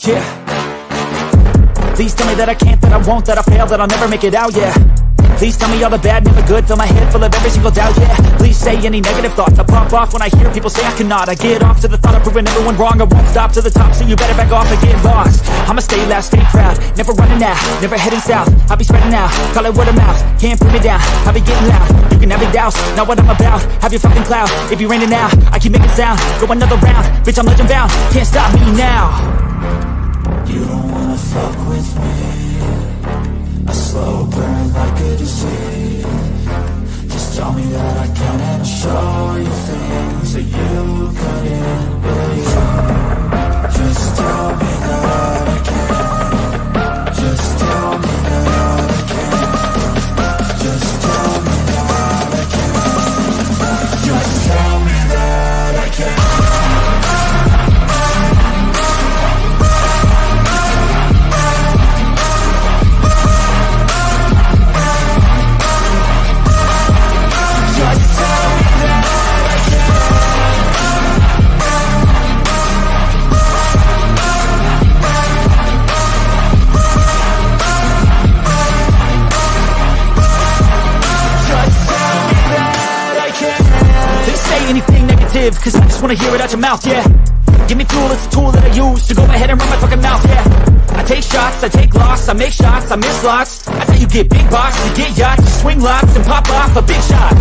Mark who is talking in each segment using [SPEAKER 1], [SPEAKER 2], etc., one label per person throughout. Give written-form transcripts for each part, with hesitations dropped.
[SPEAKER 1] Yeah. Please tell me that I can't, that I won't, that I fail, that I'll never make it out, yeah. Please tell me all the bad, never good, fill my head full of every single doubt, yeah. Please say any negative thoughts, I pop off when I hear people say I cannot. I get off to the thought of proving everyone wrong, I won't stop to the top, so you better back off and get lost. I'ma stay loud, stay proud, never running out, never heading south. I'll be spreading out, call it word of mouth, can't put me down, I'll be getting loud. You can have your doubts, not what I'm about, have your fucking clout. If you're raining now, I keep making sound, go another round, bitch I'm legend bound, can't stop me now.
[SPEAKER 2] You don't wanna fuck with me, a slow burn like a disease. Just tell me that I can and I'll show you things that you couldn't believe. Just tell me that I can. Just tell me that I can. Just tell me that I can. Just tell me that I can.
[SPEAKER 1] Anything negative, cause I just wanna hear it out your mouth, yeah. Give me fuel, it's a tool that I use to go ahead and run my fucking mouth, yeah. I take shots, I take loss, I make shots, I miss lots. That's how you get big box, you get yachts, you swing lots and pop off a big shot.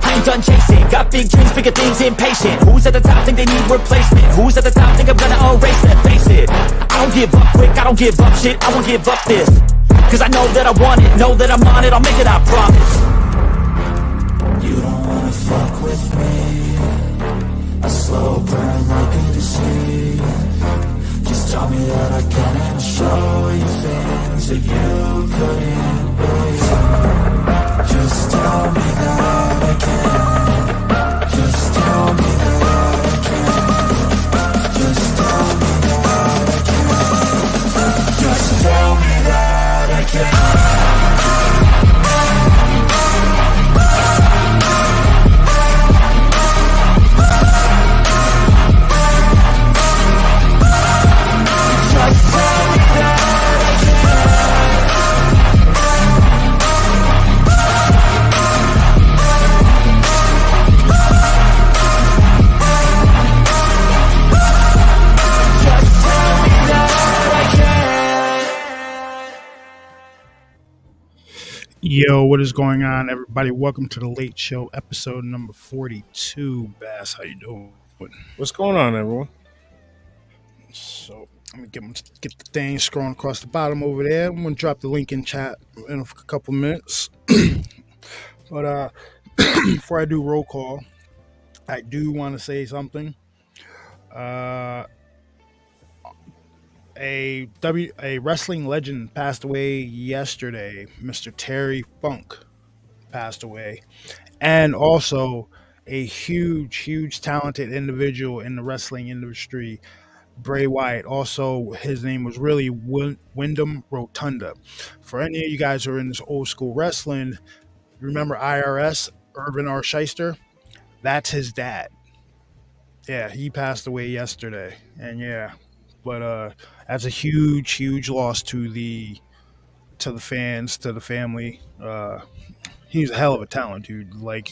[SPEAKER 1] I ain't done chasing, got big dreams, bigger things, impatient. Who's at the top think they need replacement? Who's at the top think I'm gonna erase that, face it. I don't give up quick, I don't give up shit, I won't give up this. Cause I know that I want it, know that I'm on it, I'll make it, I promise.
[SPEAKER 2] You don't wanna fuck with me, a slow burn like a disease. Just tell me that I can and I'll show you things that you couldn't believe. Just tell me that I can. Just tell me that I can. Just tell me that I can. Just tell me that I can.
[SPEAKER 3] Yo, what is going on, everybody? Welcome to the Late Show, episode number 42. Bass, how you doing?
[SPEAKER 4] What's going on, everyone?
[SPEAKER 3] So, let me get the thing scrolling across the bottom over there. I'm going to drop the link in chat in a couple minutes. But before I do roll call, I do want to say something. A wrestling legend passed away yesterday. Mr. Terry Funk passed away. And also a huge talented individual in the wrestling industry, Bray Wyatt. Also, his name was really Wyndham Rotunda. For any of you guys who are in this old school wrestling, remember IRS, Irvin R. Shyster? That's his dad. Yeah, he passed away yesterday. And yeah, but that's a huge loss to the fans, to the family. He's a hell of a talent, dude. Like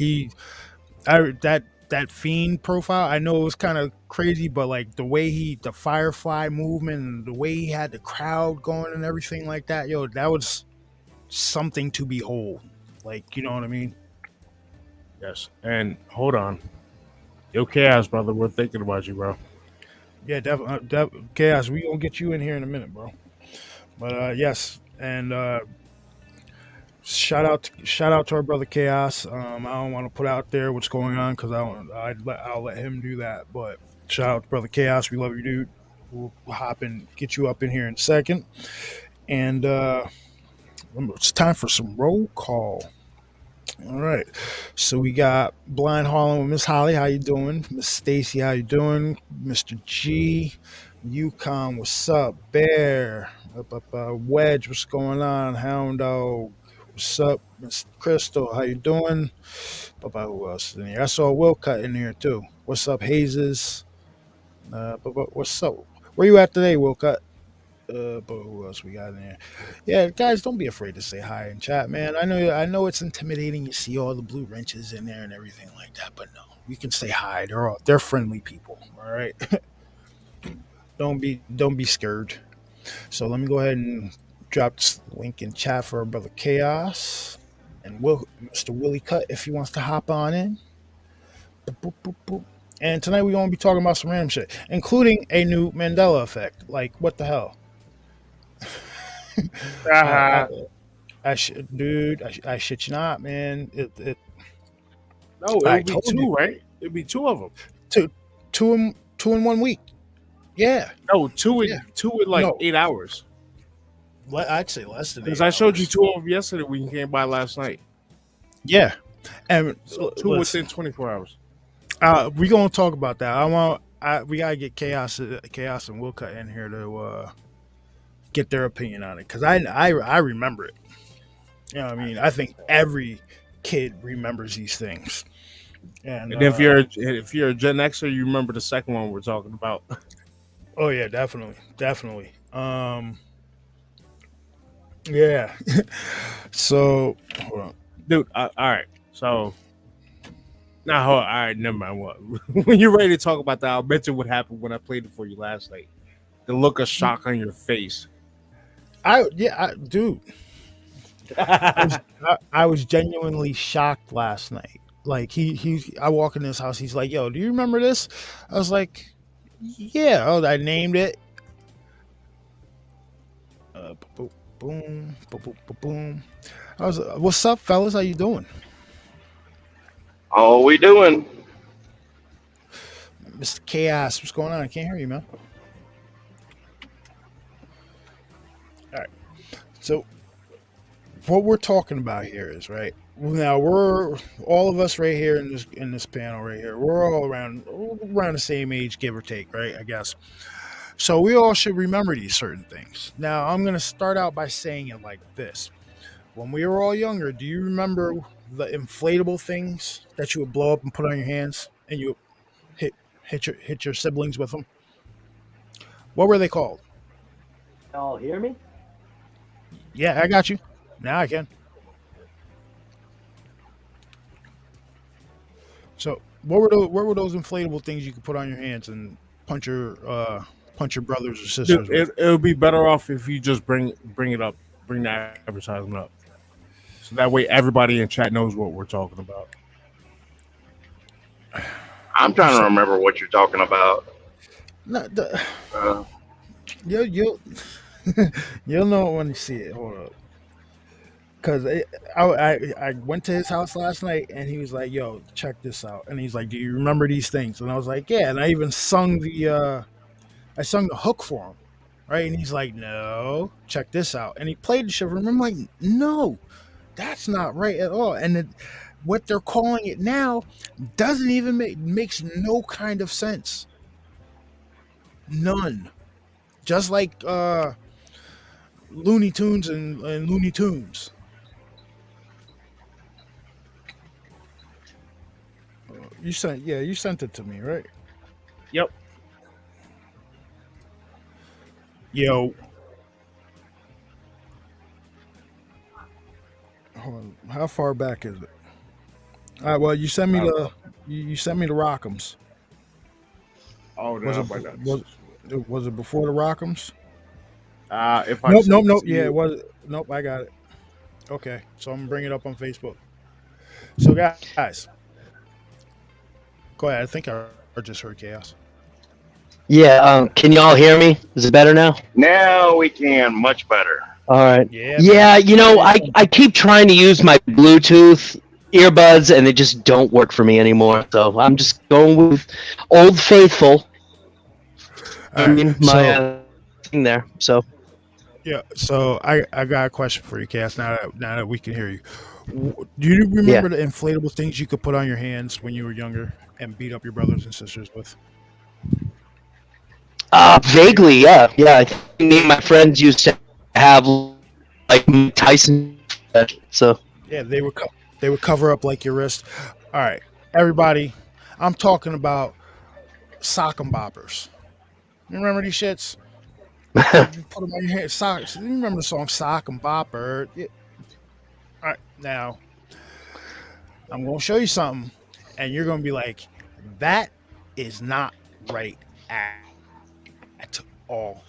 [SPEAKER 3] that Fiend profile, I know it was kind of crazy, but like the Firefly movement and the way he had the crowd going and everything like that, yo, that was something to behold. Like, you know what I mean?
[SPEAKER 4] Yes. And hold on. Yo, Chaos, brother, we're thinking about you, bro.
[SPEAKER 3] Yeah, definitely. Chaos, we gonna get you in here in a minute, bro. But yes, and shout out to our brother Chaos. I don't want to put out there what's going on because I'll let him do that. But shout out to brother Chaos. We love you, dude. We'll hop and get you up in here in a second. And it's time for some roll call. All right, so we got Blind Harlem with Miss Holly. How you doing? Miss Stacy, how you doing? Mr. G, Yukon, what's up? Bear, Wedge, what's going on? Hound Dog, what's up? Miss Crystal, how you doing? Who else is in here? I saw Will Cut in here too. What's up, Hazes? What's up? Where you at today, Will Cut? But who else we got in there? Yeah, guys, don't be afraid to say hi in chat, man. I know it's intimidating. You see all the blue wrenches in there and everything like that, but no, you can say hi. They're friendly people. All right, don't be scared. So let me go ahead and drop this link in chat for our brother Chaos and Mr. Willie Cut if he wants to hop on in. Boop, boop, boop, boop. And tonight we're gonna be talking about some random shit, including a new Mandela effect. Like, what the hell? I,
[SPEAKER 4] Uh-huh.
[SPEAKER 3] dude, I shit you not, man.
[SPEAKER 4] No, it
[SPEAKER 3] I
[SPEAKER 4] would be
[SPEAKER 3] told you,
[SPEAKER 4] two, right? It'd be two of them.
[SPEAKER 3] two, two in 1 week. Yeah,
[SPEAKER 4] No,
[SPEAKER 3] yeah.
[SPEAKER 4] two in like
[SPEAKER 3] No,
[SPEAKER 4] 8 hours.
[SPEAKER 3] I'd say less than
[SPEAKER 4] Because
[SPEAKER 3] eight
[SPEAKER 4] I showed you
[SPEAKER 3] hours.
[SPEAKER 4] two of them yesterday when you came by last night.
[SPEAKER 3] Yeah, and
[SPEAKER 4] So two
[SPEAKER 3] listen,
[SPEAKER 4] within 24 hours.
[SPEAKER 3] we gonna talk about that. We gotta get chaos and Will Cut in here to get their opinion on it because I remember it. You know what I mean? I think every kid remembers these things. And
[SPEAKER 4] And if you're a Gen Xer, you remember the second one we're talking about.
[SPEAKER 3] oh yeah, definitely, definitely. Yeah. So hold on.
[SPEAKER 4] Dude, all right. So now, all right, never mind. What when you're ready to talk about that, I'll mention what happened when I played it for you last night. The look of shock on your face.
[SPEAKER 3] Dude, I was genuinely shocked last night. Like I walk in his house. He's like, "Yo, do you remember this?" I was like, "Yeah." Oh, I named it. Boom, boom, boom, boom, boom, boom. I was, "What's up, fellas? How you doing?"
[SPEAKER 5] All we doing?
[SPEAKER 3] Mr. Chaos, what's going on? I can't hear you, man. All right. So what we're talking about here is right now we're all of us right here in this panel right here. We're all around the same age, give or take, right? I guess. So we all should remember these certain things. Now I'm gonna start out by saying it like this: when we were all younger, do you remember the inflatable things that you would blow up and put on your hands, and you hit hit your siblings with them? What were they called?
[SPEAKER 6] Y'all hear me?
[SPEAKER 3] Yeah, I got you. Now I can. So what were those inflatable things you could put on your hands and punch your uh punch your brothers or
[SPEAKER 4] Dude,
[SPEAKER 3] sisters with?
[SPEAKER 4] it would be better off if you just bring it up, bring the advertisement up, so that way everybody in chat knows what we're talking about.
[SPEAKER 5] I'm
[SPEAKER 3] You
[SPEAKER 5] trying to
[SPEAKER 3] said
[SPEAKER 5] remember what you're talking about.
[SPEAKER 3] no,
[SPEAKER 5] Uh,
[SPEAKER 3] you'll you'll know it when you see it. Hold up, because I went to his house last night and he was like, "Yo, check this out," and he's like, "Do you remember these things?" And I was like, "Yeah," and I even sung the hook for him, right? And he's like, "No, check this out," and he played the shit for him. I'm like, "No, that's not right at all." And what they're calling it now doesn't even makes no kind of sense. None. Just like Looney Tunes and Looney Tunes. You sent it to me, right?
[SPEAKER 4] Yep.
[SPEAKER 3] Yo, hold on. How far back is it? All right, well,
[SPEAKER 4] I don't know.
[SPEAKER 3] you sent me the Rock'ems.
[SPEAKER 4] Oh,
[SPEAKER 3] Was
[SPEAKER 4] no,
[SPEAKER 3] it
[SPEAKER 4] by that.
[SPEAKER 3] was it before the Rock'ems?
[SPEAKER 4] If I
[SPEAKER 3] Nope,
[SPEAKER 4] send
[SPEAKER 3] nope,
[SPEAKER 4] it
[SPEAKER 3] nope.
[SPEAKER 4] to
[SPEAKER 3] Yeah, it
[SPEAKER 4] you,
[SPEAKER 3] was. Nope, I got it. Okay, so I'm gonna bring it up on Facebook. So guys, go ahead. I think I just heard chaos.
[SPEAKER 6] Yeah. Can y'all hear me? Is it better now?
[SPEAKER 5] now we can much better.
[SPEAKER 6] All right.
[SPEAKER 3] Yeah, man.
[SPEAKER 6] Yeah.
[SPEAKER 3] I hear you.
[SPEAKER 6] I keep trying to use my Bluetooth earbuds and they just don't work for me anymore. So I'm just going with Old Faithful.
[SPEAKER 3] All
[SPEAKER 6] I
[SPEAKER 3] right.
[SPEAKER 6] mean, my
[SPEAKER 3] So
[SPEAKER 6] thing there. So
[SPEAKER 3] yeah. So I got a question for you, Cass. Now that we can hear you, do you
[SPEAKER 6] yeah.
[SPEAKER 3] remember the inflatable things you could put on your hands when you were younger and beat up your brothers and sisters with? They
[SPEAKER 6] Vaguely, yeah, yeah. I think me and my friends used to have like Mike Tyson. So
[SPEAKER 3] Yeah, they would cover up like your wrist. All right, everybody. I'm talking about sock and boppers. You remember these shits? You put them on your hand. Socks. You remember the song "Sock and Bopper"? Yeah. All right, now I'm gonna show you something, and you're gonna be like, "That is not right at all."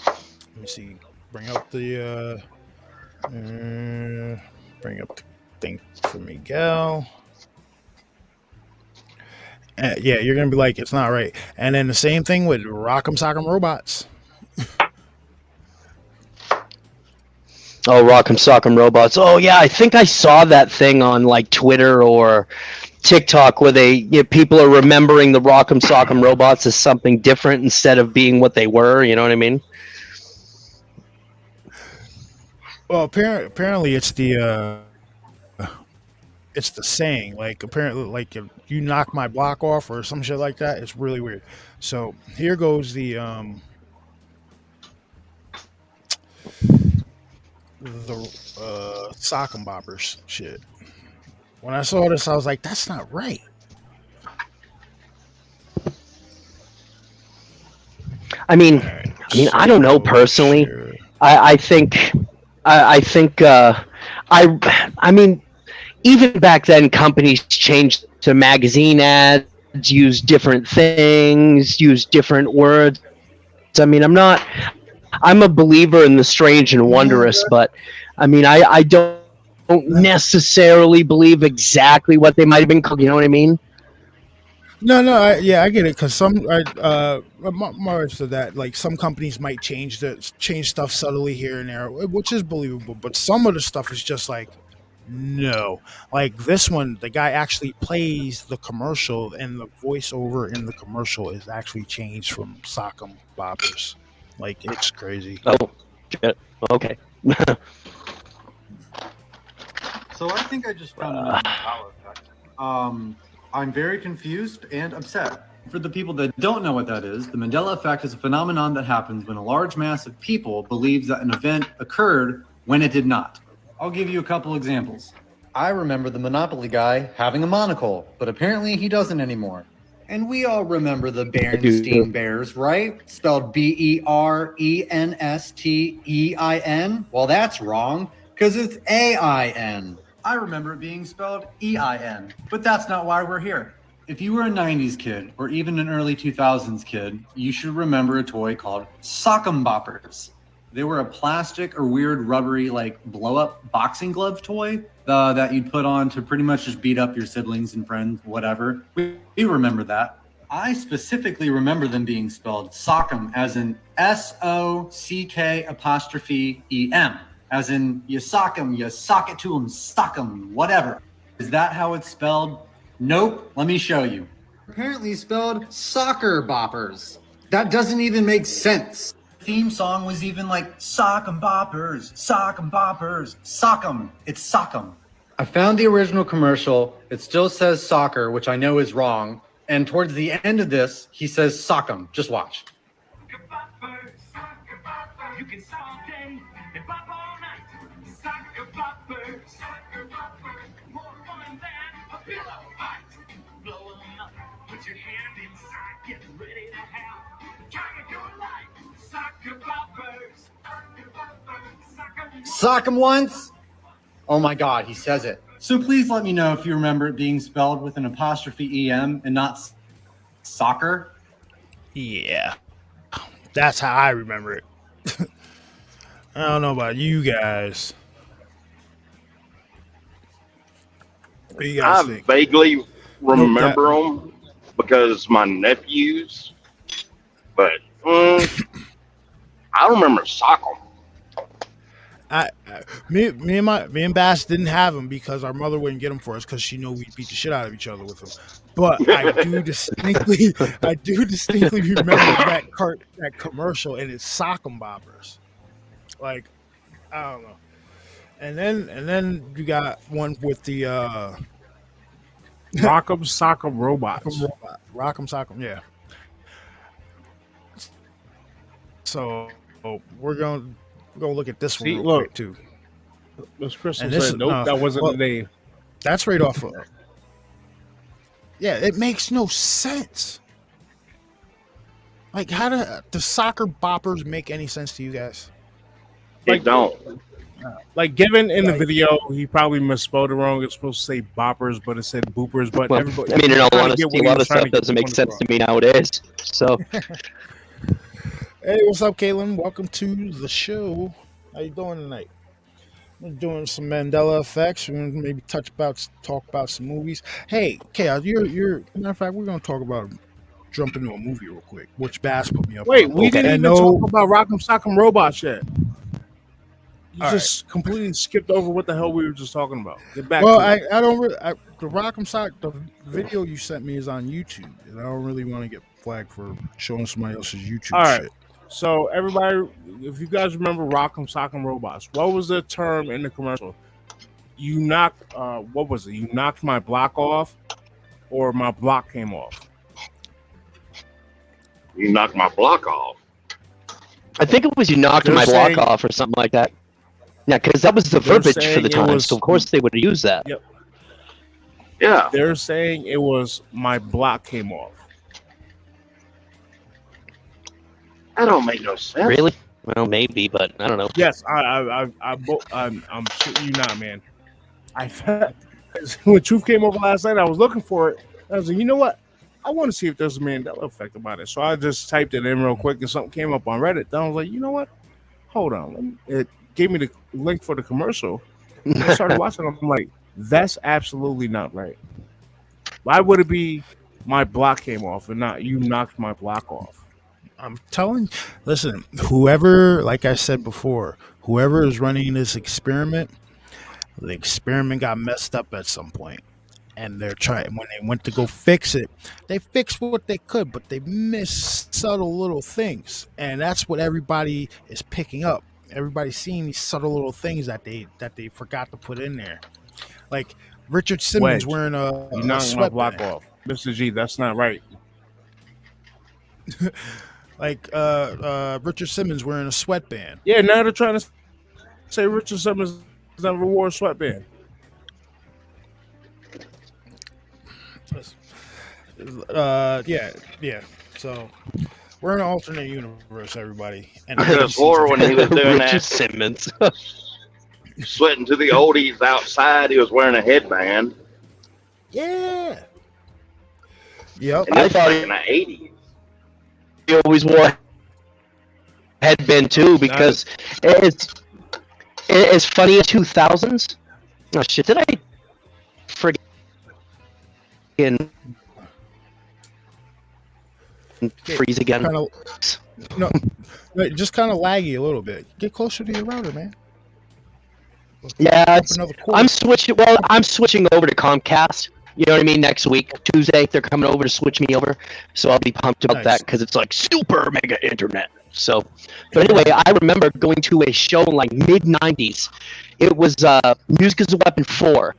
[SPEAKER 3] Let me see. Bring up the bring up the thing for Miguel. Yeah, you're gonna be like, "It's not right." And then the same thing with Rock'em Sock'em Robots.
[SPEAKER 6] Oh, Rock'em Sock'em Robots. Oh yeah, I think I saw that thing on like Twitter or TikTok where people are remembering the Rock'em Sock'em Robots as something different instead of being what they were. You know what I mean?
[SPEAKER 3] Well, apparently it's the saying. Like apparently, like if you knock my block off or some shit like that, it's really weird. So here goes the sock and boppers shit. When I saw this, I was like, that's not right.
[SPEAKER 6] I mean,
[SPEAKER 3] All right,
[SPEAKER 6] I don't know
[SPEAKER 3] so
[SPEAKER 6] personally.
[SPEAKER 3] share.
[SPEAKER 6] I think, I think, I mean, even back then, companies changed to magazine ads, use different things, use different words. I mean, I'm a believer in the strange and
[SPEAKER 3] No,
[SPEAKER 6] wondrous, but I mean, I don't necessarily believe exactly what they might have been called. You know what I mean?
[SPEAKER 3] no, yeah, I get it. Because more to that, like some companies might change stuff subtly here and there, which is believable. But some of the stuff is just like, no, like this one, the guy actually plays the commercial, and the voiceover in the commercial is actually changed from Sock'em Boppers. Like it's crazy.
[SPEAKER 6] Oh, shit. Okay.
[SPEAKER 7] So I think I just found another Mandela effect. I'm very confused and upset. For the people that don't know what that is, the Mandela effect is a phenomenon that happens when a large mass of people believes that an event occurred when it did not. I'll give you a couple examples. I remember the Monopoly guy having a monocle, but apparently he doesn't anymore. And we all remember the Berenstain Bears, right? Spelled Berenstein. Well, that's wrong, because it's AIN. I remember it being spelled EIN, but that's not why we're here. If you were a 90s kid, or even an early 2000s kid, you should remember a toy called Sock'em Boppers. They were a plastic or weird rubbery, like blow-up boxing glove toy that you'd put on to pretty much just beat up your siblings and friends, whatever. We remember that. I specifically remember them being spelled Sock'em, as in SOCK''EM, as in you sock 'em, you sock it to 'em, sock 'em, whatever. Is that how it's spelled? Nope. Let me show you. Apparently spelled soccer boppers. That doesn't even make sense. Theme song was even like sock 'em boppers, sock 'em boppers, sock 'em. It's sock 'em. I found the original commercial. It still says soccer, which I know is wrong. And towards the end of this, he says sock 'em. Just watch. You can sock all day and bop all night. Soccer boppers, more fun than a pillow fight. Blow 'em up, put your hand inside, get ready to have the time of your life. Soccer boppers, sock 'em once. Oh my God, he says it. So please let me know if you remember it being spelled with an apostrophe EM and not soccer.
[SPEAKER 3] Yeah, that's how I remember it. I don't know about you guys. What do you guys
[SPEAKER 5] I
[SPEAKER 3] think?
[SPEAKER 5] vaguely remember them because my nephews, but I remember soccer.
[SPEAKER 3] Me and Bass didn't have them because our mother wouldn't get them for us because she knew we'd beat the shit out of each other with them. But I do distinctly remember that commercial, and it's Sock'em Boppers. Like, I don't know. And then you got one with the
[SPEAKER 4] Rock'em Sock'em Robots.
[SPEAKER 3] Rock'em Sock'em, yeah. So we're gonna look at this
[SPEAKER 4] See,
[SPEAKER 3] one real
[SPEAKER 4] look.
[SPEAKER 3] quick too.
[SPEAKER 4] Miss Crystal
[SPEAKER 3] And this
[SPEAKER 4] said,
[SPEAKER 3] is-
[SPEAKER 4] nope, that wasn't
[SPEAKER 3] well,
[SPEAKER 4] the name.
[SPEAKER 3] That's right off of. Yeah, it makes no sense. Like, how do soccer boppers make any sense to you guys?
[SPEAKER 5] It don't.
[SPEAKER 4] Like given in the
[SPEAKER 3] Like,
[SPEAKER 4] video, he probably misspelled it wrong. It's supposed to say boppers, but it said boopers. But
[SPEAKER 6] Well,
[SPEAKER 4] everybody,
[SPEAKER 6] I mean, in
[SPEAKER 4] you
[SPEAKER 6] all
[SPEAKER 4] kind of get
[SPEAKER 6] honesty,
[SPEAKER 4] what
[SPEAKER 6] a
[SPEAKER 4] he
[SPEAKER 6] lot
[SPEAKER 4] was
[SPEAKER 6] of
[SPEAKER 4] trying
[SPEAKER 6] stuff
[SPEAKER 4] to get
[SPEAKER 6] doesn't
[SPEAKER 4] the
[SPEAKER 6] make
[SPEAKER 4] point
[SPEAKER 6] sense
[SPEAKER 4] across.
[SPEAKER 6] to me nowadays. So,
[SPEAKER 3] hey, what's up, Caitlin? Welcome to the show. How you doing tonight? We're doing some Mandela effects. We're gonna maybe talk about some movies. Hey, Chaos, matter of fact, we're gonna jump into a movie real quick, which Bass put me up
[SPEAKER 4] Wait,
[SPEAKER 3] on.
[SPEAKER 4] we
[SPEAKER 6] okay.
[SPEAKER 4] didn't
[SPEAKER 3] And
[SPEAKER 4] even talk
[SPEAKER 3] no,
[SPEAKER 4] about Rock'em Sock'em Robots yet. You
[SPEAKER 3] all right.
[SPEAKER 4] just completely skipped over what the hell we were just talking about. Get back
[SPEAKER 3] Well,
[SPEAKER 4] to it.
[SPEAKER 3] I don't really. The Rock'em Sock, the video you sent me is on YouTube, and I don't really want to get flagged for showing somebody else's YouTube
[SPEAKER 4] All right.
[SPEAKER 3] shit.
[SPEAKER 4] So everybody, if you guys remember Rock'em Sock'em Robots, what was the term in the commercial? You knocked. What was it? You knocked my block off, or my block came off.
[SPEAKER 5] You knock my block off.
[SPEAKER 6] I think it was you knocked
[SPEAKER 4] They're
[SPEAKER 6] my block
[SPEAKER 4] saying-
[SPEAKER 6] off or something like that. Yeah, because that was the
[SPEAKER 4] They're
[SPEAKER 6] verbiage for
[SPEAKER 4] saying
[SPEAKER 6] the
[SPEAKER 4] it
[SPEAKER 6] time,
[SPEAKER 4] was-
[SPEAKER 6] so of course they would have used that.
[SPEAKER 4] Yep.
[SPEAKER 5] Yeah.
[SPEAKER 4] They're saying it was my block came off.
[SPEAKER 5] That don't make no sense.
[SPEAKER 6] Really? Well, maybe, but I don't know.
[SPEAKER 4] Yes, I'm shitting you not, man. When Truth came over last night, I was looking for it. I was like, you know what? I want to see if there's a Mandela effect about it. So I just typed it in real quick, and something came up on Reddit. Then I was like, you know what? Hold on. It gave me the link for the commercial. And I started watching. I'm like, that's absolutely not right. Why would it be my block came off and not you knocked my block off?
[SPEAKER 3] I'm telling. Listen, whoever, like I said before, whoever is running this experiment, the experiment got messed up at some point, and they're trying. When they went to go fix it, they fixed what they could, but they missed subtle little things, and that's what everybody is picking up. Everybody's seeing these subtle little things that they forgot to put in there, like Richard Simmons
[SPEAKER 4] Wedge.
[SPEAKER 3] wearing a
[SPEAKER 4] You knocked my block
[SPEAKER 3] sweatband.
[SPEAKER 4] off. Mr. G, that's not right.
[SPEAKER 3] Like Richard Simmons wearing a sweatband.
[SPEAKER 4] Yeah, now they're trying to say Richard Simmons never wore a sweatband.
[SPEAKER 3] Yeah. So we're in an alternate universe, everybody. And
[SPEAKER 5] I could have swore when he was doing
[SPEAKER 6] Richard
[SPEAKER 5] that,
[SPEAKER 6] Simmons.
[SPEAKER 5] sweating to the oldies outside, he was wearing a headband.
[SPEAKER 3] yeah. Yep.
[SPEAKER 5] And
[SPEAKER 6] I
[SPEAKER 5] this was
[SPEAKER 6] thought
[SPEAKER 5] back in the 80s.
[SPEAKER 6] He always wore a headband too because it's funny as 2000s. Oh shit! Did I friggin' freeze again?
[SPEAKER 3] Kind of, no, just kind of laggy a little bit. Get closer to your router, man.
[SPEAKER 6] Yeah,
[SPEAKER 3] Another quarter.
[SPEAKER 6] I'm switching. Well, I'm switching over to Comcast. You know what I mean? Next week, Tuesday, they're coming over to switch me over, so I'll be pumped about
[SPEAKER 3] Nice.
[SPEAKER 6] that because it's like super mega internet. So, but anyway, I remember going to a show in like mid '90s. It was Music Is a Weapon 4,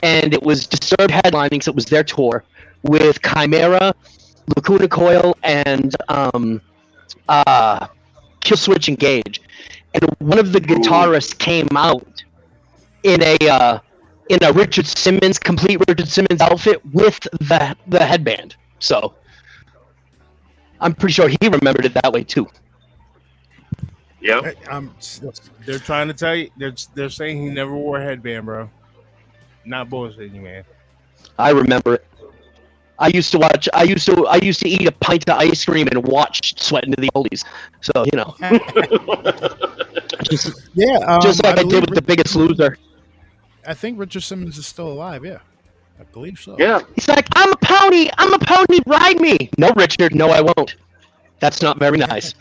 [SPEAKER 6] and it was Disturbed headlining. So it was their tour with Chimera, Lacuna Coil, and Killswitch Engage. And one of the guitarists came out in a Richard Simmons, complete Richard Simmons outfit with the headband. So I'm pretty sure he remembered it that way too.
[SPEAKER 5] Yep.
[SPEAKER 4] They're trying to tell you. They're saying he never wore a headband, bro. Not bullshitting you, man.
[SPEAKER 6] I remember it. I used to eat a pint of ice cream and watch Sweating to the Oldies. So, you know. just
[SPEAKER 3] Yeah.
[SPEAKER 6] like I did with The Biggest Loser.
[SPEAKER 3] I think Richard Simmons is still alive. Yeah, I believe so.
[SPEAKER 5] Yeah.
[SPEAKER 6] He's like, I'm a pony, ride me. No, Richard, no, I won't. That's not very nice.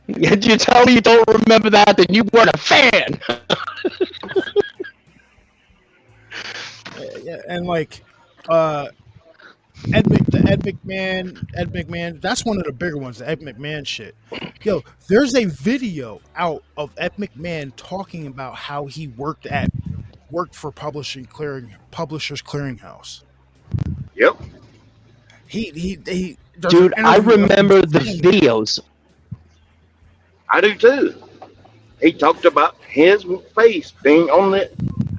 [SPEAKER 6] If you tell me you don't remember that, then you weren't a fan.
[SPEAKER 3] Yeah, and like Ed McMahon, that's one of the bigger ones, the Ed McMahon shit. Yo, there's a video out of Ed McMahon talking about how he worked for Publishers Clearinghouse.
[SPEAKER 5] Yep.
[SPEAKER 3] He
[SPEAKER 6] Dude, I remember the videos.
[SPEAKER 5] I do too. He talked about his face being on the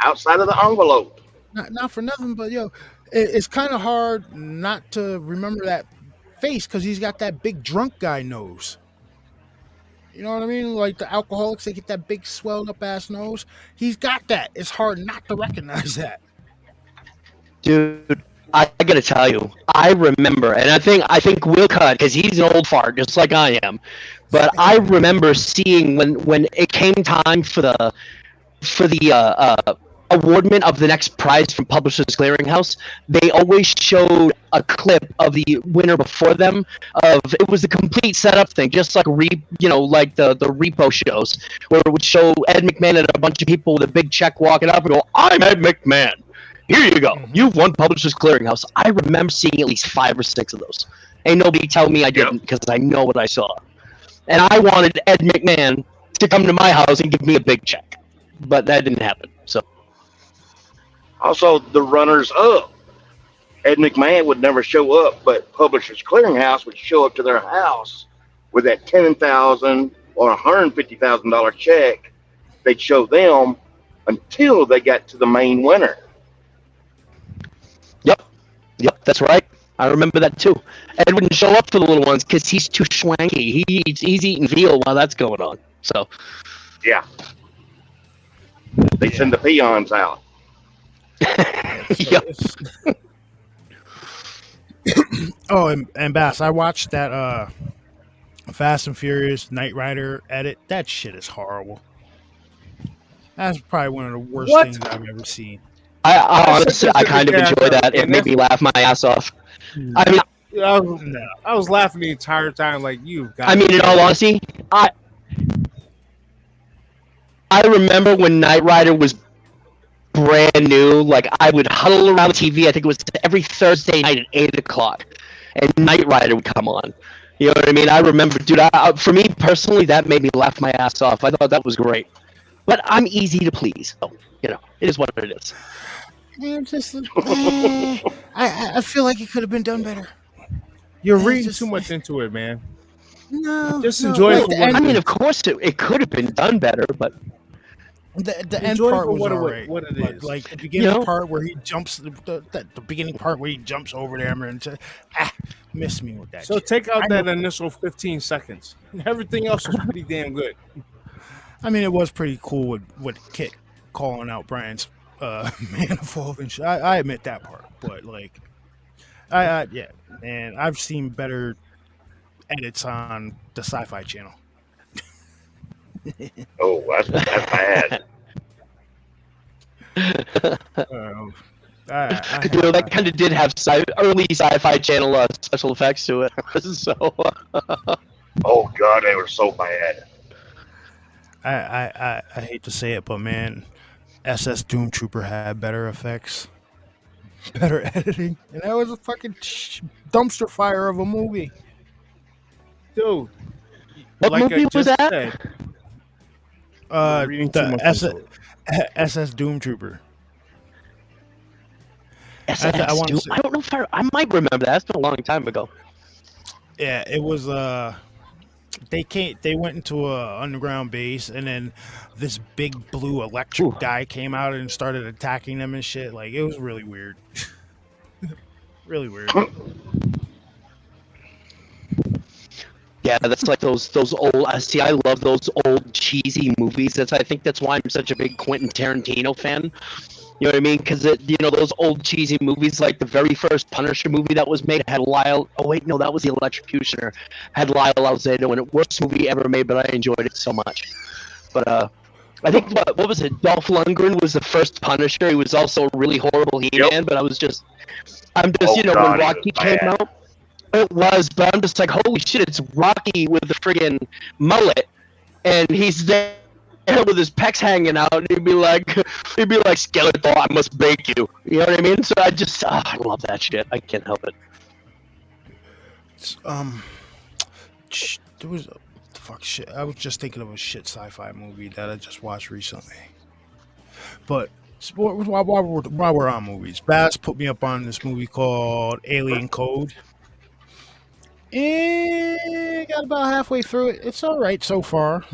[SPEAKER 5] outside of the envelope.
[SPEAKER 3] Not for nothing, but yo, it's kind of hard not to remember that face because he's got that big drunk guy nose. You know what I mean? Like the alcoholics, they get that big swelled up ass nose. He's got that. It's hard not to recognize that.
[SPEAKER 6] Dude, I gotta tell you, I remember, and I think we'll cut because he's an old fart, just like I am. But I remember seeing when it came time for the awardment of the next prize from Publishers Clearinghouse, they always showed a clip of the winner before them. Of it was a complete setup thing, just like like the repo shows, where it would show Ed McMahon and a bunch of people with a big check walking up and go, "I'm Ed McMahon. Here you go. You've won Publishers Clearinghouse." I remember seeing at least 5 or 6 of those. Ain't nobody tell me I didn't because I know what I saw. And I wanted Ed McMahon to come to my house and give me a big check, but that didn't happen. So.
[SPEAKER 5] Also, the runners up. Ed McMahon would never show up, but Publishers Clearinghouse would show up to their house with that $10,000 or $150,000 check. They'd show them until they got to the main winner.
[SPEAKER 6] Yep, that's right. I remember that too. Ed wouldn't show up for the little ones because he's too schwanky. He's eating veal while that's going on. So.
[SPEAKER 5] Yeah. They send the peons out.
[SPEAKER 6] Yep.
[SPEAKER 3] Oh, and Bass, I watched that Fast and Furious Knight Rider edit. That shit is horrible. That's probably one of the worst things I've ever seen.
[SPEAKER 6] I honestly, I kind of enjoy that. It made me laugh my ass off. I mean,
[SPEAKER 4] I was laughing the entire time. Like you've got.
[SPEAKER 6] I mean, in all honesty, I remember when Knight Rider was brand new. Like I would huddle around the TV. I think it was every Thursday night at 8 o'clock, and Knight Rider would come on. You know what I mean? I remember, dude. For me personally, that made me laugh my ass off. I thought that was great. But I'm easy to please, so it is what it is.
[SPEAKER 3] I feel like it could have been done better.
[SPEAKER 4] You're reading too much into it, man.
[SPEAKER 3] No,
[SPEAKER 4] just enjoy it.
[SPEAKER 6] I mean, of course, it could have been done better, but
[SPEAKER 3] the end part was alright.
[SPEAKER 4] What it is,
[SPEAKER 3] like the beginning part where he jumps, the beginning part where he jumps over there and miss me with that.
[SPEAKER 4] So
[SPEAKER 3] shit.
[SPEAKER 4] take out that initial 15 seconds. Everything else was pretty damn good.
[SPEAKER 3] I mean, it was pretty cool with Kit calling out Brian's manifold and shit. I admit that part, but like, yeah, and I've seen better edits on the Sci-Fi Channel.
[SPEAKER 5] Oh, that's bad.
[SPEAKER 6] That kind of did have early Sci-Fi Channel special effects to it. So.
[SPEAKER 5] Oh God, they were so bad.
[SPEAKER 3] I hate to say it, but man, SS Doom Trooper had better effects, better editing, and that was a fucking dumpster fire of a movie.
[SPEAKER 4] Dude,
[SPEAKER 6] what movie was that?
[SPEAKER 3] The SS Doom Trooper.
[SPEAKER 6] I don't know if I might remember that. That's been a long time ago.
[SPEAKER 3] Yeah, it was. They went into a underground base, and then this big blue electric guy came out and started attacking them and shit. Like, it was really weird. Really weird.
[SPEAKER 6] Yeah, that's like those old. See, I love those old cheesy movies. I think that's why I'm such a big Quentin Tarantino fan. You know what I mean? Because those old cheesy movies, like the very first Punisher movie that was made, had Lyle. Oh wait, no, that was the Electrocutioner. Had Lyle Alzado in it. Worst movie ever made, but I enjoyed it so much. But I think what was it? Dolph Lundgren was the first Punisher. He was also a really horrible He-Man. But when Rocky came out, it was. But I'm just like, holy shit! It's Rocky with the friggin' mullet, and he's there with his pecs hanging out, and he'd be like, Skeletor, I must bake you. You know what I mean? So I love that shit. I can't help it.
[SPEAKER 3] There was shit. I was just thinking of a shit sci-fi movie that I just watched recently. But while we're on movies, Bass put me up on this movie called Alien Code. And got about halfway through it. It's all right so far.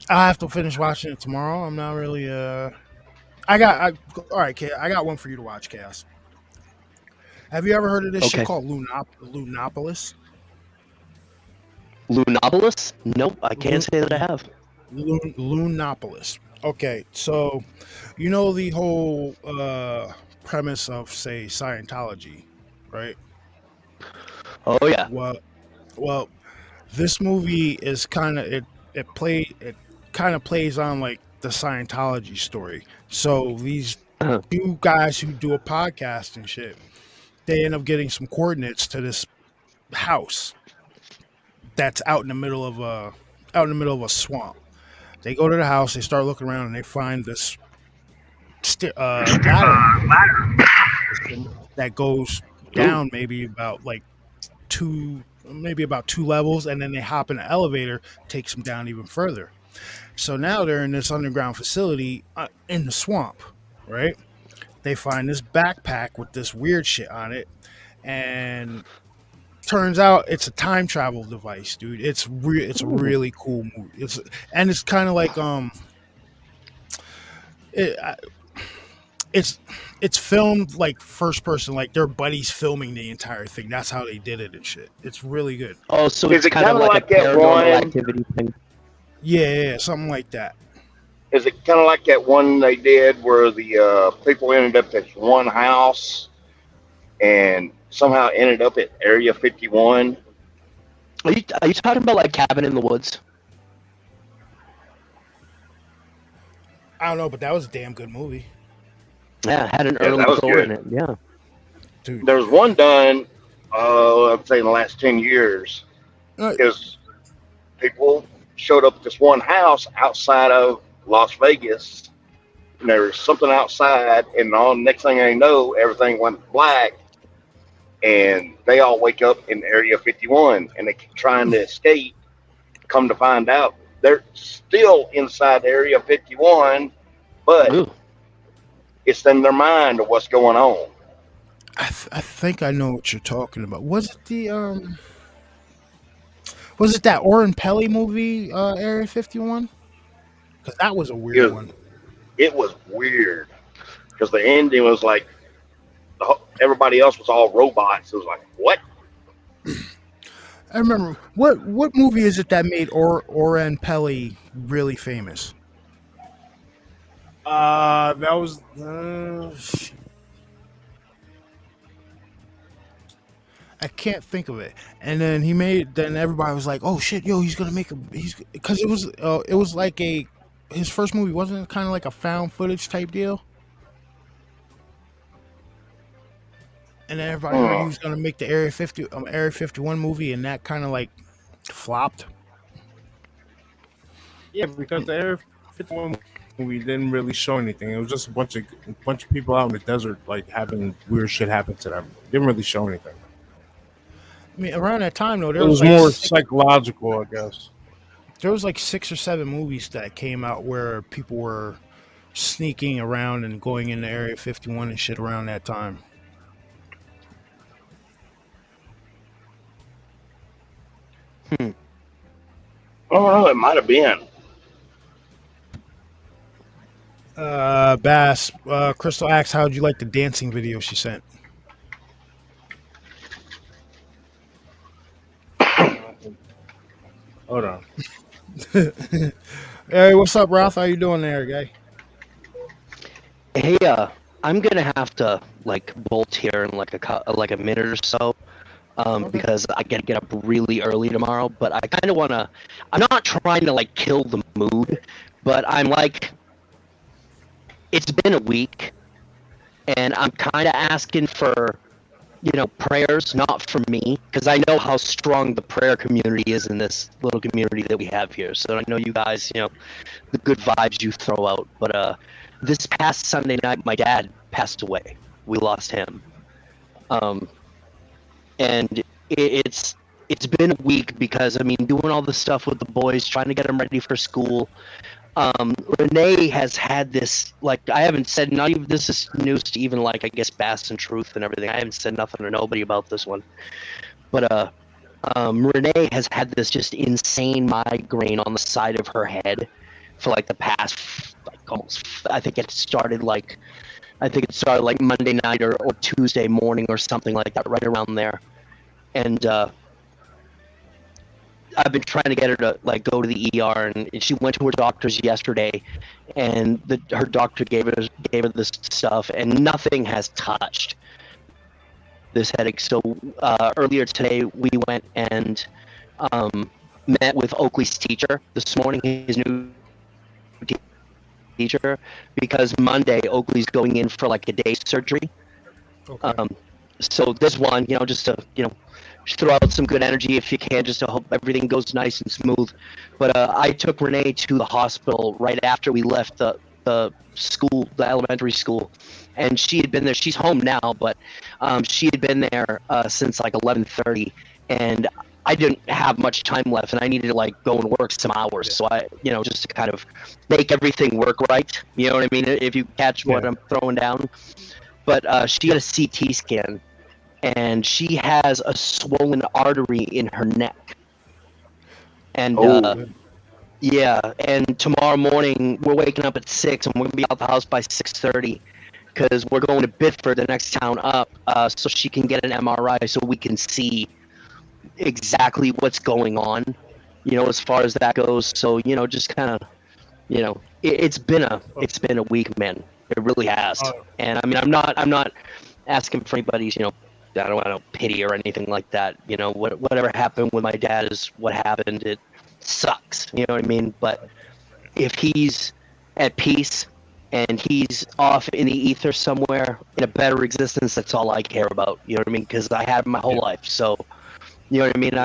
[SPEAKER 3] I have to finish watching it tomorrow. I'm not really All right, I got one for you to watch, Chaos. Have you ever heard of this shit
[SPEAKER 6] Okay.
[SPEAKER 3] called Lunopolis?
[SPEAKER 6] Lunopolis? Nope, I can't
[SPEAKER 3] Lun,
[SPEAKER 6] say that I have.
[SPEAKER 3] Lunopolis. Okay, so you know the whole premise of, say, Scientology, right?
[SPEAKER 6] Oh yeah.
[SPEAKER 3] Well, well, this movie is kind of it kind of plays on like the Scientology story. So these two guys who do a podcast and shit, they end up getting some coordinates to this house that's out in the middle of a swamp. They go to the house, they start looking around, and they find this ladder system that goes
[SPEAKER 6] Ooh.
[SPEAKER 3] down maybe about two levels, and then they hop in an elevator, takes them down even further. So now they're in this underground facility in the swamp, right? They find this backpack with this weird shit on it, and turns out it's a time travel device, dude. It's a really cool movie. It's kind of like it, it's it's filmed like first person, like their buddies filming the entire thing. That's how they did it and shit. It's really good.
[SPEAKER 6] Oh, so
[SPEAKER 5] Is
[SPEAKER 6] it's
[SPEAKER 5] it
[SPEAKER 6] kind
[SPEAKER 5] kind
[SPEAKER 6] of
[SPEAKER 5] of
[SPEAKER 6] like a
[SPEAKER 5] like that
[SPEAKER 6] paranormal
[SPEAKER 5] one?
[SPEAKER 6] activity thing.
[SPEAKER 3] Yeah, something like that.
[SPEAKER 5] Is it kind of like that one they did where the people ended up at one house and somehow ended up at Area 51?
[SPEAKER 6] Are you talking about like Cabin in the Woods?
[SPEAKER 3] I don't know, but that was a damn good movie,
[SPEAKER 6] Yeah, had an
[SPEAKER 5] Yeah,
[SPEAKER 6] early
[SPEAKER 5] that was
[SPEAKER 6] Thor in
[SPEAKER 5] good.
[SPEAKER 6] it. Yeah.
[SPEAKER 3] dude.
[SPEAKER 5] There was one done, I'd say in the last 10 years,
[SPEAKER 3] Uh,
[SPEAKER 5] because people showed up at this one house outside of Las Vegas, and there was something outside, and on next thing they know, everything went black, and they all wake up in Area 51, and they keep trying to escape. Come to find out, they're still inside Area 51, but
[SPEAKER 6] Ooh.
[SPEAKER 5] it's in their mind of what's going on.
[SPEAKER 3] I think I know what you're talking about. Was it that Oren Pelly movie, Area 51? Because that was a
[SPEAKER 5] It
[SPEAKER 3] weird
[SPEAKER 5] was,
[SPEAKER 3] one.
[SPEAKER 5] it was weird because the ending was like everybody else was all robots. It was like, what?
[SPEAKER 3] I remember what movie is it that made Oren Pelly really famous?
[SPEAKER 4] That was
[SPEAKER 3] I can't think of it. And then then everybody was like, "Oh shit, yo, he's gonna make a he's," because it was like his first movie, wasn't it kind of like a found footage type deal? And then everybody heard he
[SPEAKER 5] Hmm.
[SPEAKER 3] was gonna make the Area 51 movie, and that kind of like flopped.
[SPEAKER 4] yeah, because the Air 51 movie didn't really show anything. It was just a bunch of people out in the desert like having weird shit happen to them. Didn't really show anything.
[SPEAKER 3] I mean, around that time though,
[SPEAKER 4] It was more psychological, I guess.
[SPEAKER 3] there was like 6 or 7 movies that came out where people were sneaking around and going into Area 51 and shit around that time.
[SPEAKER 6] Hmm.
[SPEAKER 5] I don't know. It might have been.
[SPEAKER 3] Bass, Crystal asks, how'd you like the dancing video she sent?
[SPEAKER 4] Hold on.
[SPEAKER 3] Hey, what's up, Ralph? How you doing there, guy?
[SPEAKER 6] Hey, I'm gonna have to like bolt here in like a minute or so,
[SPEAKER 3] Okay.
[SPEAKER 6] because I gotta get up really early tomorrow. But I kind of wanna. I'm not trying to like kill the mood, but I'm like, it's been a week, and I'm kind of asking for, prayers, not for me, because I know how strong the prayer community is in this little community that we have here. So I know you guys, the good vibes you throw out. But this past Sunday night, my dad passed away. We lost him, um, and it's been a week because I mean, doing all the stuff with the boys, trying to get them ready for school. Renee has had this, like, I haven't said, not even, this is news to even, like, I guess Bass and Truth and everything. I haven't said nothing to nobody about this one. But Renee has had this just insane migraine on the side of her head for like the past like I think it started like Monday night or Tuesday morning or something like that, right around there. And I've been trying to get her to like go to the ER, and she went to her doctor's yesterday, and her doctor gave her this stuff, and nothing has touched this headache. So earlier today, we went and met with Oakley's teacher this morning, his new teacher, because Monday Oakley's going in for like a day surgery.
[SPEAKER 3] Okay.
[SPEAKER 6] So this one, just to just throw out some good energy if you can, just to hope everything goes nice and smooth. But I took Renee to the hospital right after we left the school, the elementary school, and she had been there. She's home now, but she had been there since like 11:30, and I didn't have much time left, and I needed to like go and work some hours. So I, just to kind of make everything work right. You know what I mean? If you catch what I'm throwing down. But she got a CT scan, and she has a swollen artery in her neck. And yeah, and tomorrow morning we're waking up at 6, and we're gonna be out the house by 6:30, because we're going to Biddeford, the next town up, so she can get an MRI, so we can see exactly what's going on, as far as that goes. So just kind of, it's been a week, man. It really has. And I mean, I'm not asking for anybody's, I don't pity or anything like that. Whatever happened with my dad is what happened. It sucks. You know what I mean? But if he's at peace and he's off in the ether somewhere in a better existence, that's all I care about. You know what I mean? Because I had him my whole life. So, you know what I mean?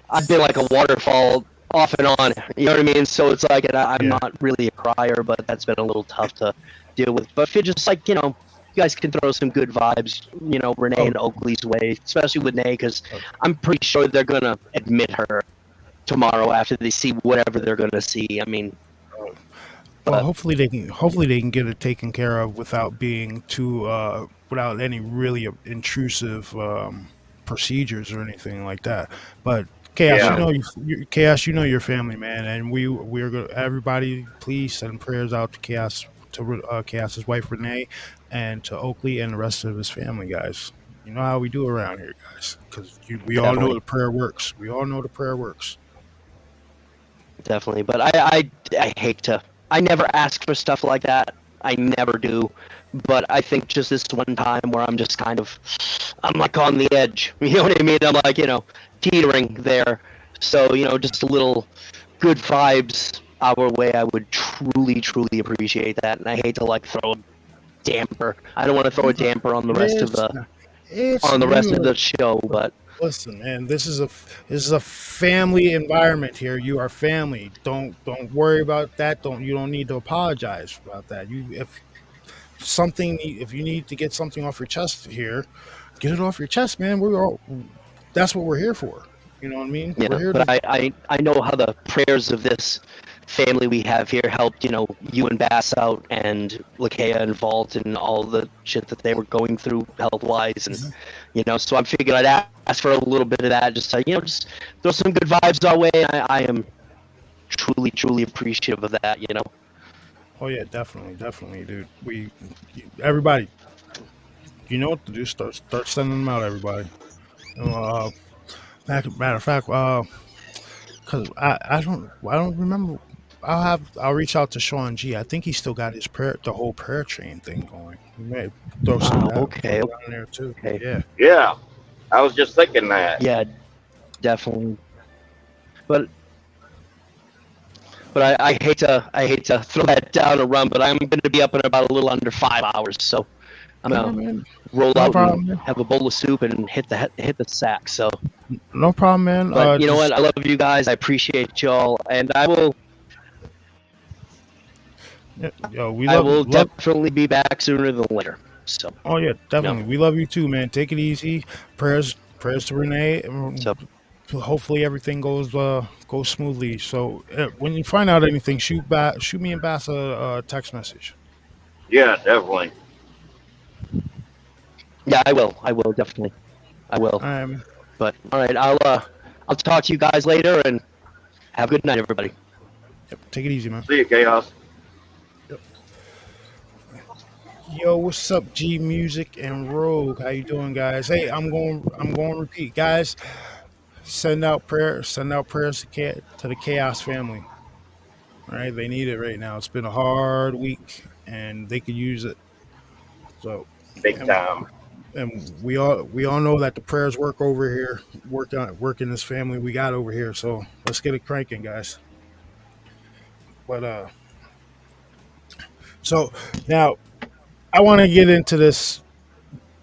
[SPEAKER 6] I've been like a waterfall off and on. You know what I mean? So it's like, I'm not really a crier, but that's been a little tough to deal with. But if you're just like, you guys can throw some good vibes, Renee and Oakley's way, especially with Renee, because I'm pretty sure they're going to admit her tomorrow after they see whatever they're going to see. I mean,
[SPEAKER 3] well, hopefully they can get it taken care of without being too without any really intrusive procedures or anything like that. But Chaos, Chaos, your family, man, and we're going everybody. Please send prayers out to Chaos, to Chaos's wife Renee, and to Oakley and the rest of his family, guys. You know how we do around here, guys, because we all know the prayer works. We all know the prayer works.
[SPEAKER 6] Definitely, but I hate to. I never ask for stuff like that. I never do. But I think just this one time where I'm just kind of, I'm like on the edge. You know what I mean? I'm like, teetering there. So, just a little good vibes our way. I would truly, truly appreciate that. And I hate to like throw a damper. I don't want to throw a damper on the rest of the show, but.
[SPEAKER 3] Listen, man, this is a family environment here. You are family. Don't worry about that. You don't need to apologize about that. If you need to get something off your chest here, get it off your chest, man. That's what we're here for. You know what I mean?
[SPEAKER 6] Yeah, but I know how the prayers of this family we have here helped, you and Bass out, and Lakea and Vault and all the shit that they were going through health-wise, and so I'm figuring I'd ask for a little bit of that, just to, just throw some good vibes our way. I am truly, truly appreciative of that,
[SPEAKER 3] Oh yeah, definitely, dude. Everybody, you know what to do. Start sending them out, everybody. Matter of fact, because I don't remember. I'll reach out to Sean G. I think he still got the whole prayer chain thing going. We may throw some down there too. Okay.
[SPEAKER 5] Yeah, I was just thinking that.
[SPEAKER 6] Yeah, definitely. But I hate to throw that down a run, but I'm going to be up in about a little under 5 hours, so I'm gonna roll out and have a bowl of soup and hit the sack. So
[SPEAKER 3] no problem, man.
[SPEAKER 6] But you know what? I love you guys. I appreciate y'all, and I will. I will definitely be back sooner than later. So.
[SPEAKER 3] Oh yeah, definitely. We love you too, man. Take it easy. Prayers to Renee. Hopefully everything goes smoothly. So when you find out anything, shoot me and Bass a text message.
[SPEAKER 5] Yeah, definitely.
[SPEAKER 6] Yeah, I will. Definitely. I will. But all right, I'll talk to you guys later, and have a good night, everybody.
[SPEAKER 3] Yep, take it easy, man.
[SPEAKER 5] See you, Chaos.
[SPEAKER 3] Yo, what's up, G Music and Rogue? How you doing, guys? Hey, I'm going to repeat, guys. Send out prayers to the Chaos family. All right, they need it right now. It's been a hard week, and they could use it. So,
[SPEAKER 5] Big
[SPEAKER 3] and,
[SPEAKER 5] time.
[SPEAKER 3] and we all know that the prayers work over here, work in this family we got over here. So let's get it cranking, guys. But so now I want to get into this.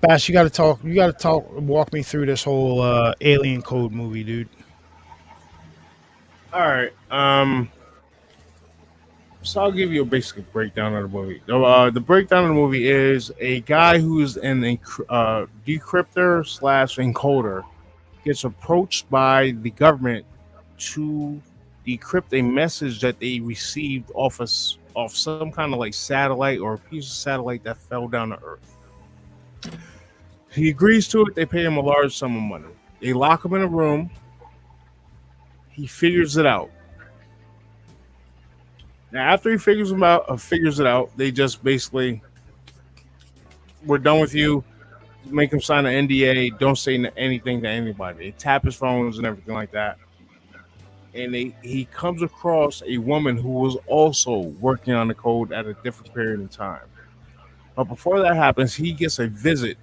[SPEAKER 3] Bash, you got to talk. You got to talk. Walk me through this whole Alien Code movie, dude.
[SPEAKER 4] All right. So I'll give you a basic breakdown of the movie. The breakdown of the movie is a guy who's an decryptor slash encoder gets approached by the government to decrypt a message that they received off some kind of like satellite or a piece of satellite that fell down to Earth. He agrees to it. They pay him a large sum of money. They lock him in a room. He figures it out. Now, after he figures it out, they just basically, we're done with you. Make him sign an NDA. Don't say anything to anybody. They tap his phones and everything like that. And he comes across a woman who was also working on the code at a different period of time. But before that happens, he gets a visit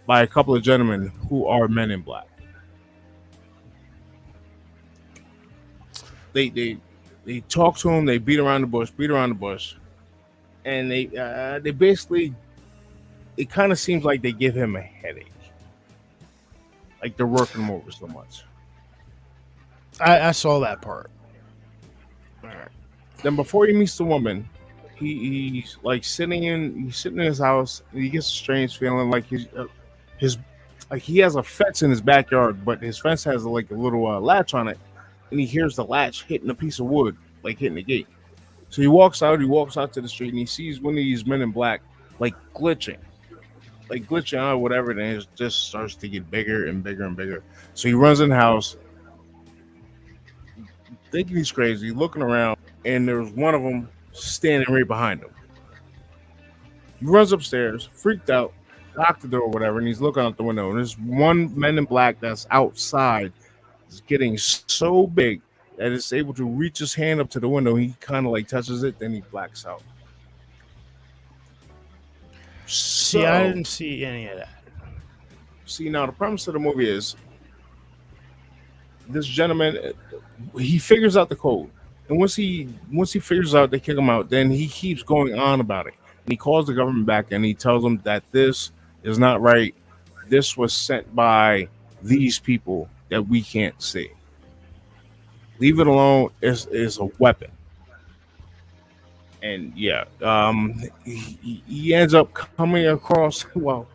[SPEAKER 4] by a couple of gentlemen who are men in black. They talk to him. They beat around the bush, and they basically, it kind of seems like they give him a headache, like they're working him over so much.
[SPEAKER 3] I saw that part. All right.
[SPEAKER 4] Then before he meets the woman, he's like he's sitting in his house, and he gets a strange feeling like his like he has a fence in his backyard, but his fence has like a little latch on it, and he hears the latch hitting a piece of wood, like hitting the gate. So he walks out. He walks out to the street, and he sees one of these men in black, like glitching out, whatever. And it just starts to get bigger and bigger and bigger. So he runs in the house, thinking he's crazy, looking around, and there's one of them standing right behind him. He runs upstairs, freaked out, locked the door, or whatever, and he's looking out the window. And there's one man in black that's outside, is getting so big that it's able to reach his hand up to the window. He kind of like touches it, then he blacks out.
[SPEAKER 3] See, I
[SPEAKER 4] So,
[SPEAKER 3] didn't see any of that.
[SPEAKER 4] see, now the premise of the movie is this gentleman, he figures out the code, and once he figures out, they kick him out. Then he keeps going on about it, and he calls the government back, and he tells them that this is not right. This was sent by these people that we can't see. Leave it alone. Is a weapon, and yeah, he ends up coming across. Well,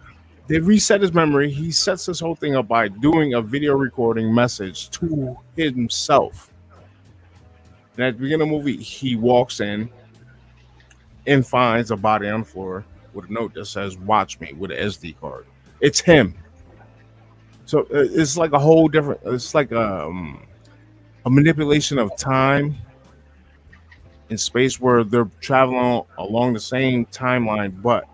[SPEAKER 4] they reset his memory. He sets this whole thing up by doing a video recording message to himself. And at the beginning of the movie, he walks in and finds a body on the floor with a note that says "Watch me" with an SD card. It's him. So it's like a whole different. It's like a manipulation of time and space where they're traveling along the same timeline, but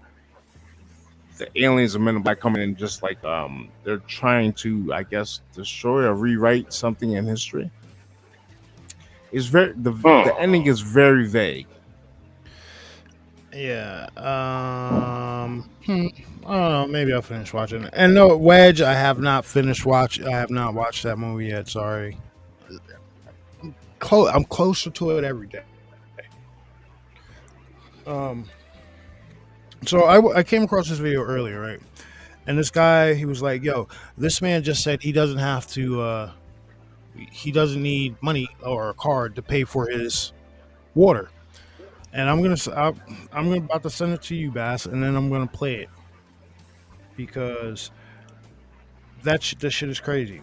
[SPEAKER 4] the aliens and men in black coming in just like they're trying to, I guess, destroy or rewrite something in history. It's very the ending is very vague.
[SPEAKER 3] Yeah. I don't know. Maybe I'll finish watching it. And no, Wedge, I have not finished watch. I have not watched that movie yet. Sorry. I'm closer to it every day. Um. So I came across this video earlier, right? And this guy, he was like, "Yo, this man just said he doesn't have to. He doesn't need money or a card to pay for his water." And I'm about to send it to you, Bass, and then I'm gonna play it because this shit is crazy.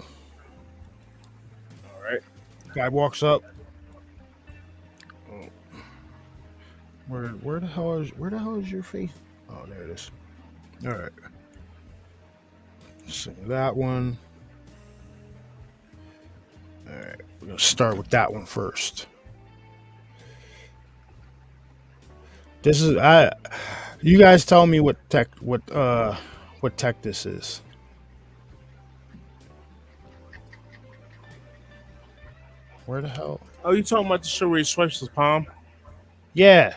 [SPEAKER 4] All right.
[SPEAKER 3] Guy walks up. Where the hell is your face? Oh, there it is. All right. Sing that one. All right. We're gonna start with that one first. This is You guys tell me what tech this is. Where the hell?
[SPEAKER 4] Oh, you talking about the shit where he swipes his palm?
[SPEAKER 3] Yeah.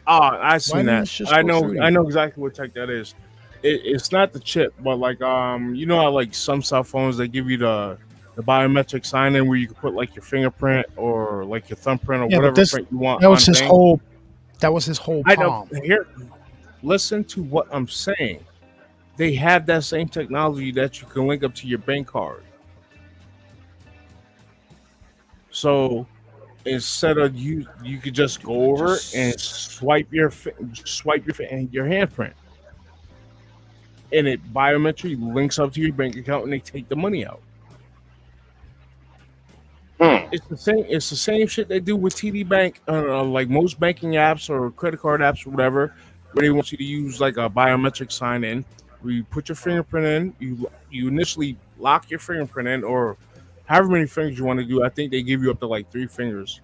[SPEAKER 4] Oh, I
[SPEAKER 3] Why
[SPEAKER 4] seen
[SPEAKER 3] didn't
[SPEAKER 4] that.
[SPEAKER 3] this just
[SPEAKER 4] I
[SPEAKER 3] go
[SPEAKER 4] know.
[SPEAKER 3] through to
[SPEAKER 4] I
[SPEAKER 3] you?
[SPEAKER 4] know exactly what tech that is. It's not the chip, but like you know how like some cell phones they give you the biometric sign in where you can put like your fingerprint or like your thumbprint or
[SPEAKER 3] Yeah, but
[SPEAKER 4] whatever
[SPEAKER 3] this
[SPEAKER 4] print you want
[SPEAKER 3] that was
[SPEAKER 4] on
[SPEAKER 3] his
[SPEAKER 4] thing.
[SPEAKER 3] whole that was his whole
[SPEAKER 4] I know.
[SPEAKER 3] palm.
[SPEAKER 4] Here, listen to what I'm saying. They have that same technology that you can link up to your bank card. So instead of you could just go over and
[SPEAKER 3] Just
[SPEAKER 4] swipe your handprint, and it biometric links up to your bank account, and they take the money out.
[SPEAKER 5] Hmm.
[SPEAKER 4] It's the same. It's the same shit they do with TD Bank, like most banking apps or credit card apps or whatever, where they want you to use like a biometric sign in. Where you put your fingerprint in, you initially lock your fingerprint in, or however many fingers you want to do. I think they give you up to like 3 fingers.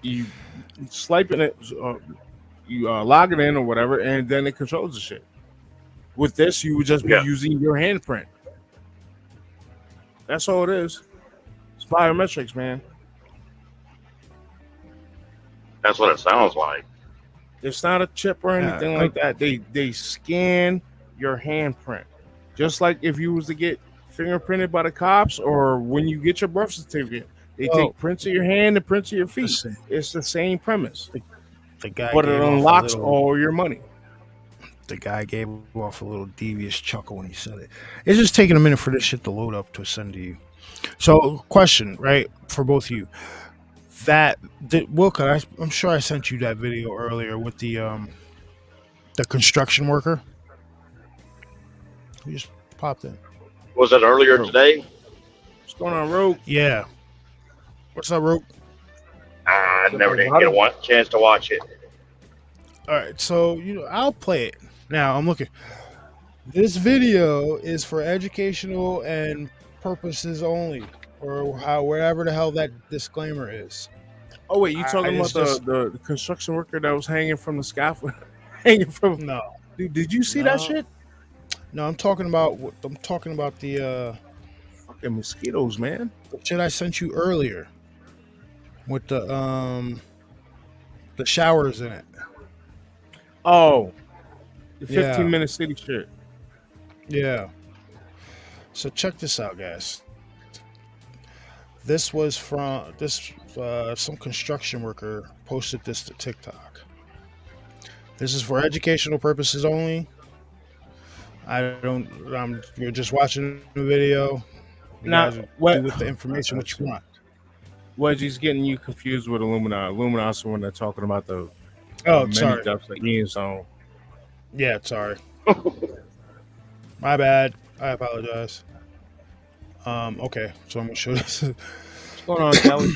[SPEAKER 4] You swipe in it, you log it in or whatever, and then it controls the shit. With this, you would just be
[SPEAKER 5] Yeah,
[SPEAKER 4] using your handprint. That's all it is. It's biometrics, man.
[SPEAKER 5] that's what it sounds like.
[SPEAKER 4] It's not a chip or
[SPEAKER 3] yeah,
[SPEAKER 4] anything like that. They scan your handprint, just like if you was to get fingerprinted by the cops, or when you get your birth certificate, they
[SPEAKER 3] well,
[SPEAKER 4] take prints of your hand and prints of your feet.
[SPEAKER 3] listen,
[SPEAKER 4] It's the same premise,
[SPEAKER 3] the guy
[SPEAKER 4] but it
[SPEAKER 3] gave off a
[SPEAKER 4] unlocks
[SPEAKER 3] little
[SPEAKER 4] all your money.
[SPEAKER 3] the guy gave off a little devious chuckle when he said it. It's just taking a minute for this shit to load up to send to you. So, question, right, for both of you. Wilka, I'm sure I sent you that video earlier with the construction worker who just popped in.
[SPEAKER 5] Was it earlier
[SPEAKER 4] Bro,
[SPEAKER 5] today?
[SPEAKER 4] what's going on, Rogue?
[SPEAKER 3] Yeah. What's up, Rope?
[SPEAKER 5] I
[SPEAKER 4] What's up,
[SPEAKER 5] never did get a
[SPEAKER 4] everybody?
[SPEAKER 5] chance to watch it.
[SPEAKER 3] All right, so I'll play it now. I'm looking. This video is for educational and purposes only, or wherever the hell that disclaimer is.
[SPEAKER 4] Oh wait, you
[SPEAKER 3] I
[SPEAKER 4] talking about
[SPEAKER 3] it's just
[SPEAKER 4] the construction worker that was hanging from the scaffold? Hanging from?
[SPEAKER 3] no,
[SPEAKER 4] Dude, did you see that
[SPEAKER 3] no,
[SPEAKER 4] shit?
[SPEAKER 3] no. I'm talking about
[SPEAKER 4] Fucking mosquitoes, man.
[SPEAKER 3] the shit I sent you earlier with the showers in it.
[SPEAKER 4] Oh, the 15
[SPEAKER 3] Yeah,
[SPEAKER 4] minute city shit.
[SPEAKER 3] yeah. So check this out, guys. This was from some construction worker posted this to TikTok. This is for educational purposes only. You're just watching the video. You
[SPEAKER 4] Now,
[SPEAKER 3] guys will do
[SPEAKER 4] what?
[SPEAKER 3] with the information what you want.
[SPEAKER 4] Wedgie's getting you confused with Illumina. Illumina's when they're talking about the
[SPEAKER 3] Oh,
[SPEAKER 4] many
[SPEAKER 3] sorry.
[SPEAKER 4] depths that Ian's on.
[SPEAKER 3] Yeah, sorry. My bad. I apologize. Okay, so I'm gonna show this.
[SPEAKER 4] What's going on, Kelly?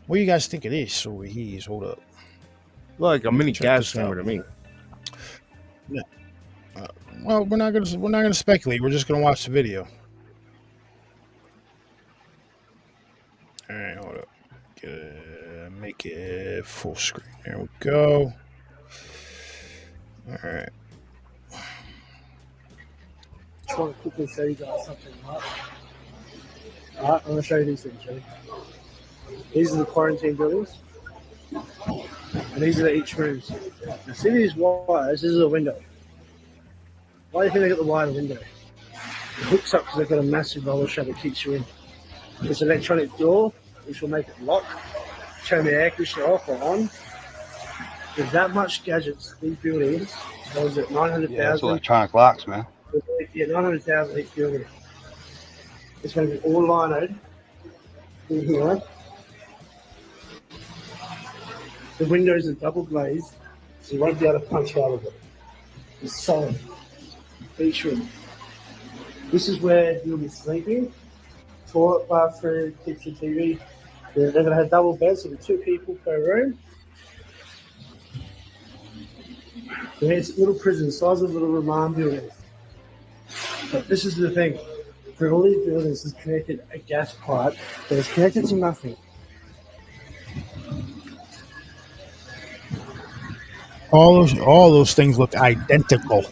[SPEAKER 3] What do you guys think it is over here? Hold up.
[SPEAKER 4] Look like a mini
[SPEAKER 3] Check
[SPEAKER 4] gas
[SPEAKER 3] this
[SPEAKER 4] chamber
[SPEAKER 3] out.
[SPEAKER 4] to me.
[SPEAKER 3] Yeah. Well, we're not gonna speculate. We're just gonna watch the video. All right, hold up. Make it full screen. There we go. All right.
[SPEAKER 8] Just want to quickly show you guys something, right? Alright, I'm going to show you these things, ready? These are the quarantine buildings, and these are each rooms. Now, see these wires? This is a window. Why do you think they got the wire window? It hooks up because they've got a massive roller shutter that keeps you in. This electronic door, which will make it lock, turn the air conditioner off or on. There's that much gadgets, these buildings. What was it, 900,000?
[SPEAKER 9] Yeah, it's electronic locks, man.
[SPEAKER 8] Yeah, 900,000 each building. It's going to be all linoed in here. The windows are double glazed, so you won't be able to punch out of it. It's solid. Each room. This is where you'll be sleeping. Toilet, bathroom, kitchen, TV. They're going to have double beds, so there'll be 2 people per room. And it's little prison, size of little remand buildings. But this is the thing. For all these buildings, is connected a gas pipe that is connected to nothing.
[SPEAKER 3] All those things look identical.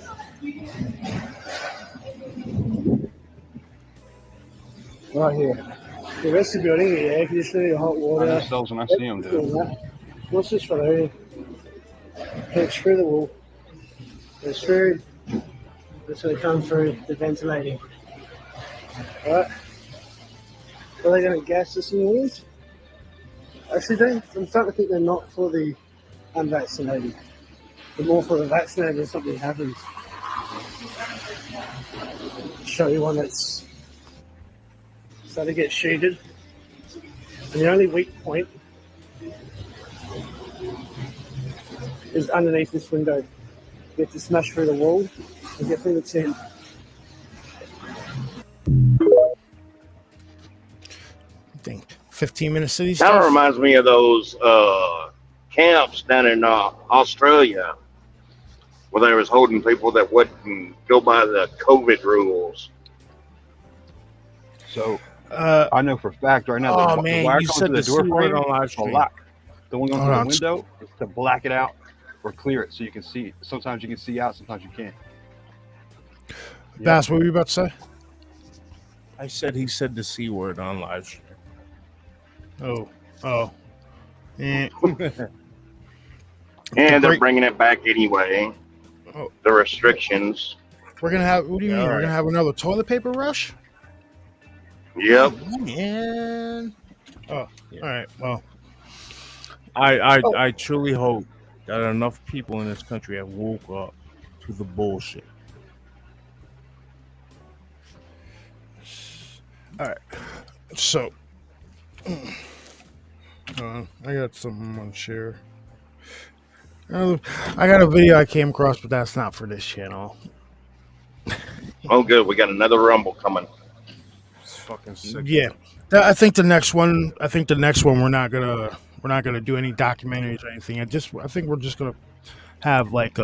[SPEAKER 8] Right here. The rest of the building, the air conditioning, the hot
[SPEAKER 9] I
[SPEAKER 8] water.
[SPEAKER 9] know those when I see them,
[SPEAKER 8] Everything
[SPEAKER 9] dude.
[SPEAKER 8] that. What's this for here? It's through the wall. It's through. It's going to come through the ventilating. Right? Are they going to gas this in the walls? Actually, I'm starting to think they're not for the unvaccinated. They're more for the vaccinated if something happens. Show you one that's starting to get sheeted. And the only weak point is underneath this window. You have to smash through the wall and get through the tin.
[SPEAKER 3] Thing 15-minute city
[SPEAKER 5] Kind of
[SPEAKER 3] stuff.
[SPEAKER 5] reminds me of those camps down in Australia where they was holding people that wouldn't go by the COVID rules.
[SPEAKER 9] So
[SPEAKER 3] Uh,
[SPEAKER 9] I know for a fact right now
[SPEAKER 4] Oh
[SPEAKER 9] the
[SPEAKER 4] man,
[SPEAKER 9] wire
[SPEAKER 4] you
[SPEAKER 9] coming
[SPEAKER 4] said
[SPEAKER 9] through
[SPEAKER 4] the
[SPEAKER 9] the door
[SPEAKER 4] C word
[SPEAKER 9] frame
[SPEAKER 4] on live
[SPEAKER 9] is a
[SPEAKER 4] stream.
[SPEAKER 9] lock. The one going
[SPEAKER 3] Hold
[SPEAKER 9] through the
[SPEAKER 3] on.
[SPEAKER 9] window is to black it out or clear it so you can see. Sometimes you can see out, sometimes you can't.
[SPEAKER 3] Bass, what were you about to say?
[SPEAKER 4] I said he said the C word on live stream.
[SPEAKER 3] Oh. Eh.
[SPEAKER 5] And they're
[SPEAKER 3] Great-
[SPEAKER 5] bringing it back anyway.
[SPEAKER 3] Oh.
[SPEAKER 5] The restrictions.
[SPEAKER 3] We're gonna have. What do you mean?
[SPEAKER 4] All
[SPEAKER 3] We're
[SPEAKER 4] right.
[SPEAKER 3] gonna have another toilet paper rush?
[SPEAKER 5] Yep.
[SPEAKER 3] Man. Oh.
[SPEAKER 4] Yeah.
[SPEAKER 3] All right. Well.
[SPEAKER 4] I truly hope that enough people in this country have woke up to the bullshit.
[SPEAKER 3] All right. So. I got something I want to share. I got a video I came across, but that's not for this channel.
[SPEAKER 5] Oh, good. We got another Rumble coming.
[SPEAKER 4] It's fucking sick.
[SPEAKER 3] Yeah, I think the next one. We're not gonna do any documentaries or anything. I think we're just gonna have like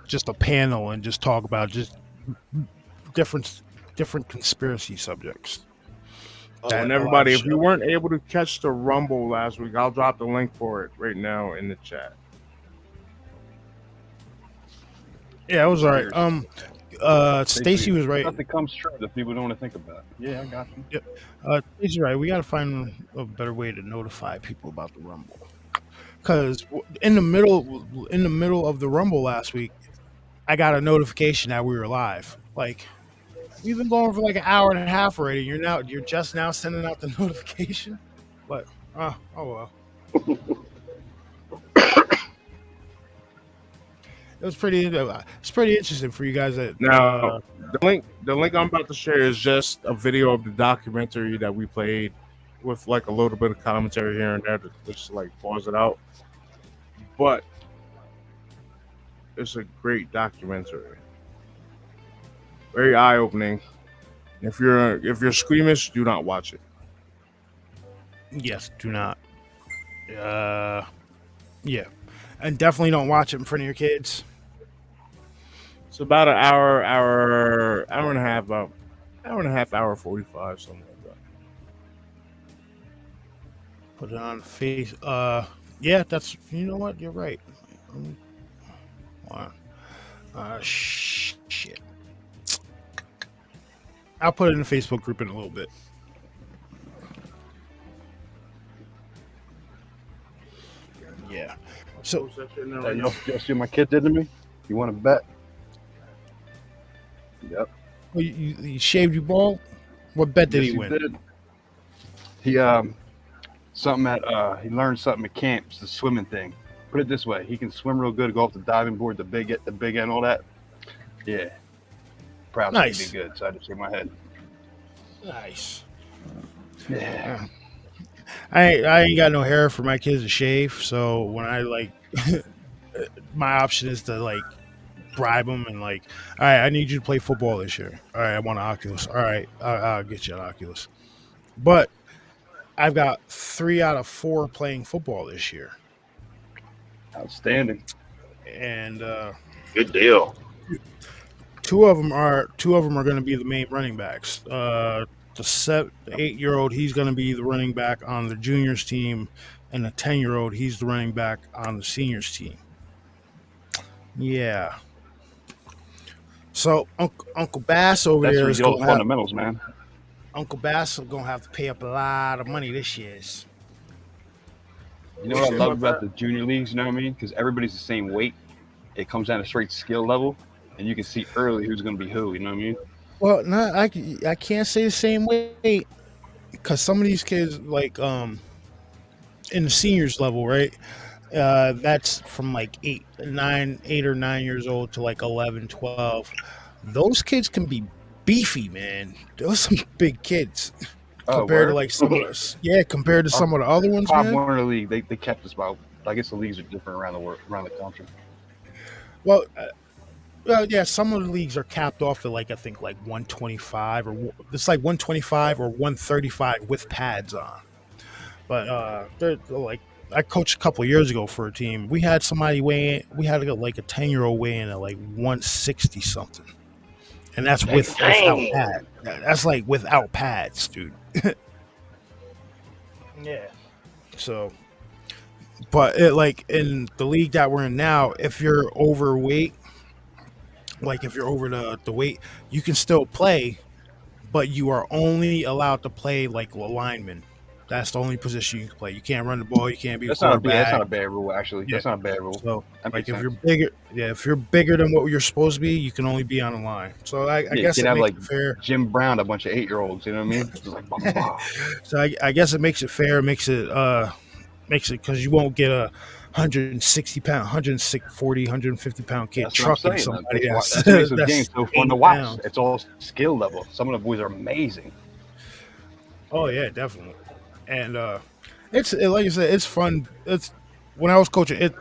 [SPEAKER 3] just a panel and just talk about just different conspiracy subjects.
[SPEAKER 4] Oh, and everybody, if you weren't able to catch the Rumble last week, I'll drop the link for it right now in the chat.
[SPEAKER 3] Yeah, it was all right. Stacy was right.
[SPEAKER 9] Nothing comes true that people don't want to think about. Yeah, I got you.
[SPEAKER 3] Stacy's right. We got to find a better way to notify people about the Rumble. Because in the middle of the Rumble last week, I got a notification that we were live. Like, we've been going for like an hour and a half already. You're just now sending out the notification. But oh well. It's pretty interesting for you guys that
[SPEAKER 4] Now, the link I'm about to share is just a video of the documentary that we played with like a little bit of commentary here and there to just like pause it out. But it's a great documentary. Very eye-opening. If you're squeamish, do not watch it.
[SPEAKER 3] yes, do not. Yeah, and definitely don't watch it in front of your kids.
[SPEAKER 4] It's about an hour and a half, about hour and a half, hour 45, something like that.
[SPEAKER 3] Put it on face. Yeah, that's. You know what? You're right. Shit. I'll put it in the Facebook group in a little bit. Yeah. So
[SPEAKER 9] Hey, y'all see what my kid did to me? You want to bet? Yep.
[SPEAKER 3] you shaved your ball. What bet did
[SPEAKER 9] Yes,
[SPEAKER 3] he win?
[SPEAKER 9] did. He something at he learned something at camp. It's the swimming thing. Put it this way: he can swim real good, go off the diving board, the big end, all that. Yeah. Proud to
[SPEAKER 3] Nice.
[SPEAKER 9] be good. So I just shake my head.
[SPEAKER 3] Nice.
[SPEAKER 9] Yeah.
[SPEAKER 3] I ain't got no hair for my kids to shave, so when I like, my option is to like bribe them and like, all right, I need you to play football this year. All right, I want an Oculus. All right, I'll get you an Oculus. But I've got 3 out of 4 playing football this year,
[SPEAKER 9] Outstanding.
[SPEAKER 3] and
[SPEAKER 5] Good deal.
[SPEAKER 3] two of them are going to be the main running backs. the 8-year-old, he's going to be the running back on the juniors team, and the 10-year-old, he's the running back on the seniors team. Yeah. So Uncle Bass over
[SPEAKER 9] That's
[SPEAKER 3] there
[SPEAKER 9] where you
[SPEAKER 3] is
[SPEAKER 9] get all
[SPEAKER 3] going
[SPEAKER 9] the
[SPEAKER 3] to have
[SPEAKER 9] fundamentals, man.
[SPEAKER 3] Uncle Bass is going to have to pay up a lot of money this year.
[SPEAKER 9] You know what I love
[SPEAKER 4] What's
[SPEAKER 9] about
[SPEAKER 4] that?
[SPEAKER 9] the junior leagues? You know what I mean? Because everybody's the same weight. It comes down to straight skill level, and you can see early who's going to be who. You know what I mean?
[SPEAKER 3] Well, no, I can't say the same way because some of these kids like in the seniors level, right? That's from like 8 or 9 years old to like 11, 12. Those kids can be beefy, man. Those some big kids
[SPEAKER 9] Oh,
[SPEAKER 3] compared to
[SPEAKER 9] where?
[SPEAKER 3] like some of the compared to
[SPEAKER 9] Our
[SPEAKER 3] some of the other ones,
[SPEAKER 9] Pop
[SPEAKER 3] man.
[SPEAKER 9] Warner League, they kept us about. I guess the leagues are different around the world, around the country.
[SPEAKER 3] Well, yeah, some of the leagues are capped off at like I think like 125 or it's like 125 or 135 with pads on. But they're like I coached a couple of years ago for a team. We had somebody weigh in, we had like a 10-year-old weigh in at like 160 something. And that's without
[SPEAKER 5] Dang.
[SPEAKER 3] pads. That's like without pads, dude. Yeah. So, but it like in the league that we're in now, if you're overweight, like if you're over the weight, you can still play, but you are only allowed to play like a lineman. That's the only position you can play. You can't run the ball. You can't be a
[SPEAKER 9] That's not a bad. That's
[SPEAKER 3] quarterback.
[SPEAKER 9] not a bad rule, actually.
[SPEAKER 3] Yeah.
[SPEAKER 9] That's not a bad rule.
[SPEAKER 3] So,
[SPEAKER 9] That
[SPEAKER 3] like,
[SPEAKER 9] makes
[SPEAKER 3] if you're
[SPEAKER 9] sense.
[SPEAKER 3] bigger, yeah, if you're bigger than what you're supposed to be, you can only be on the line. So, I
[SPEAKER 9] Yeah, you
[SPEAKER 3] guess
[SPEAKER 9] can
[SPEAKER 3] it
[SPEAKER 9] have
[SPEAKER 3] makes
[SPEAKER 9] like
[SPEAKER 3] it fair.
[SPEAKER 9] Jim Brown, a bunch of 8-year-olds. You know what I mean? Just like blah, blah, blah.
[SPEAKER 3] So, I guess it makes it fair. Makes it because you won't get a 160 pound, 140, 150 pound kid
[SPEAKER 9] That's what I'm
[SPEAKER 3] trucking
[SPEAKER 9] saying.
[SPEAKER 3] somebody
[SPEAKER 9] That's
[SPEAKER 3] that's
[SPEAKER 9] what makes the game
[SPEAKER 3] that's
[SPEAKER 9] so fun
[SPEAKER 3] 80
[SPEAKER 9] to watch.
[SPEAKER 3] pounds.
[SPEAKER 9] It's all skill level. Some of the boys are amazing.
[SPEAKER 3] Oh yeah, definitely. And like I said, it's fun. It's when I was coaching, it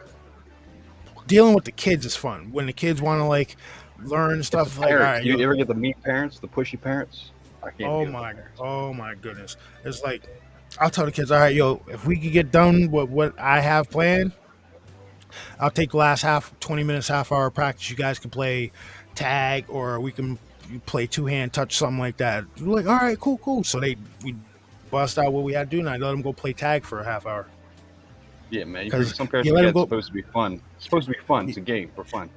[SPEAKER 3] dealing with the kids is fun. When the kids want to like learn
[SPEAKER 9] It's the
[SPEAKER 3] stuff, like all
[SPEAKER 9] parents.
[SPEAKER 3] right,
[SPEAKER 9] You ever get the mean parents, the pushy parents? I can't deal with the parents.
[SPEAKER 3] oh my goodness, it's like I'll tell the kids, all right, yo, if we could get done with what I have planned, I'll take the last 20 minutes, half hour of practice. You guys can play tag, or we can play two hand touch, something like that. We're like, all right, cool. So we bust out what we had to do, and I let them go play tag for a half hour.
[SPEAKER 9] Yeah, man.
[SPEAKER 3] Because
[SPEAKER 9] Some parents
[SPEAKER 3] you let
[SPEAKER 9] forget
[SPEAKER 3] them
[SPEAKER 9] it's
[SPEAKER 3] go,
[SPEAKER 9] supposed to be fun. It's supposed to be fun. It's a game for fun.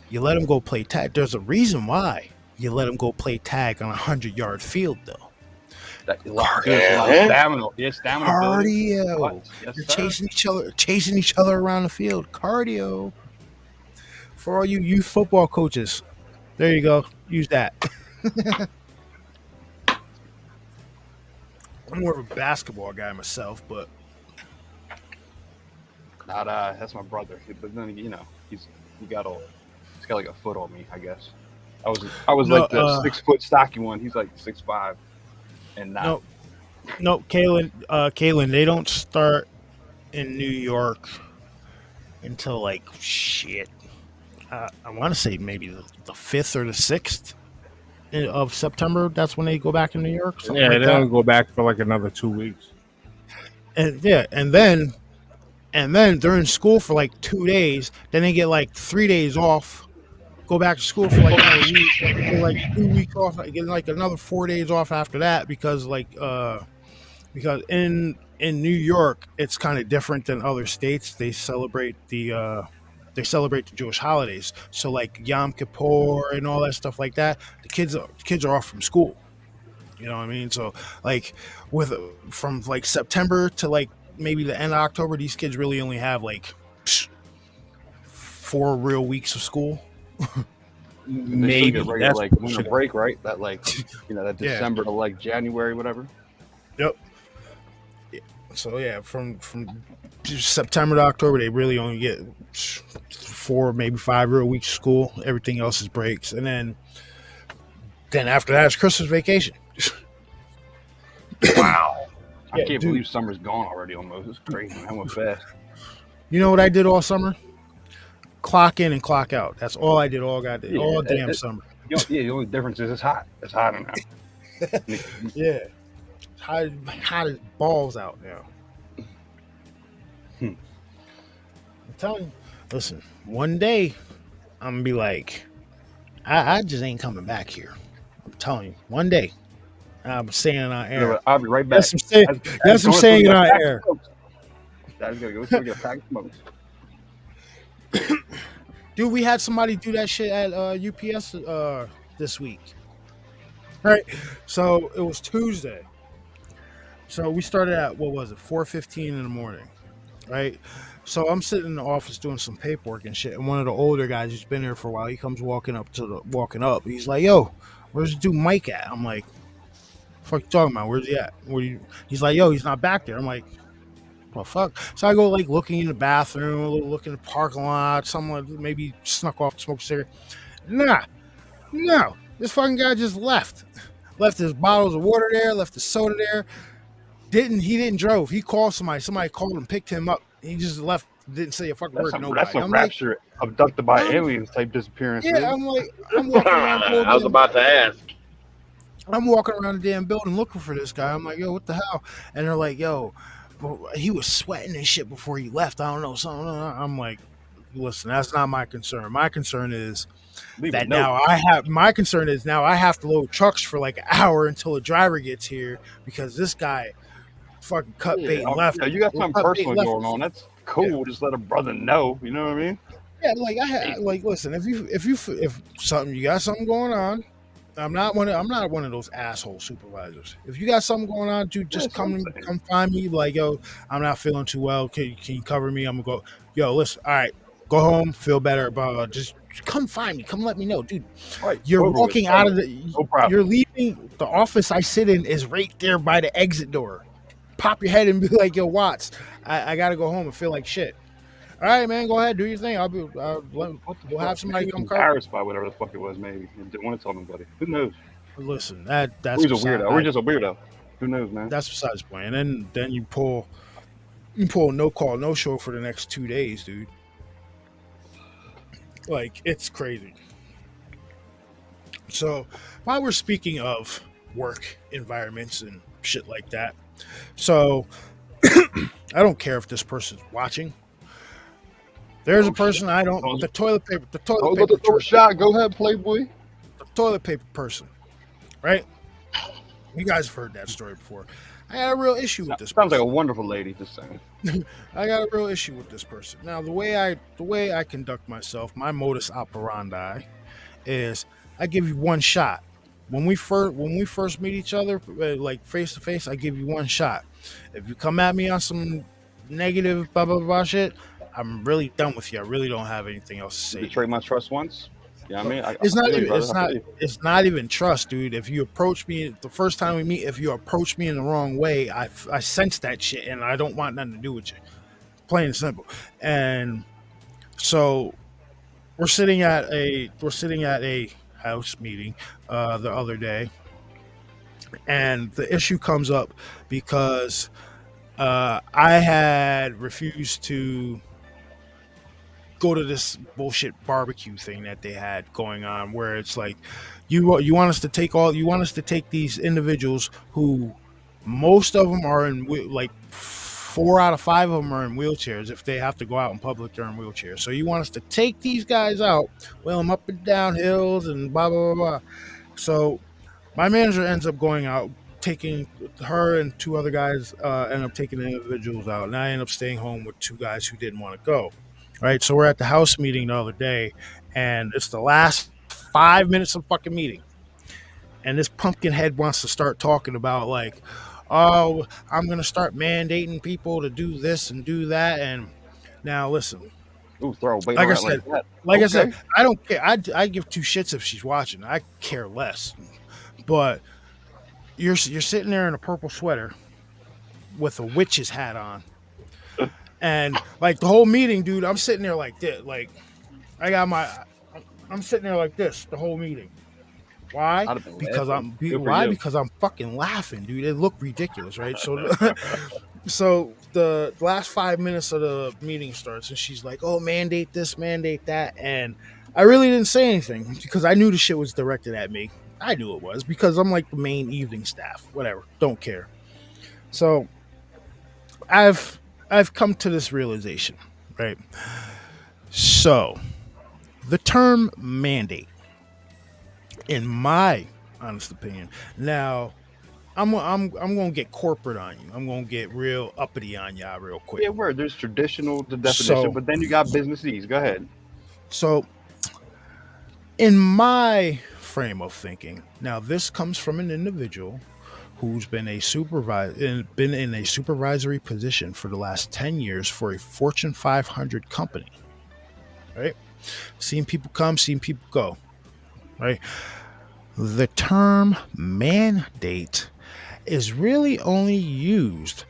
[SPEAKER 3] you let them go play tag. There's a reason why you let them go play tag on a 100-yard field, though.
[SPEAKER 9] That a lot, dude, it's a lot of stamina. Yeah, stamina building.
[SPEAKER 3] Cardio.
[SPEAKER 9] What? Yes,
[SPEAKER 3] You're
[SPEAKER 9] sir.
[SPEAKER 3] chasing each other around the field. Cardio. For all you youth football coaches, there you go. Use that. I'm more of a basketball guy myself, but
[SPEAKER 9] Not that's my brother. But then he's got like a foot on me, I guess. I was
[SPEAKER 3] no,
[SPEAKER 9] like the 6 foot stocky one. He's like 6'5", and not.
[SPEAKER 3] no, Kaylin, they don't start in New York until like shit. I want to say maybe the 5th or the 6th of September. That's when they go back in New York. Something
[SPEAKER 4] Yeah,
[SPEAKER 3] like
[SPEAKER 4] they
[SPEAKER 3] that.
[SPEAKER 4] don't go back for like another 2 weeks.
[SPEAKER 3] And yeah, and then they're in school for like 2 days. Then they get like 3 days off. Go back to school for like another week. Get like 2 weeks off. Get like another 4 days off after that because in New York it's kind of different than other states. They celebrate the Jewish holidays. So like Yom Kippur and all that stuff like that. The kids are off from school. You know what I mean? So like from like September to like maybe the end of October, these kids really only have like 4 real weeks of school.
[SPEAKER 9] They still
[SPEAKER 4] Maybe
[SPEAKER 9] get regular
[SPEAKER 4] that's
[SPEAKER 9] like winter break, right? That like that
[SPEAKER 3] Yeah.
[SPEAKER 9] December to like January, whatever.
[SPEAKER 3] Yep. So yeah, from September to October, they really only get 4, maybe 5 real weeks of school. Everything else is breaks, and then after that, it's Christmas vacation.
[SPEAKER 9] Wow. I
[SPEAKER 3] Yeah,
[SPEAKER 9] can't
[SPEAKER 3] dude.
[SPEAKER 9] believe summer's gone already. Almost, it's crazy. I went fast.
[SPEAKER 3] You know what I did all summer? Clock in and clock out. That's all I did all
[SPEAKER 9] Yeah,
[SPEAKER 3] damn summer.
[SPEAKER 9] The only difference is it's hot. It's hotter now.
[SPEAKER 3] Yeah, hot as balls out now. I'm telling you. Listen, one day I'm gonna be like, I just ain't coming back here. I'm telling you, one day. I'm saying it on
[SPEAKER 9] You know
[SPEAKER 3] air.
[SPEAKER 9] what? I'll be right back.
[SPEAKER 3] Yes, I'm saying. Yes, I'm
[SPEAKER 9] Dad's
[SPEAKER 3] saying it
[SPEAKER 9] going to
[SPEAKER 3] on
[SPEAKER 9] get a pack
[SPEAKER 3] air.
[SPEAKER 9] of smokes. Dad's going to go get a pack of smokes.
[SPEAKER 3] Dude, we had somebody do that shit at UPS this week. Right. So it was Tuesday. So we started at what was it, 4:15 in the morning, right? So I'm sitting in the office doing some paperwork and shit, and one of the older guys who's been there for a while, he comes walking up. He's like, "Yo, where's the dude Mike at?" I'm like, "Fuck you talking about? Where's he at?" He's like, "Yo, he's not back there." I'm like, "Well, fuck." So I go like looking in the bathroom, a little looking in the parking lot. Someone maybe snuck off to smoke a cigarette. Nah, no, this fucking guy just left. Left his bottles of water there, left his soda there. He didn't drove. He called somebody. Somebody called him, picked him up. He just left. Didn't say a fucking word to
[SPEAKER 9] That's
[SPEAKER 3] nobody.
[SPEAKER 9] some
[SPEAKER 3] I'm like,
[SPEAKER 9] rapture abducted by
[SPEAKER 3] I'm,
[SPEAKER 9] aliens type disappearance,
[SPEAKER 3] yeah.
[SPEAKER 9] dude.
[SPEAKER 3] I'm like, I'm walking around the whole
[SPEAKER 5] I was
[SPEAKER 3] damn.
[SPEAKER 5] about to ask.
[SPEAKER 3] I'm walking around the damn building looking for this guy. I'm like, yo, what the hell? And they're like, yo, he was sweating and shit before he left. I don't know something. I'm like, listen, that's not my concern. My concern is
[SPEAKER 9] Leave a
[SPEAKER 3] that
[SPEAKER 9] note.
[SPEAKER 3] my concern is now I have to load trucks for like an hour until a driver gets here because this guy fucking cut bait and left.
[SPEAKER 9] Yeah, you got something
[SPEAKER 3] Cut bait
[SPEAKER 9] personal
[SPEAKER 3] left.
[SPEAKER 9] going on. That's cool.
[SPEAKER 3] Yeah.
[SPEAKER 9] Just let a brother know. You know what I mean?
[SPEAKER 3] Yeah, like listen, if something you got something going on, I'm not one of those asshole supervisors. If you got something going on, dude, just
[SPEAKER 9] That's what I'm
[SPEAKER 3] come
[SPEAKER 9] saying.
[SPEAKER 3] come find me. Like, yo, I'm not feeling too well. Can you cover me? I'm gonna go. Yo, listen, all right, go home, feel better. But just come find me. Come let me know, dude.
[SPEAKER 9] Right.
[SPEAKER 3] You're
[SPEAKER 9] over with.
[SPEAKER 3] walking out of the.
[SPEAKER 9] No problem.
[SPEAKER 3] You're leaving the office I sit in is right there by the exit door. Pop your head and be like, yo, Watts, I gotta go home and feel like shit. All right, man, go ahead, do your thing. We'll have somebody
[SPEAKER 9] Maybe
[SPEAKER 3] come cover.
[SPEAKER 9] embarrassed by whatever the fuck it was, maybe, and didn't want to tell nobody. Who knows?
[SPEAKER 3] Listen, that's
[SPEAKER 9] Who's a weirdo? We're just a weirdo. Who knows, man?
[SPEAKER 3] That's besides the point. And then you pull no call, no show for the next 2 days, dude. Like, it's crazy. So while we're speaking of work environments and shit like that, so I don't care if this person's watching. There's a person I don't. The toilet paper
[SPEAKER 9] shot. Go ahead, Playboy.
[SPEAKER 3] the toilet paper person, right? You guys have heard that story before. I had a real issue with this.
[SPEAKER 9] Sounds like a wonderful lady. Just saying.
[SPEAKER 3] I got a real issue with this person. Now, the way I conduct myself, my modus operandi, is I give you one shot. When we first meet each other, like face to face, I give you one shot. If you come at me on some negative blah blah blah shit, I'm really done with you. I really don't have anything else to say.
[SPEAKER 9] You betrayed my trust once. Yeah, I mean,
[SPEAKER 3] It's not even trust, dude. If you approach me the first time we meet, if you approach me in the wrong way, I sense that shit, and I don't want nothing to do with you. Plain and simple. And so we're sitting at a house meeting the other day, and the issue comes up because I had refused to go to this bullshit barbecue thing that they had going on, where it's like you want us to take these individuals who most of them are in like 4 out of 5 of them are in wheelchairs. If they have to go out in public, they're in wheelchairs. So you want us to take these guys out, wheel them up and down hills and blah blah blah blah. So my manager ends up going out, taking her and 2 other guys end up taking the individuals out, and I end up staying home with 2 guys who didn't want to go. Right, so we're at the house meeting the other day, and it's the last 5 minutes of fucking meeting, and this pumpkin head wants to start talking about like, oh, I'm gonna start mandating people to do this and do that. And now listen,
[SPEAKER 9] Ooh, throw weight
[SPEAKER 3] like I
[SPEAKER 9] around
[SPEAKER 3] said,
[SPEAKER 9] that.
[SPEAKER 3] like I
[SPEAKER 9] Okay.
[SPEAKER 3] said, I don't care. I give 2 shits if she's watching. I care less. But you're sitting there in a purple sweater with a witch's hat on. And like the whole meeting, dude, I'm sitting there like this. Like I'm sitting there like this the whole meeting. Why?
[SPEAKER 9] I'd have been
[SPEAKER 3] Because
[SPEAKER 9] laughing. Good for
[SPEAKER 3] why?
[SPEAKER 9] you.
[SPEAKER 3] Because I'm fucking laughing, dude. It looked ridiculous, right? So, so the last 5 minutes of the meeting starts, and she's like, "Oh, mandate this, mandate that," and I really didn't say anything because I knew the shit was directed at me. I knew it was because I'm like the main evening staff. Whatever, don't care. So, I've come to this realization, right? So, the term mandate, in my honest opinion, now I'm gonna get corporate on you. I'm gonna get real uppity on y'all real quick.
[SPEAKER 9] Yeah, word. There's traditional, the definition,
[SPEAKER 3] So
[SPEAKER 9] but then you got businessese. Go ahead.
[SPEAKER 3] so in my frame of thinking, now this comes from an individual who's been in a supervisory position for the last 10 years for a Fortune 500 company, right? Seen people come, seen people go, right? The term mandate is really only used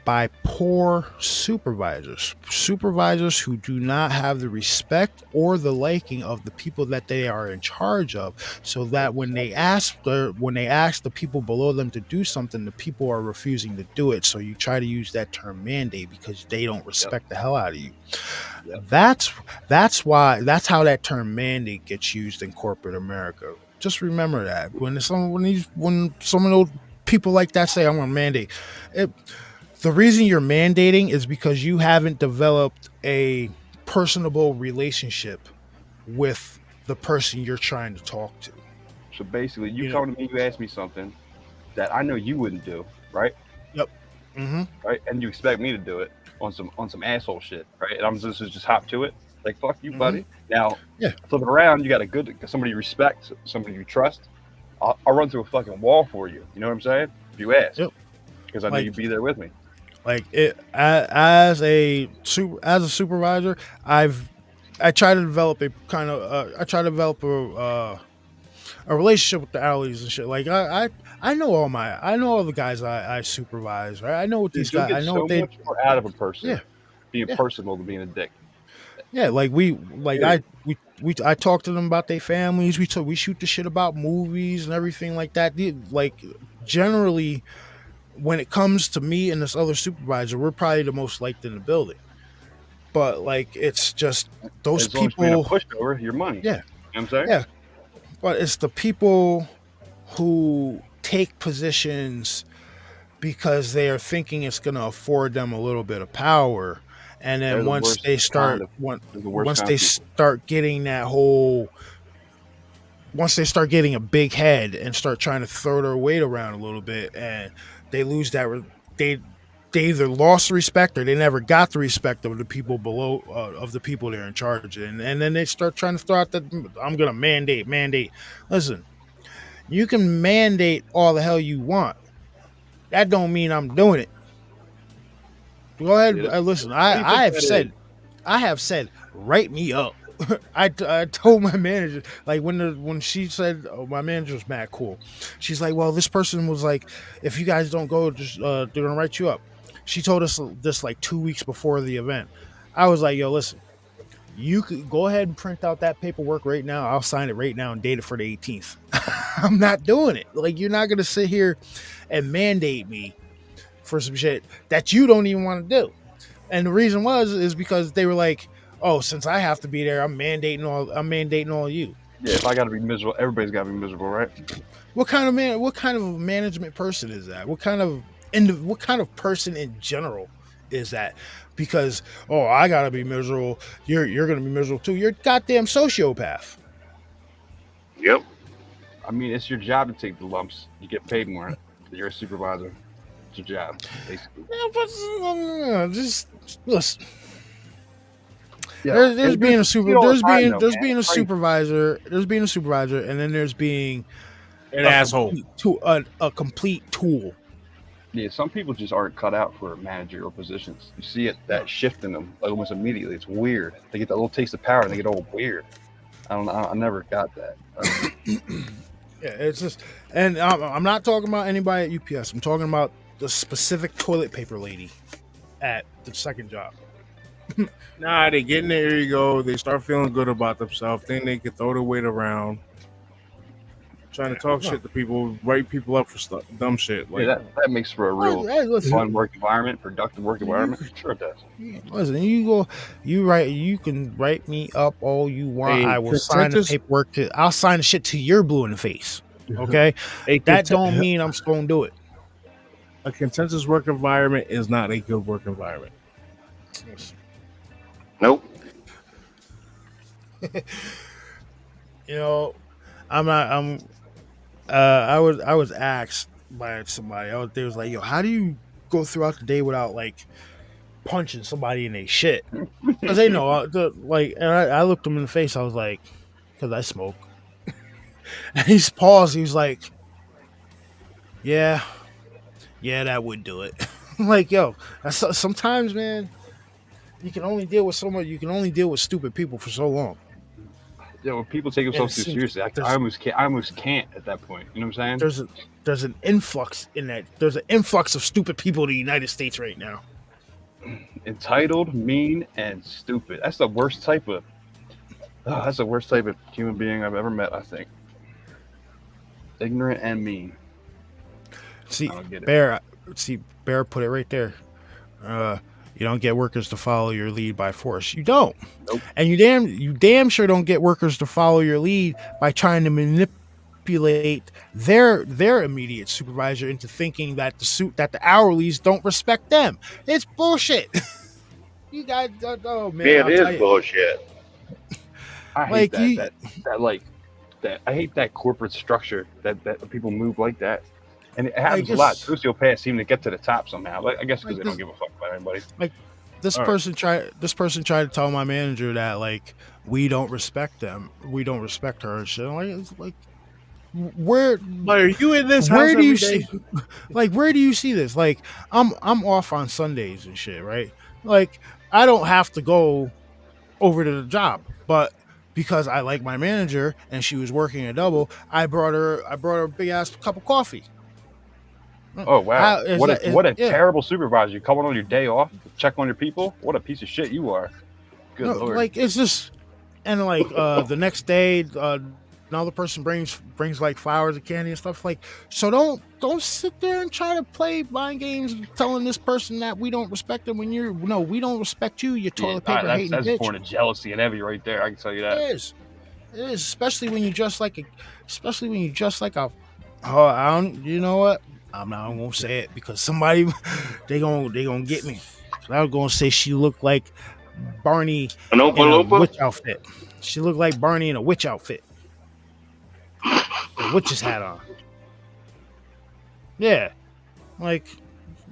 [SPEAKER 3] by poor supervisors who do not have the respect or the liking of the people that they are in charge of, so that when they ask the people below them to do something, the people are refusing to do it. So you try to use that term mandate because they don't
[SPEAKER 9] Yep.
[SPEAKER 3] respect the hell out of you.
[SPEAKER 9] Yep.
[SPEAKER 3] That's how that term mandate gets used in corporate America. Just remember that when some of those people like that say, "I'm gonna mandate," it, the reason you're mandating is because you haven't developed a personable relationship with the person you're trying to talk to.
[SPEAKER 9] So basically, you
[SPEAKER 3] You know.
[SPEAKER 9] come to me, you ask me something that I know you wouldn't do, right?
[SPEAKER 3] Yep. Mm-hmm.
[SPEAKER 9] Right, and you expect me to do it on some asshole shit, right? And I'm just hop to it, like fuck you,
[SPEAKER 3] Mm-hmm.
[SPEAKER 9] buddy. Now,
[SPEAKER 3] Yeah.
[SPEAKER 9] flip it around, you got somebody you respect, somebody you trust. I'll run through a fucking wall for you. You know what I'm saying? If you ask,
[SPEAKER 3] Yep.
[SPEAKER 9] because I know
[SPEAKER 3] Like
[SPEAKER 9] you'd be there with me.
[SPEAKER 3] as a supervisor, I try to develop a relationship with the alleys and shit. Like I know I know all the guys I supervise, right? I know what these
[SPEAKER 9] Dude, you'll
[SPEAKER 3] guys,
[SPEAKER 9] get
[SPEAKER 3] I know
[SPEAKER 9] so
[SPEAKER 3] what they,
[SPEAKER 9] much more out of a person
[SPEAKER 3] yeah.
[SPEAKER 9] being
[SPEAKER 3] Yeah.
[SPEAKER 9] personal than being a dick.
[SPEAKER 3] Yeah, like
[SPEAKER 9] Period.
[SPEAKER 3] I talk to them about their families. We shoot the shit about movies and everything like that. Like generally, when it comes to me and this other supervisor, we're probably the most liked in the building. But like, it's just those
[SPEAKER 9] As long as you ain't a
[SPEAKER 3] people.
[SPEAKER 9] pushover, your money.
[SPEAKER 3] Yeah,
[SPEAKER 9] You know what I'm saying?
[SPEAKER 3] yeah. But it's the people who take positions because they are thinking it's going to afford them a little bit of power, and
[SPEAKER 9] They're
[SPEAKER 3] then
[SPEAKER 9] the worst kind of. They're the worst
[SPEAKER 3] once
[SPEAKER 9] kind
[SPEAKER 3] they
[SPEAKER 9] of people.
[SPEAKER 3] start getting once they start getting a big head and start trying to throw their weight around a little bit, and they lose they they either lost the respect or they never got the respect of the people below, of the people they're in charge of. And then they start trying to throw out that I'm gonna mandate. Listen, you can mandate all the hell you want, that don't mean I'm doing it. Go ahead.
[SPEAKER 9] Yeah,
[SPEAKER 3] Listen,
[SPEAKER 9] what do you think that is?
[SPEAKER 3] I have said, write me up. I told my manager, like when she said, oh, my manager was mad cool. She's like, well, this person was like, if you guys don't go, just they're gonna write you up. She told us this like 2 weeks before the event. I was like, yo, listen, you could go ahead and print out that paperwork right now. I'll sign it right now and date it for the 18th. I'm not doing it. Like, you're not gonna sit here and mandate me for some shit that you don't even want to do. And the reason is because they were like, "Oh, since I have to be there, I'm mandating all you."
[SPEAKER 9] Yeah, if I got to be miserable, everybody's got to be miserable, right?
[SPEAKER 3] What kind of management person is that? What kind of person in general is that? Because, oh, I gotta be miserable. You're gonna be miserable too. You're a goddamn sociopath.
[SPEAKER 5] Yep.
[SPEAKER 9] I mean, it's your job to take the lumps. You get paid more. You're a supervisor. It's your job, basically.
[SPEAKER 3] Yeah, but just listen.
[SPEAKER 9] Yeah,
[SPEAKER 3] There's being a super. There's being a
[SPEAKER 9] Crazy.
[SPEAKER 3] supervisor. There's being a supervisor, and then there's being
[SPEAKER 4] An asshole.
[SPEAKER 3] a complete tool.
[SPEAKER 9] Yeah, some people just aren't cut out for managerial positions. You see that shift in them like, almost immediately. It's weird. They get that little taste of power and they get all weird. I never got that.
[SPEAKER 3] Yeah, it's just, and I'm not talking about anybody at UPS. I'm talking about the specific toilet paper lady at the second job.
[SPEAKER 4] Nah, they get in their ego. They start feeling good about themselves. Then they can throw their weight around, trying to talk shit to people, write people up for dumb shit. Like,
[SPEAKER 9] Yeah, that makes for a real
[SPEAKER 3] Listen,
[SPEAKER 9] fun work environment, productive work environment. Sure it does.
[SPEAKER 3] listen, you can write me up all you want.
[SPEAKER 4] Hey,
[SPEAKER 3] I will sign the
[SPEAKER 4] consensus-
[SPEAKER 3] paperwork I'll sign the shit to your blue in the face. Okay, that don't mean I'm supposed to do it.
[SPEAKER 4] a consensus work environment is not a good work environment.
[SPEAKER 5] Nope.
[SPEAKER 3] You know, I'm not. I was asked by somebody else. They was like, "Yo, how do you go throughout the day without like punching somebody in their shit?" Because they know, and I looked him in the face. I was like, "Because I smoke." And he's paused. He was like, "Yeah, yeah, that would do it." I'm like, yo, sometimes, man, you can only deal with someone. You can only deal with stupid people for so long.
[SPEAKER 9] Yeah, when people take
[SPEAKER 3] And it
[SPEAKER 9] themselves too
[SPEAKER 3] seems
[SPEAKER 9] seriously, I
[SPEAKER 3] there's
[SPEAKER 9] almost can't. I almost can't at that point. You know what I'm saying?
[SPEAKER 3] there's a there's an influx in that. There's an influx of stupid people in the United States right now.
[SPEAKER 9] Entitled, mean, and stupid. That's the worst type of. Oh, that's the worst type of human being I've ever met. I think ignorant and mean.
[SPEAKER 3] See,
[SPEAKER 9] I don't get it.
[SPEAKER 3] Bear put it right there. Uh, you don't get workers to follow your lead by force. You don't,
[SPEAKER 9] Nope.
[SPEAKER 3] and you damn sure don't get workers to follow your lead by trying to manipulate their immediate supervisor into thinking that the hourlies don't respect them. It's bullshit. You guys, oh man,
[SPEAKER 5] Yeah, it
[SPEAKER 3] I'll tell
[SPEAKER 5] is
[SPEAKER 3] you,
[SPEAKER 5] bullshit.
[SPEAKER 9] I hate
[SPEAKER 3] like
[SPEAKER 9] that.
[SPEAKER 3] you,
[SPEAKER 9] That like that. I hate that corporate structure that people move like that. And it happens
[SPEAKER 3] like
[SPEAKER 9] a lot.
[SPEAKER 3] it's
[SPEAKER 9] Sociopaths seem to get to the top somehow. Like I guess because
[SPEAKER 3] like
[SPEAKER 9] they don't
[SPEAKER 3] this,
[SPEAKER 9] give a fuck about anybody.
[SPEAKER 3] like this
[SPEAKER 9] All right.
[SPEAKER 3] person tried to tell my manager that like we don't respect them, we don't respect her and shit. Like it's like where
[SPEAKER 4] But are you in this house
[SPEAKER 3] where do you
[SPEAKER 4] every
[SPEAKER 3] see
[SPEAKER 4] day?
[SPEAKER 3] like where do you see this? Like I'm off on Sundays and shit, right? Like I don't have to go over to the job, but because I like my manager and she was working a double, I brought her a big ass cup of coffee.
[SPEAKER 9] Oh wow!
[SPEAKER 3] How is
[SPEAKER 9] What a
[SPEAKER 3] that? Yeah,
[SPEAKER 9] terrible supervisor! You coming on your day off to check on your people? What a piece of shit you are! Good
[SPEAKER 3] no,
[SPEAKER 9] lord!
[SPEAKER 3] like it's just and like the next day, another person brings like flowers and candy and stuff. Like so, don't sit there and try to play mind games, telling this person that we don't respect them when you're no, we don't respect you. You
[SPEAKER 9] Yeah,
[SPEAKER 3] toilet paper hating
[SPEAKER 9] that's
[SPEAKER 3] bitch.
[SPEAKER 9] born of jealousy and envy right there. I can tell you
[SPEAKER 3] It
[SPEAKER 9] that.
[SPEAKER 3] is. It is, especially when you just like a. Oh, I don't. You know what? I'm not gonna say it because somebody they gonna get me. I was gonna say she looked like Barney
[SPEAKER 5] An Oompa
[SPEAKER 3] in a
[SPEAKER 5] Loompa?
[SPEAKER 3] witch outfit. She looked like Barney in a witch outfit, with a witch's hat on. Yeah, like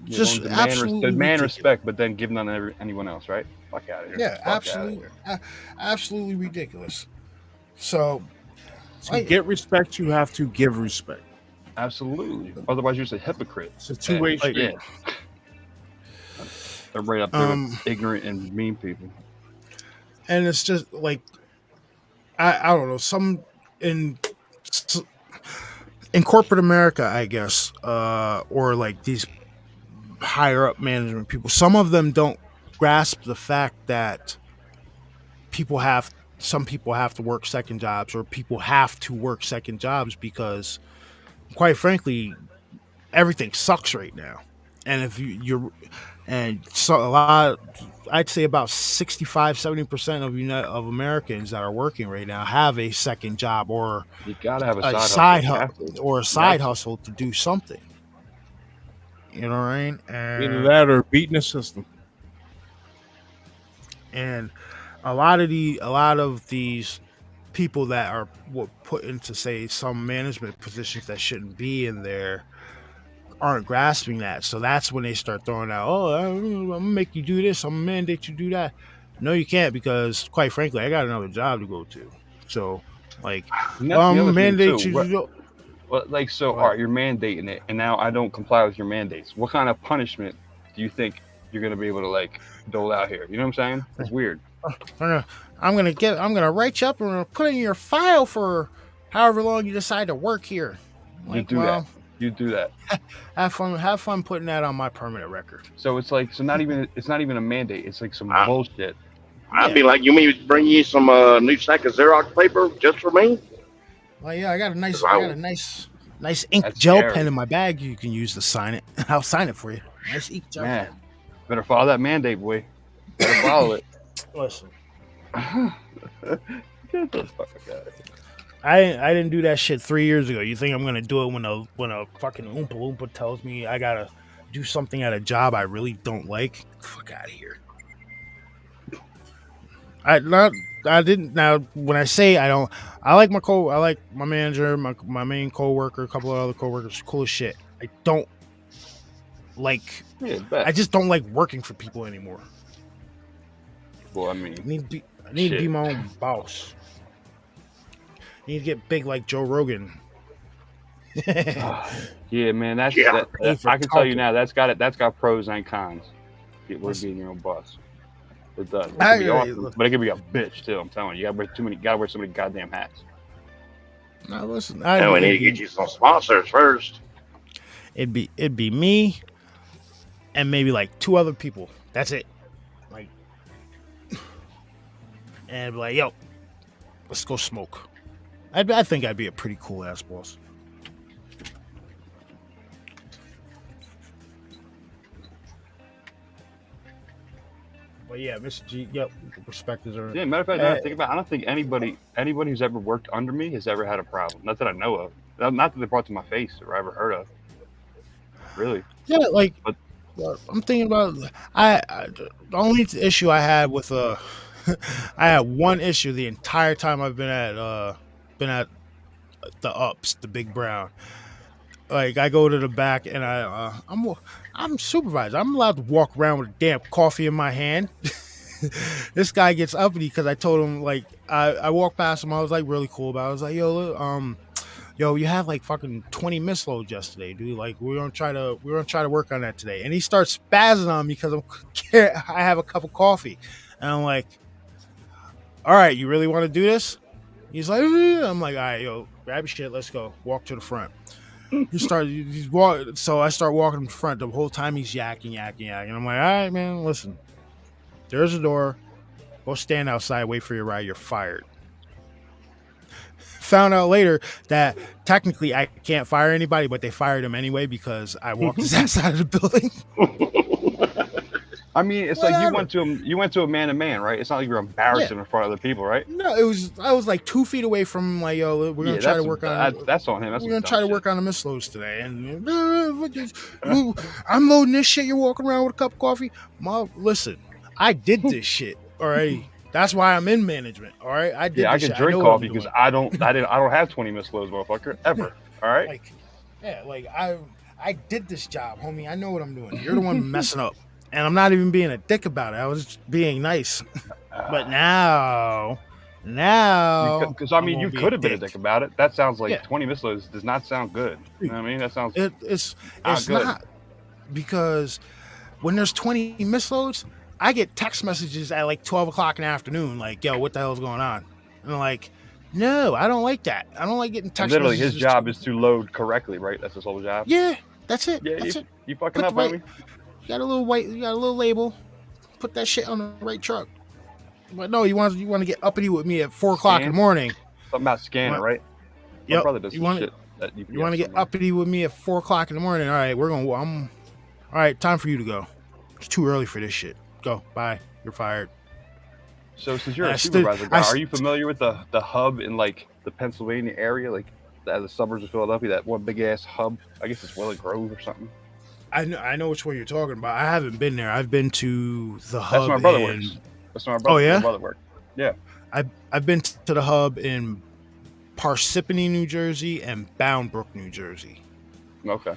[SPEAKER 9] You
[SPEAKER 3] just
[SPEAKER 9] know,
[SPEAKER 3] absolutely
[SPEAKER 9] demand
[SPEAKER 3] ridiculous.
[SPEAKER 9] respect, but then give none to anyone else, right? Fuck out of here!
[SPEAKER 3] Yeah,
[SPEAKER 9] Fuck out of here!
[SPEAKER 3] absolutely ridiculous. So,
[SPEAKER 4] To
[SPEAKER 3] like,
[SPEAKER 4] get respect, you have to give respect.
[SPEAKER 9] Absolutely. Otherwise, you're just a hypocrite.
[SPEAKER 4] It's a two-way
[SPEAKER 9] Like,
[SPEAKER 4] street.
[SPEAKER 9] yeah, they're right up there
[SPEAKER 3] um,
[SPEAKER 9] with ignorant and mean people.
[SPEAKER 3] and it's just like I don't know some in in corporate America, I guess, or like these higher up management people. Some of them don't grasp the fact that people have some people have to work second jobs, or people have to work second jobs because, quite frankly, everything sucks right now. And if you're and so a lot I'd say about 65-70% of Americans that are working right now have a second job or
[SPEAKER 9] You gotta have a
[SPEAKER 3] a
[SPEAKER 9] side hustle.
[SPEAKER 3] side
[SPEAKER 9] You
[SPEAKER 3] hu-
[SPEAKER 9] have to.
[SPEAKER 3] or a
[SPEAKER 9] You have
[SPEAKER 3] side
[SPEAKER 9] to.
[SPEAKER 3] hustle to do something. You know what I mean?
[SPEAKER 4] Either that or beating the system.
[SPEAKER 3] And a lot of these people that are put into say some management positions that shouldn't be in there aren't grasping that. So that's when they start throwing out, "Oh, I'm gonna make you do this. I'm gonna mandate you do that." No, you can't because, quite frankly, I got another job to go to. So, like,
[SPEAKER 9] And
[SPEAKER 3] well,
[SPEAKER 9] that's the
[SPEAKER 3] I'm
[SPEAKER 9] other
[SPEAKER 3] gonna
[SPEAKER 9] thing too.
[SPEAKER 3] mandate you to do.
[SPEAKER 9] Well, like so, all
[SPEAKER 3] What?
[SPEAKER 9] right, you're mandating it, and now I don't comply with your mandates. What kind of punishment do you think you're gonna be able to like dole out here? You know what I'm saying? It's weird.
[SPEAKER 3] I'm gonna write you up and I'm gonna put it in your file for however long you decide to work here.
[SPEAKER 9] You
[SPEAKER 3] Like,
[SPEAKER 9] do that.
[SPEAKER 3] well,
[SPEAKER 9] You do that.
[SPEAKER 3] have fun putting that on my permanent record.
[SPEAKER 9] So it's like so not even it's not even a mandate. It's like some
[SPEAKER 5] I,
[SPEAKER 9] bullshit.
[SPEAKER 5] I'd
[SPEAKER 3] Yeah.
[SPEAKER 5] be like, you mean to bring you some new stack of Xerox paper just for me?
[SPEAKER 3] Well, yeah, I got a
[SPEAKER 5] 'Cause
[SPEAKER 3] nice ink
[SPEAKER 9] That's
[SPEAKER 3] gel
[SPEAKER 9] scary.
[SPEAKER 3] pen in my bag. You can use to sign it. I'll sign it for you. Nice ink gel
[SPEAKER 9] Man,
[SPEAKER 3] pen.
[SPEAKER 9] better follow that mandate, boy. Better follow it.
[SPEAKER 3] Listen,
[SPEAKER 9] Get the fuck out of here.
[SPEAKER 3] I didn't do that shit 3 years ago. You think I'm gonna do it when a fucking Oompa Loompa tells me I gotta do something at a job I really don't like? Get the fuck out of here. I didn't. Now when I say I don't, I like my manager, my main coworker, a couple of other coworkers, cool as shit. I don't like.
[SPEAKER 9] Yeah, bet.
[SPEAKER 3] I just don't like working for people anymore.
[SPEAKER 9] Well, I mean,
[SPEAKER 3] I need to be my own boss. I need to get big like Joe Rogan.
[SPEAKER 9] yeah, man. That's
[SPEAKER 5] Yeah.
[SPEAKER 9] that,
[SPEAKER 3] Pay for
[SPEAKER 9] I can tell you
[SPEAKER 3] talking.
[SPEAKER 9] now. That's got pros and cons.
[SPEAKER 3] Listen.
[SPEAKER 9] Being your own boss. It does. It
[SPEAKER 3] I-
[SPEAKER 9] can be
[SPEAKER 3] I-
[SPEAKER 9] awesome, but it can be a bitch too. I'm telling you, gotta wear so many goddamn hats.
[SPEAKER 3] Now listen,
[SPEAKER 5] And we need to get you some sponsors first.
[SPEAKER 3] it'd be me and maybe like 2 other people. That's it. Like, and be like, yo, let's go smoke. I think I'd be a pretty cool ass boss. But yeah, Mr. G, yep, respect is earned.
[SPEAKER 9] Yeah, matter of fact, now that I think about it, I don't think anybody who's ever worked under me has ever had a problem. Not that I know of. Not that they brought to my face or ever heard of. Really.
[SPEAKER 3] Yeah, like
[SPEAKER 9] But-
[SPEAKER 3] I'm thinking about the only issue I had with I had one issue the entire time I've been at the ups, the Big Brown. Like I go to the back and I'm supervised. I'm allowed to walk around with a damn coffee in my hand. This guy gets uppity because I told him like I walked past him. I was like really cool about it. I was like, yo, you had like fucking 20 misloads yesterday, dude. Like we're gonna try to work on that today. And he starts spazzing on me because I have a cup of coffee, and I'm like, all right, you really want to do this? He's like, I'm like, all right, yo, grab your shit, let's go. Walk to the front. So I start walking in front. The whole time he's yakking. I'm like, all right, man, listen. There's a door. Go stand outside, wait for your ride. You're fired. Found out later that technically I can't fire anybody, but they fired him anyway because I walked his ass out of the building.
[SPEAKER 9] I mean, it's like you went to a man-to-man, right? It's not like you're embarrassing in front of other people, right?
[SPEAKER 3] No, I was like 2 feet away from him. Like, yo, we're gonna try to work on.
[SPEAKER 9] That's on him. That's
[SPEAKER 3] we're gonna try to work on the misloads today. And I'm loading this shit. You're walking around with a cup of coffee. Listen, I did this shit already. That's why I'm in management. All right, I did.
[SPEAKER 9] Yeah, I
[SPEAKER 3] this
[SPEAKER 9] can
[SPEAKER 3] shit.
[SPEAKER 9] drink
[SPEAKER 3] know what I'm
[SPEAKER 9] coffee because
[SPEAKER 3] doing.
[SPEAKER 9] I don't have 20 misloads, motherfucker, ever. All right.
[SPEAKER 3] Like, yeah, like I did this job, homie. I know what I'm doing. You're the one messing up, and I'm not even being a dick about it. I was just being nice. But now,
[SPEAKER 9] because I mean, you could have been a dick about it. That sounds like
[SPEAKER 3] Yeah.
[SPEAKER 9] 20 misloads does not sound good. You know what I mean? That sounds
[SPEAKER 3] it's
[SPEAKER 9] good.
[SPEAKER 3] not because when there's 20 misloads, I get text messages at like 12 o'clock in the afternoon, like, yo, what the hell's going on? And I'm like, no, I don't like that. I don't like getting text
[SPEAKER 9] literally
[SPEAKER 3] messages.
[SPEAKER 9] his job is to load correctly, right? That's his whole job.
[SPEAKER 3] Yeah, that's it.
[SPEAKER 9] Yeah,
[SPEAKER 3] That's it.
[SPEAKER 9] you fucking
[SPEAKER 3] Put
[SPEAKER 9] up,
[SPEAKER 3] the right-
[SPEAKER 9] homie.
[SPEAKER 3] You got a little label. Put that shit on the right truck. But no, you want to get uppity with me at 4 o'clock in the morning.
[SPEAKER 9] Something about scanning, right? My
[SPEAKER 3] Yep.
[SPEAKER 9] brother does
[SPEAKER 3] You
[SPEAKER 9] some
[SPEAKER 3] want
[SPEAKER 9] shit that
[SPEAKER 3] You want to get uppity with me at 4 o'clock in the morning? All right, all right, time for you to go. It's too early for this shit. Go. Bye. You're fired.
[SPEAKER 9] So since you're
[SPEAKER 3] I
[SPEAKER 9] a
[SPEAKER 3] stood-
[SPEAKER 9] supervisor guy,
[SPEAKER 3] I
[SPEAKER 9] are you familiar with the hub in like the Pennsylvania area, like the suburbs of Philadelphia? That one big ass hub. I guess it's Willow Grove or something.
[SPEAKER 3] I know which one you're talking about. I haven't been there. I've been to the
[SPEAKER 9] That's
[SPEAKER 3] hub.
[SPEAKER 9] where my brother
[SPEAKER 3] in,
[SPEAKER 9] works. That's where my brother,
[SPEAKER 3] Oh, yeah?
[SPEAKER 9] my brother works. Yeah.
[SPEAKER 3] I've been to the hub in Parsippany, New Jersey, and Bound Brook, New Jersey.
[SPEAKER 9] Okay.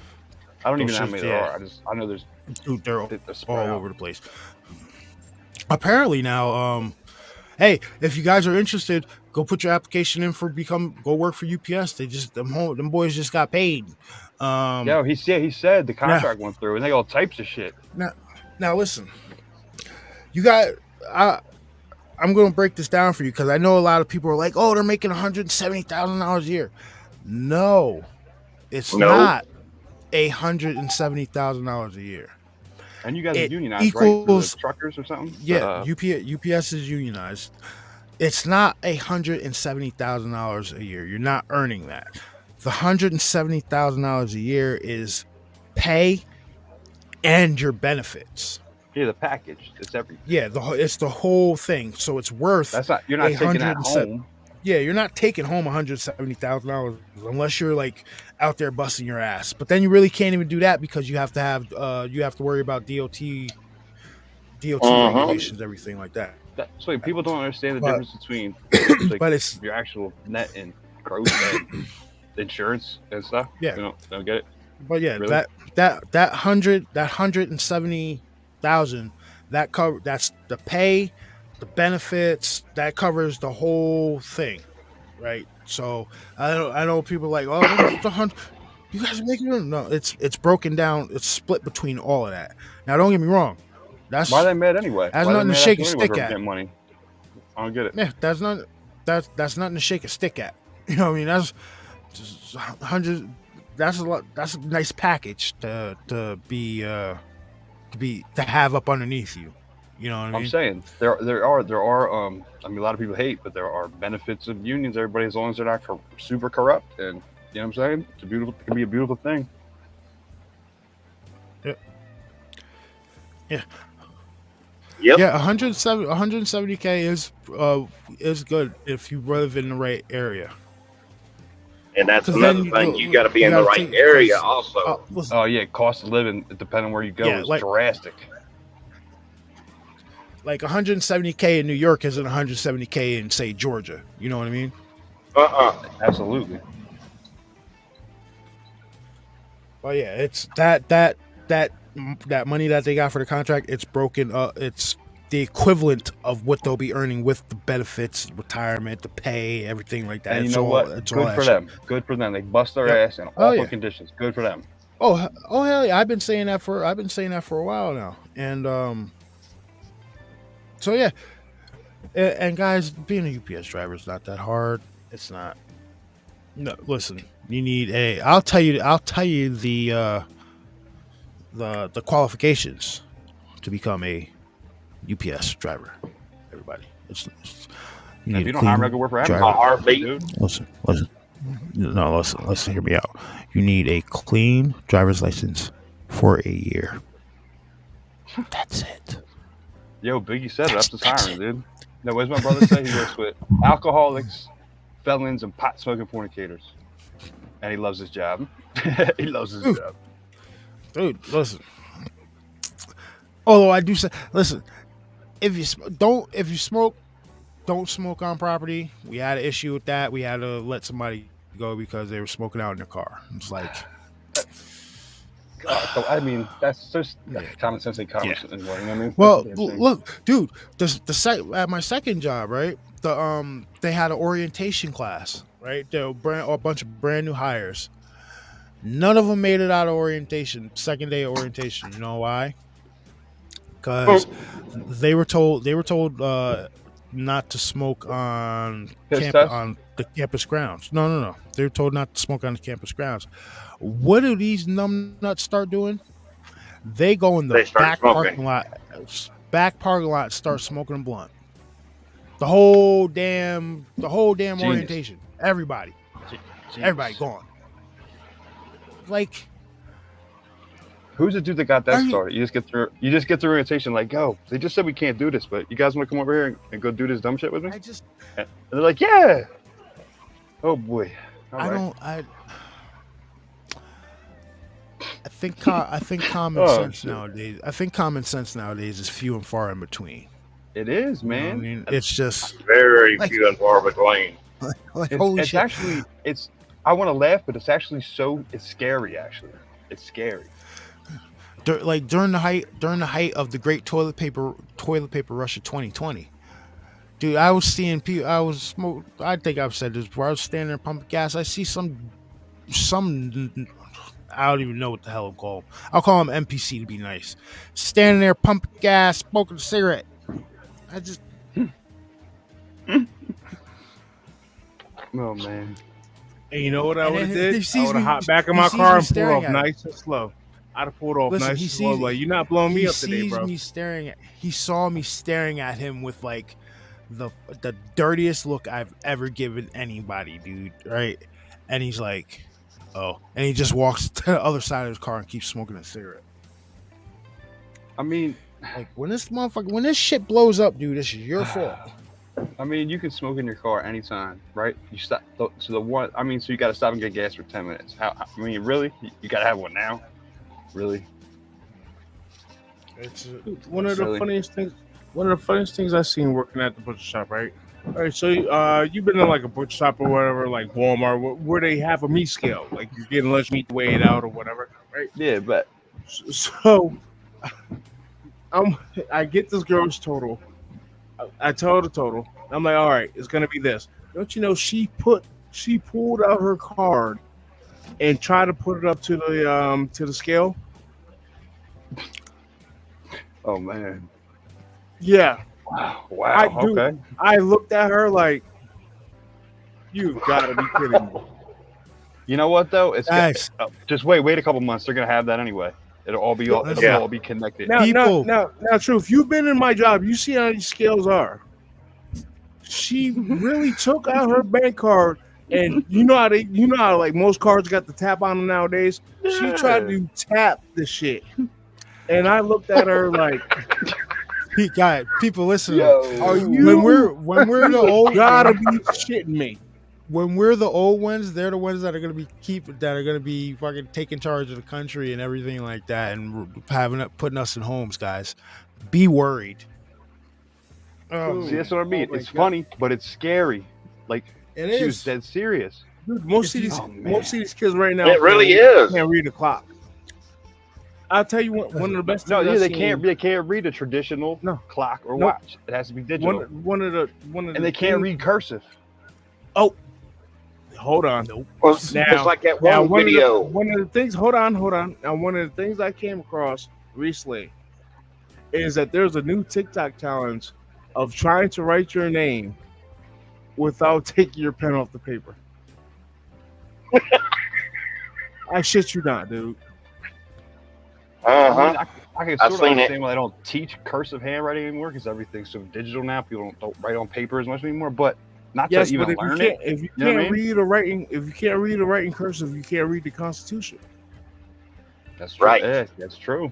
[SPEAKER 9] I don't even know how
[SPEAKER 3] Those
[SPEAKER 9] many
[SPEAKER 3] shits,
[SPEAKER 9] there
[SPEAKER 3] yeah.
[SPEAKER 9] are. I know there's
[SPEAKER 3] Dude, they're
[SPEAKER 9] spread
[SPEAKER 3] all
[SPEAKER 9] out.
[SPEAKER 3] over the place. Apparently now, hey, if you guys are interested, go put your application in go work for UPS. They just them boys just got paid.
[SPEAKER 9] Yeah, he said the contract went through, and they got all types of shit.
[SPEAKER 3] Now listen, I'm going to break this down for you because I know a lot of people are like, oh, they're making $170,000 a year. No, it's not $170,000 a year.
[SPEAKER 9] And you guys are
[SPEAKER 3] It
[SPEAKER 9] unionized, right? For
[SPEAKER 3] equals-
[SPEAKER 9] the truckers or something?
[SPEAKER 3] Yeah, UPS is unionized. It's not $170,000 a year. You're not earning that. The $170,000 a year is pay and your benefits.
[SPEAKER 9] Yeah, the package. It's everything.
[SPEAKER 3] Yeah, it's the whole thing. So it's worth.
[SPEAKER 9] You're not taking that home.
[SPEAKER 3] Yeah, you're not taking home $170,000 unless you're like out there busting your ass. But then you really can't even do that because you have to worry about DOT regulations, everything like that.
[SPEAKER 9] So people don't understand the difference between like,
[SPEAKER 3] but it's
[SPEAKER 9] your actual net and gross and insurance and stuff.
[SPEAKER 3] Yeah.
[SPEAKER 9] They don't get it.
[SPEAKER 3] But yeah,
[SPEAKER 9] Really?
[SPEAKER 3] that 170,000 that's the pay, the benefits, that covers the whole thing, right? So I know people like, oh, it's 100. You guys are making it. No, it's broken down. It's split between all of that. Now, don't get me wrong.
[SPEAKER 9] Why are
[SPEAKER 3] That's
[SPEAKER 9] they mad anyway?
[SPEAKER 3] that's
[SPEAKER 9] Why are they
[SPEAKER 3] nothing to
[SPEAKER 9] mad
[SPEAKER 3] shake
[SPEAKER 9] at
[SPEAKER 3] a
[SPEAKER 9] you anyway
[SPEAKER 3] stick
[SPEAKER 9] for
[SPEAKER 3] at.
[SPEAKER 9] getting money? I don't get it.
[SPEAKER 3] Yeah, that's nothing to shake a stick at. You know what I mean? That's just 100. That's a lot. That's a nice package to have up underneath you. You know what I
[SPEAKER 9] I'm
[SPEAKER 3] mean?
[SPEAKER 9] saying I mean, a lot of people hate, but there are benefits of unions. Everybody, as long as they're not super corrupt, and you know what I'm saying, it can be a beautiful thing.
[SPEAKER 3] Yeah, yeah,
[SPEAKER 5] Yep.
[SPEAKER 3] yeah. 170K is good if you live in the right area.
[SPEAKER 5] And that's
[SPEAKER 3] Because
[SPEAKER 5] another
[SPEAKER 3] then
[SPEAKER 5] thing. You got to be
[SPEAKER 3] you
[SPEAKER 5] in the
[SPEAKER 3] got to
[SPEAKER 5] right
[SPEAKER 3] take
[SPEAKER 5] area
[SPEAKER 3] because
[SPEAKER 5] also.
[SPEAKER 3] listen,
[SPEAKER 9] Oh yeah, cost of living, depending on where you go,
[SPEAKER 3] yeah,
[SPEAKER 9] is drastic.
[SPEAKER 3] like 170K in New York isn't 170K in say Georgia. You know what I mean?
[SPEAKER 9] Absolutely.
[SPEAKER 3] Well, yeah, it's that money that they got for the contract. It's broken. It's the equivalent of what they'll be earning with the benefits, retirement, the pay, everything like that.
[SPEAKER 9] And you
[SPEAKER 3] It's
[SPEAKER 9] know
[SPEAKER 3] all
[SPEAKER 9] what?
[SPEAKER 3] it's all
[SPEAKER 9] Good
[SPEAKER 3] that
[SPEAKER 9] for
[SPEAKER 3] shit.
[SPEAKER 9] them. Good for them. They bust their
[SPEAKER 3] Yep.
[SPEAKER 9] ass in
[SPEAKER 3] Oh
[SPEAKER 9] awful
[SPEAKER 3] yeah.
[SPEAKER 9] conditions. Good for them.
[SPEAKER 3] Oh hell yeah. I've been saying that for a while now. And so yeah. And guys, being a UPS driver is not that hard. It's not. No, listen. You need a. I'll tell you the qualifications to become a UPS driver. Everybody, you
[SPEAKER 9] And
[SPEAKER 3] need
[SPEAKER 9] if
[SPEAKER 3] a
[SPEAKER 9] you don't, I'm
[SPEAKER 3] clean
[SPEAKER 9] gonna work for
[SPEAKER 5] A
[SPEAKER 3] driver.
[SPEAKER 9] Amazon,
[SPEAKER 5] heartbeat.
[SPEAKER 9] dude.
[SPEAKER 3] Listen. No, listen. Hear me out. You need a clean driver's license for a year. That's it.
[SPEAKER 9] Yo, Biggie said it. That's the
[SPEAKER 3] That's
[SPEAKER 9] siren,
[SPEAKER 3] it.
[SPEAKER 9] dude. No, what does my brother say? He works with alcoholics, felons, and pot smoking fornicators, and he loves his job. He loves his
[SPEAKER 3] Dude,
[SPEAKER 9] job.
[SPEAKER 3] listen. Although I do say, listen, if you smoke, don't smoke on property. We had an issue with that. We had to let somebody go because they were smoking out in their car. It's like,
[SPEAKER 9] So, I mean, that's just
[SPEAKER 3] yeah,
[SPEAKER 9] common sense ain't common
[SPEAKER 3] yeah.
[SPEAKER 9] sense anymore. You know what I mean? That's the
[SPEAKER 3] Well,
[SPEAKER 9] damn thing.
[SPEAKER 3] look, dude, at my second job, right? They had an orientation class, right? There were a bunch of brand new hires. None of them made it out of orientation, second day of orientation. You know why? Because they were told not to smoke on
[SPEAKER 9] Piss test.
[SPEAKER 3] on the campus grounds. No. They were told not to smoke on the campus grounds. What do these numbnuts start doing? They go in the
[SPEAKER 5] They start smoking.
[SPEAKER 3] back parking lot, start smoking a blunt. The whole damn
[SPEAKER 9] Genius.
[SPEAKER 3] orientation. Everybody
[SPEAKER 9] Jeez.
[SPEAKER 3] gone. Like,
[SPEAKER 9] Who's the dude that got that
[SPEAKER 3] Are you-
[SPEAKER 9] started? You just get through orientation like, go. They just said we can't do this, but you guys want to come over here and go do this dumb shit with me?
[SPEAKER 3] I just
[SPEAKER 9] And they're like, yeah. Oh boy. All
[SPEAKER 3] I
[SPEAKER 9] right.
[SPEAKER 3] don't I think common
[SPEAKER 9] Oh,
[SPEAKER 3] sense
[SPEAKER 9] shit.
[SPEAKER 3] nowadays. I think common sense nowadays is few and far in between.
[SPEAKER 9] It is,
[SPEAKER 3] You know what I
[SPEAKER 9] man.
[SPEAKER 3] mean, it's just
[SPEAKER 5] Very
[SPEAKER 3] Like-
[SPEAKER 5] few and far between.
[SPEAKER 3] like
[SPEAKER 9] It's,
[SPEAKER 3] holy
[SPEAKER 9] it's
[SPEAKER 3] shit.
[SPEAKER 9] actually I want to laugh, but it's actually it's scary. Actually, it's scary.
[SPEAKER 3] Like during the height of the great toilet paper rush of 2020. Dude, I was seeing people. I think I've said this before. I was standing there pumping gas. I see some. I don't even know what the hell I'll call him. I'll call him NPC to be nice. Standing there pumping gas, smoking a cigarette. I just
[SPEAKER 9] Oh man.
[SPEAKER 4] And you know what I
[SPEAKER 3] And
[SPEAKER 4] would have
[SPEAKER 3] then he
[SPEAKER 4] did? I
[SPEAKER 3] sees
[SPEAKER 4] would
[SPEAKER 3] me-
[SPEAKER 4] have hopped back in
[SPEAKER 3] he
[SPEAKER 4] my
[SPEAKER 3] sees
[SPEAKER 4] car
[SPEAKER 3] me
[SPEAKER 4] and pulled
[SPEAKER 3] staring
[SPEAKER 4] off
[SPEAKER 3] at him.
[SPEAKER 4] nice and slow. I'd have pulled off
[SPEAKER 3] Listen,
[SPEAKER 4] nice
[SPEAKER 3] he
[SPEAKER 4] and slow.
[SPEAKER 3] sees-
[SPEAKER 4] Like, you're not blowing me
[SPEAKER 3] he
[SPEAKER 4] up today,
[SPEAKER 3] sees
[SPEAKER 4] bro.
[SPEAKER 3] me staring at. He saw me staring at him with like the dirtiest look I've ever given anybody, dude. Right? And he's like, "Oh," and he just walks to the other side of his car and keeps smoking a cigarette.
[SPEAKER 9] I mean,
[SPEAKER 3] Like when this shit blows up, dude, this is your fault.
[SPEAKER 9] you can smoke in your car anytime, right? You stop. So the one, so you got to stop and get gas for 10 minutes. Really? You got to have one now? Really?
[SPEAKER 3] It's
[SPEAKER 4] One of the
[SPEAKER 9] Really?
[SPEAKER 4] funniest things I seen working at the butcher shop, right, All right, so you've been in like a butcher shop or whatever, like Walmart, where they have a meat scale, like you're getting lunch meat to weigh it out or whatever, right?
[SPEAKER 9] Yeah, but
[SPEAKER 4] So I'm, I get this girl's total. I tell her the total. I'm like, all right, it's gonna be this. Don't you know she pulled out her card and tried to put it up to the scale.
[SPEAKER 9] oh man,
[SPEAKER 4] Yeah,
[SPEAKER 9] wow,
[SPEAKER 4] dude,
[SPEAKER 9] okay.
[SPEAKER 4] I looked at her like, you've got to be kidding me.
[SPEAKER 9] You know what though? It's
[SPEAKER 3] Guys,
[SPEAKER 9] just wait a couple months. They're gonna have that anyway. It'll
[SPEAKER 5] Yeah.
[SPEAKER 9] all be connected.
[SPEAKER 3] People.
[SPEAKER 4] Now, true. If you've been in my job, you see how these scales are. She really took out her bank card, and you know how like most cards got the tap on them nowadays. She tried to tap the shit, and I looked at her like,
[SPEAKER 3] Guys, people, listen.
[SPEAKER 4] "Are you?
[SPEAKER 3] When we're the old
[SPEAKER 4] Gotta be shitting me."
[SPEAKER 3] when we're the old ones, they're the ones that are gonna be fucking taking charge of the country and everything like that, and putting us in homes, guys. Be worried.
[SPEAKER 9] See, that's what I mean.
[SPEAKER 4] Oh my
[SPEAKER 9] It's
[SPEAKER 4] God.
[SPEAKER 9] funny, but it's scary. Like
[SPEAKER 3] It
[SPEAKER 9] she was
[SPEAKER 3] is.
[SPEAKER 9] dead serious.
[SPEAKER 4] Dude, most of these kids right now,
[SPEAKER 5] It really is.
[SPEAKER 4] can't read the clock. I'll tell you one of the best.
[SPEAKER 9] No,
[SPEAKER 4] things
[SPEAKER 9] yeah,
[SPEAKER 4] I've
[SPEAKER 9] they
[SPEAKER 4] seen-
[SPEAKER 9] can't. They can't read a traditional
[SPEAKER 4] No.
[SPEAKER 9] clock or
[SPEAKER 4] No.
[SPEAKER 9] watch. It has to be digital,
[SPEAKER 4] One of the
[SPEAKER 9] and they can't
[SPEAKER 4] things-
[SPEAKER 9] read cursive.
[SPEAKER 4] Oh, hold on.
[SPEAKER 5] Well, it's
[SPEAKER 4] Now-
[SPEAKER 5] like that
[SPEAKER 4] Now,
[SPEAKER 5] one video.
[SPEAKER 4] one of the things. Hold on. Now, one of the things I came across recently is that there's a new TikTok challenge of trying to write your name without taking your pen off the paper. I shit you not, dude.
[SPEAKER 5] Uh
[SPEAKER 9] I, mean,
[SPEAKER 5] huh.
[SPEAKER 9] I can
[SPEAKER 5] I've
[SPEAKER 9] sort of
[SPEAKER 5] seen it.
[SPEAKER 9] understand why they don't teach cursive handwriting anymore because everything's so digital now. People don't write on paper as much anymore. But not
[SPEAKER 4] Yes,
[SPEAKER 9] to even
[SPEAKER 4] but if you
[SPEAKER 9] learn
[SPEAKER 4] can't,
[SPEAKER 9] it.
[SPEAKER 4] if you
[SPEAKER 9] You know what I
[SPEAKER 4] can't
[SPEAKER 9] mean?
[SPEAKER 4] read or writing, if you can't read or writing cursive, you can't read the Constitution.
[SPEAKER 9] That's true.
[SPEAKER 5] Right.
[SPEAKER 9] Yeah, that's true.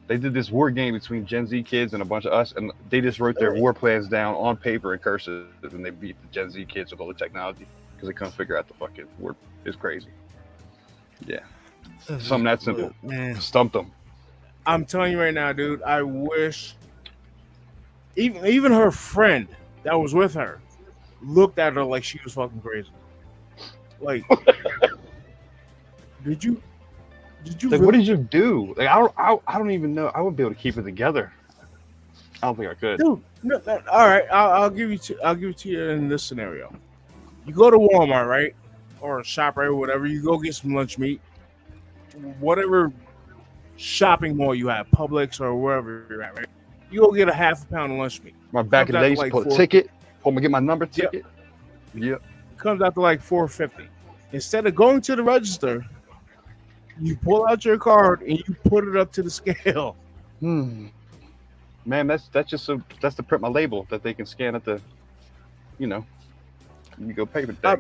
[SPEAKER 9] They did this war game between Gen Z kids and a bunch of us, and they just wrote their war plans down on paper in cursive, and they beat the Gen Z kids with all the technology because they couldn't figure out the fucking word. It's crazy. Yeah, something that simple
[SPEAKER 3] Man,
[SPEAKER 9] stumped them.
[SPEAKER 4] I'm telling you right now, dude. I wish even her friend that was with her looked at her like she was fucking crazy. Like, did you
[SPEAKER 9] Like,
[SPEAKER 4] really-
[SPEAKER 9] what did you do? Like, I don't even know. I wouldn't be able to keep it together. I don't think I could.
[SPEAKER 4] dude? No, all right, I'll give it to you in this scenario. You go to Walmart, right, or ShopRite or whatever. You go get some lunch meat, whatever shopping mall you have, Publix or wherever you're at, right? You go get a half a pound of lunch meat.
[SPEAKER 9] My back in the
[SPEAKER 4] Comes out
[SPEAKER 9] day,
[SPEAKER 4] to
[SPEAKER 9] used to
[SPEAKER 4] like
[SPEAKER 9] pull a
[SPEAKER 4] four-
[SPEAKER 9] ticket, pull me get my number
[SPEAKER 4] Yep.
[SPEAKER 9] ticket. Yep.
[SPEAKER 4] It comes out to like $4.50. Instead of going to the register, you pull out your card and you put it up to the scale.
[SPEAKER 9] Man, that's just that's to print my label that they can scan at the, you go paper thing.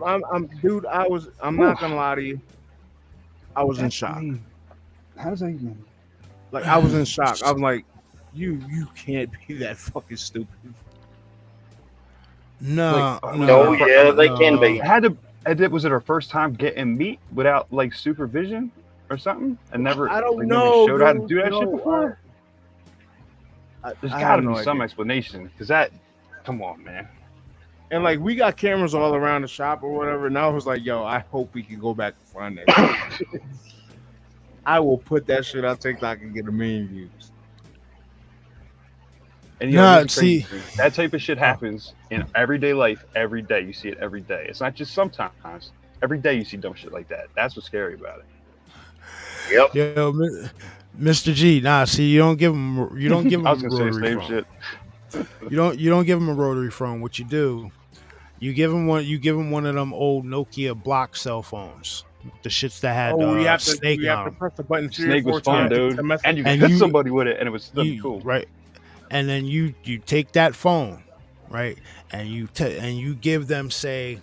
[SPEAKER 4] Dude, I'm not gonna lie to you. I was in shock.
[SPEAKER 9] How does that even?
[SPEAKER 4] Like, I was in shock. I'm like, you can't be that fucking stupid.
[SPEAKER 3] no,
[SPEAKER 9] Like,
[SPEAKER 5] Oh yeah, they can
[SPEAKER 3] no.
[SPEAKER 5] be.
[SPEAKER 9] Was it her first time getting meat without like supervision or something? And never.
[SPEAKER 4] I don't
[SPEAKER 9] like,
[SPEAKER 4] know.
[SPEAKER 9] Never showed her how to
[SPEAKER 4] dude.
[SPEAKER 9] do that shit
[SPEAKER 4] No,
[SPEAKER 9] before. There's
[SPEAKER 4] I
[SPEAKER 9] got
[SPEAKER 4] have
[SPEAKER 9] to be
[SPEAKER 4] no
[SPEAKER 9] some
[SPEAKER 4] idea.
[SPEAKER 9] explanation because that. Come on, man.
[SPEAKER 4] And like, we got cameras all around the shop or whatever. And I was like, yo, I hope we can go back and find that. I will put that shit on TikTok and get a million views.
[SPEAKER 9] And
[SPEAKER 3] Nah,
[SPEAKER 9] here's the
[SPEAKER 3] see-
[SPEAKER 9] crazy thing. That type of shit happens in everyday life every day. You see it every day. It's not just sometimes. Every day you see dumb shit like that. That's what's scary about it.
[SPEAKER 5] Yep.
[SPEAKER 3] Yo, Mr. G. Nah, see, you don't give him. You don't give him
[SPEAKER 9] I
[SPEAKER 3] a
[SPEAKER 9] was gonna say the
[SPEAKER 3] rotary
[SPEAKER 9] same
[SPEAKER 3] phone.
[SPEAKER 9] shit.
[SPEAKER 3] You don't give him a rotary phone. What you do, you give him one. You give him one of them old Nokia block cell phones. The shits that had
[SPEAKER 4] Oh, we have to,
[SPEAKER 3] snake
[SPEAKER 4] we have
[SPEAKER 3] on
[SPEAKER 4] to
[SPEAKER 3] 'em.
[SPEAKER 4] press the button 3
[SPEAKER 9] Snake
[SPEAKER 4] or 4
[SPEAKER 9] was fun,
[SPEAKER 4] times
[SPEAKER 9] dude.
[SPEAKER 4] to mess
[SPEAKER 9] And you
[SPEAKER 3] And
[SPEAKER 9] could hit
[SPEAKER 3] you-
[SPEAKER 9] somebody with it, and it was still
[SPEAKER 3] You-
[SPEAKER 9] cool.
[SPEAKER 3] right? And then you take that phone, right? And you give them, say,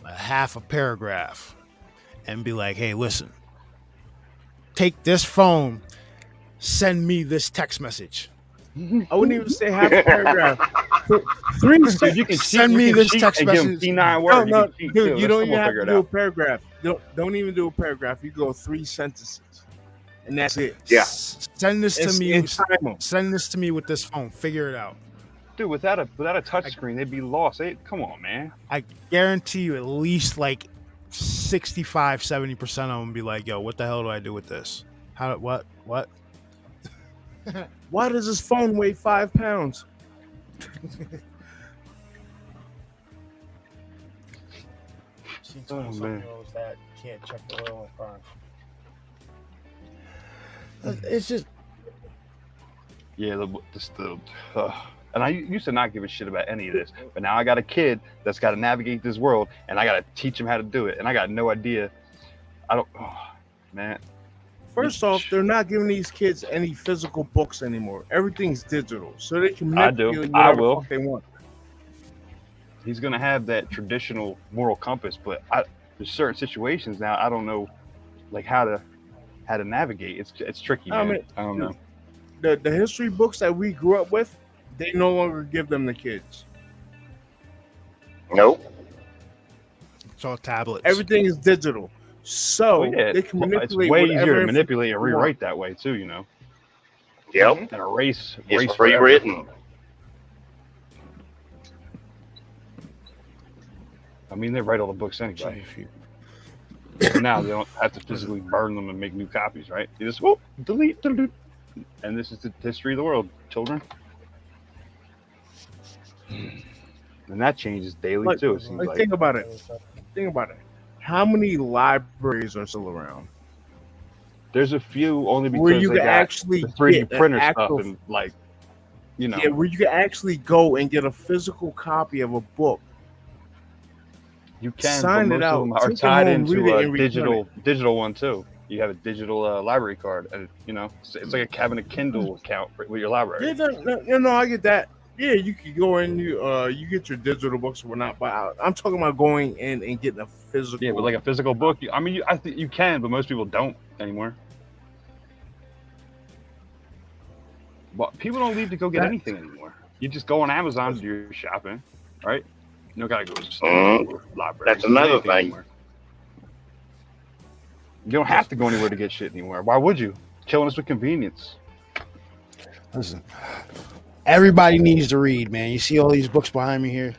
[SPEAKER 3] a half a paragraph, and be like, "Hey, listen, take this phone, send me this text message."
[SPEAKER 4] I wouldn't even say half a paragraph. Three
[SPEAKER 9] Dude, you can
[SPEAKER 3] Send
[SPEAKER 9] cheat,
[SPEAKER 3] me
[SPEAKER 9] you can
[SPEAKER 3] this
[SPEAKER 9] cheat
[SPEAKER 3] text
[SPEAKER 9] and give 'em
[SPEAKER 3] message.
[SPEAKER 9] P9
[SPEAKER 4] No,
[SPEAKER 9] words.
[SPEAKER 4] no,
[SPEAKER 9] You can cheat,
[SPEAKER 4] dude,
[SPEAKER 9] too.
[SPEAKER 4] you don't
[SPEAKER 9] Someone
[SPEAKER 4] even have
[SPEAKER 9] figure
[SPEAKER 4] to
[SPEAKER 9] it
[SPEAKER 4] do a
[SPEAKER 9] out.
[SPEAKER 4] paragraph. Don't even do a paragraph. You go 3 sentences, and that's it.
[SPEAKER 5] Yeah.
[SPEAKER 3] Send this to me.
[SPEAKER 4] It's time 'em.
[SPEAKER 3] Send this to me with this phone. Figure it out.
[SPEAKER 9] Dude, without a touch screen, they'd be lost. Come on, man.
[SPEAKER 3] I guarantee you at least like 65-70% of them be like, yo, what the hell do I do with this? What?
[SPEAKER 4] Why does this phone weigh 5 pounds?
[SPEAKER 9] Oh, man.
[SPEAKER 3] That can't check the oil in car. It's just
[SPEAKER 9] Yeah, and I used to not give a shit about any of this, but now I got a kid that's got to navigate this world, and I got to teach him how to do it, and I got no idea. Man.
[SPEAKER 4] First off, they're not giving these kids any physical books anymore. Everything's digital, so they can manipulate whatever the fuck they want.
[SPEAKER 9] He's gonna have that traditional moral compass, but there's certain situations now I don't know, like how to navigate. It's tricky, man. I don't know.
[SPEAKER 4] The history books that we grew up with, they no longer give them to kids.
[SPEAKER 5] Nope.
[SPEAKER 3] It's all tablets.
[SPEAKER 4] Everything is digital, so they can manipulate.
[SPEAKER 9] It's way easier to manipulate and rewrite that way too, you know.
[SPEAKER 5] Yep.
[SPEAKER 9] And erase
[SPEAKER 5] It's rewritten.
[SPEAKER 9] I mean, they write all the books anyway. Now they don't have to physically burn them and make new copies, right? You just delete, and this is the history of the world, children. And that changes daily too. It seems like.
[SPEAKER 4] Think about it. How many libraries are still around?
[SPEAKER 9] There's a few, only because
[SPEAKER 4] where you
[SPEAKER 9] they
[SPEAKER 4] can
[SPEAKER 9] got
[SPEAKER 4] actually
[SPEAKER 9] the 3D
[SPEAKER 4] get
[SPEAKER 9] printer
[SPEAKER 4] actual,
[SPEAKER 9] stuff and like, you know.
[SPEAKER 4] Yeah, where you can actually go and get a physical copy of a book.
[SPEAKER 9] You can,
[SPEAKER 4] sign
[SPEAKER 9] but
[SPEAKER 4] it
[SPEAKER 9] most
[SPEAKER 4] out,
[SPEAKER 9] of them are
[SPEAKER 4] take it
[SPEAKER 9] tied
[SPEAKER 4] home,
[SPEAKER 9] into
[SPEAKER 4] read it,
[SPEAKER 9] a
[SPEAKER 4] and
[SPEAKER 9] digital one too. You have a digital library card, and you know it's like having a Kindle account with your library.
[SPEAKER 4] Yeah, no, I get that. Yeah, you can go in, you get your digital books or whatnot, but I'm talking about going in and getting a physical.
[SPEAKER 9] Yeah, but like a physical book. I think you can, but most people don't anymore. But people don't leave to go get anything anymore. You just go on Amazon, do your shopping, right? You don't gotta go to the library.
[SPEAKER 5] That's another thing.
[SPEAKER 9] Anymore. You don't have to go anywhere to get shit anymore. Why would you? Killing us with convenience.
[SPEAKER 3] Listen, everybody needs to read, man. You see all these books behind me here?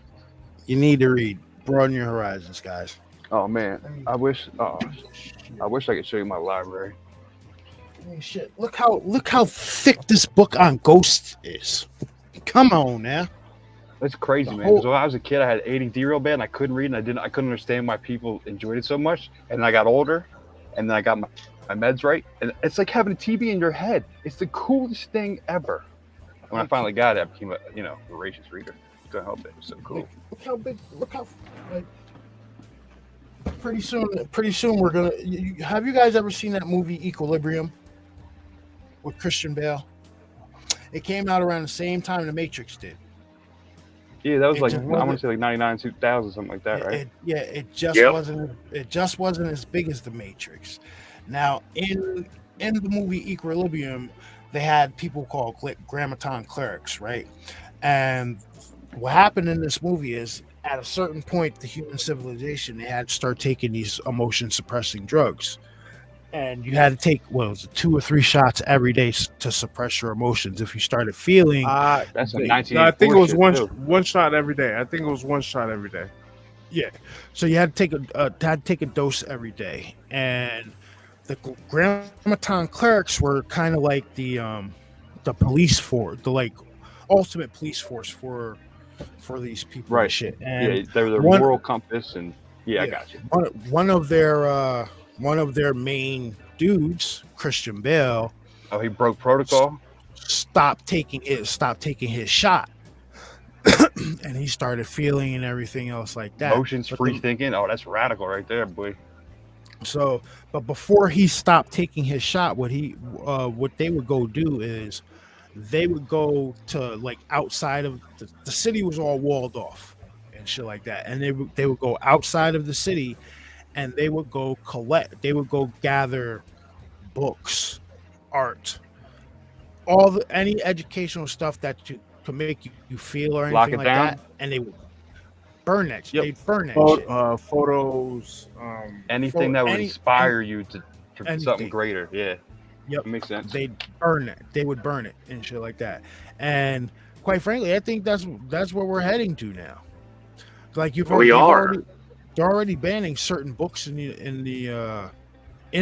[SPEAKER 3] You need to read. Broaden your horizons, guys.
[SPEAKER 9] Oh man, I wish I could show you my library.
[SPEAKER 3] Hey, shit, look how thick this book on ghosts is. Come on now.
[SPEAKER 9] That's crazy, man. Because when I was a kid, I had ADD real bad, and I couldn't read, and I couldn't understand why people enjoyed it so much. And then I got older, and then I got my meds right, and it's like having a TV in your head. It's the coolest thing ever. When I finally got it, I became a voracious reader. Couldn't help it. It was so cool.
[SPEAKER 3] Look how big. Look how. Like, pretty soon we're gonna. Have you guys ever seen that movie Equilibrium with Christian Bale? It came out around the same time The Matrix did.
[SPEAKER 9] Yeah, that was I want to say like 99, 2000, something like that, right?
[SPEAKER 3] It just wasn't as big as The Matrix. Now, in the movie Equilibrium, they had people called grammaton clerics, right? And what happened in this movie is, at a certain point, the human civilization, they had to start taking these emotion suppressing drugs. And you had to take 2 or 3 shots every day to suppress your emotions. If you started feeling,
[SPEAKER 9] that's a 1984.
[SPEAKER 4] I think it was one shot every day. I think it was one shot every day.
[SPEAKER 3] Yeah, so you had to take a dose every day. And the grammaton clerics were kind of like the police force, the like ultimate police force for these people,
[SPEAKER 9] right?
[SPEAKER 3] And shit. And
[SPEAKER 9] yeah, they're their moral compass, and I got you.
[SPEAKER 3] One of their main dudes, Christian Bale.
[SPEAKER 9] Oh, he broke protocol.
[SPEAKER 3] Stopped taking his shot, and he started feeling and everything else like that.
[SPEAKER 9] Emotions, free thinking. Oh, that's radical right there, boy.
[SPEAKER 3] So, but before he stopped taking his shot, what they would go do is they would go to like outside of the city was all walled off and shit like that, and they would go outside of the city. And they would go gather books, art, any educational stuff that could make you feel or anything like that, and they would burn that. Yep. They'd burn that shit.
[SPEAKER 4] Photos,
[SPEAKER 9] anything that would inspire you for something greater. Yeah.
[SPEAKER 3] Yep.
[SPEAKER 9] That makes sense.
[SPEAKER 3] They'd burn it. They would burn it and shit like that. And quite frankly, I think that's where we're heading to now. Like
[SPEAKER 5] We are.
[SPEAKER 3] they're already banning certain books in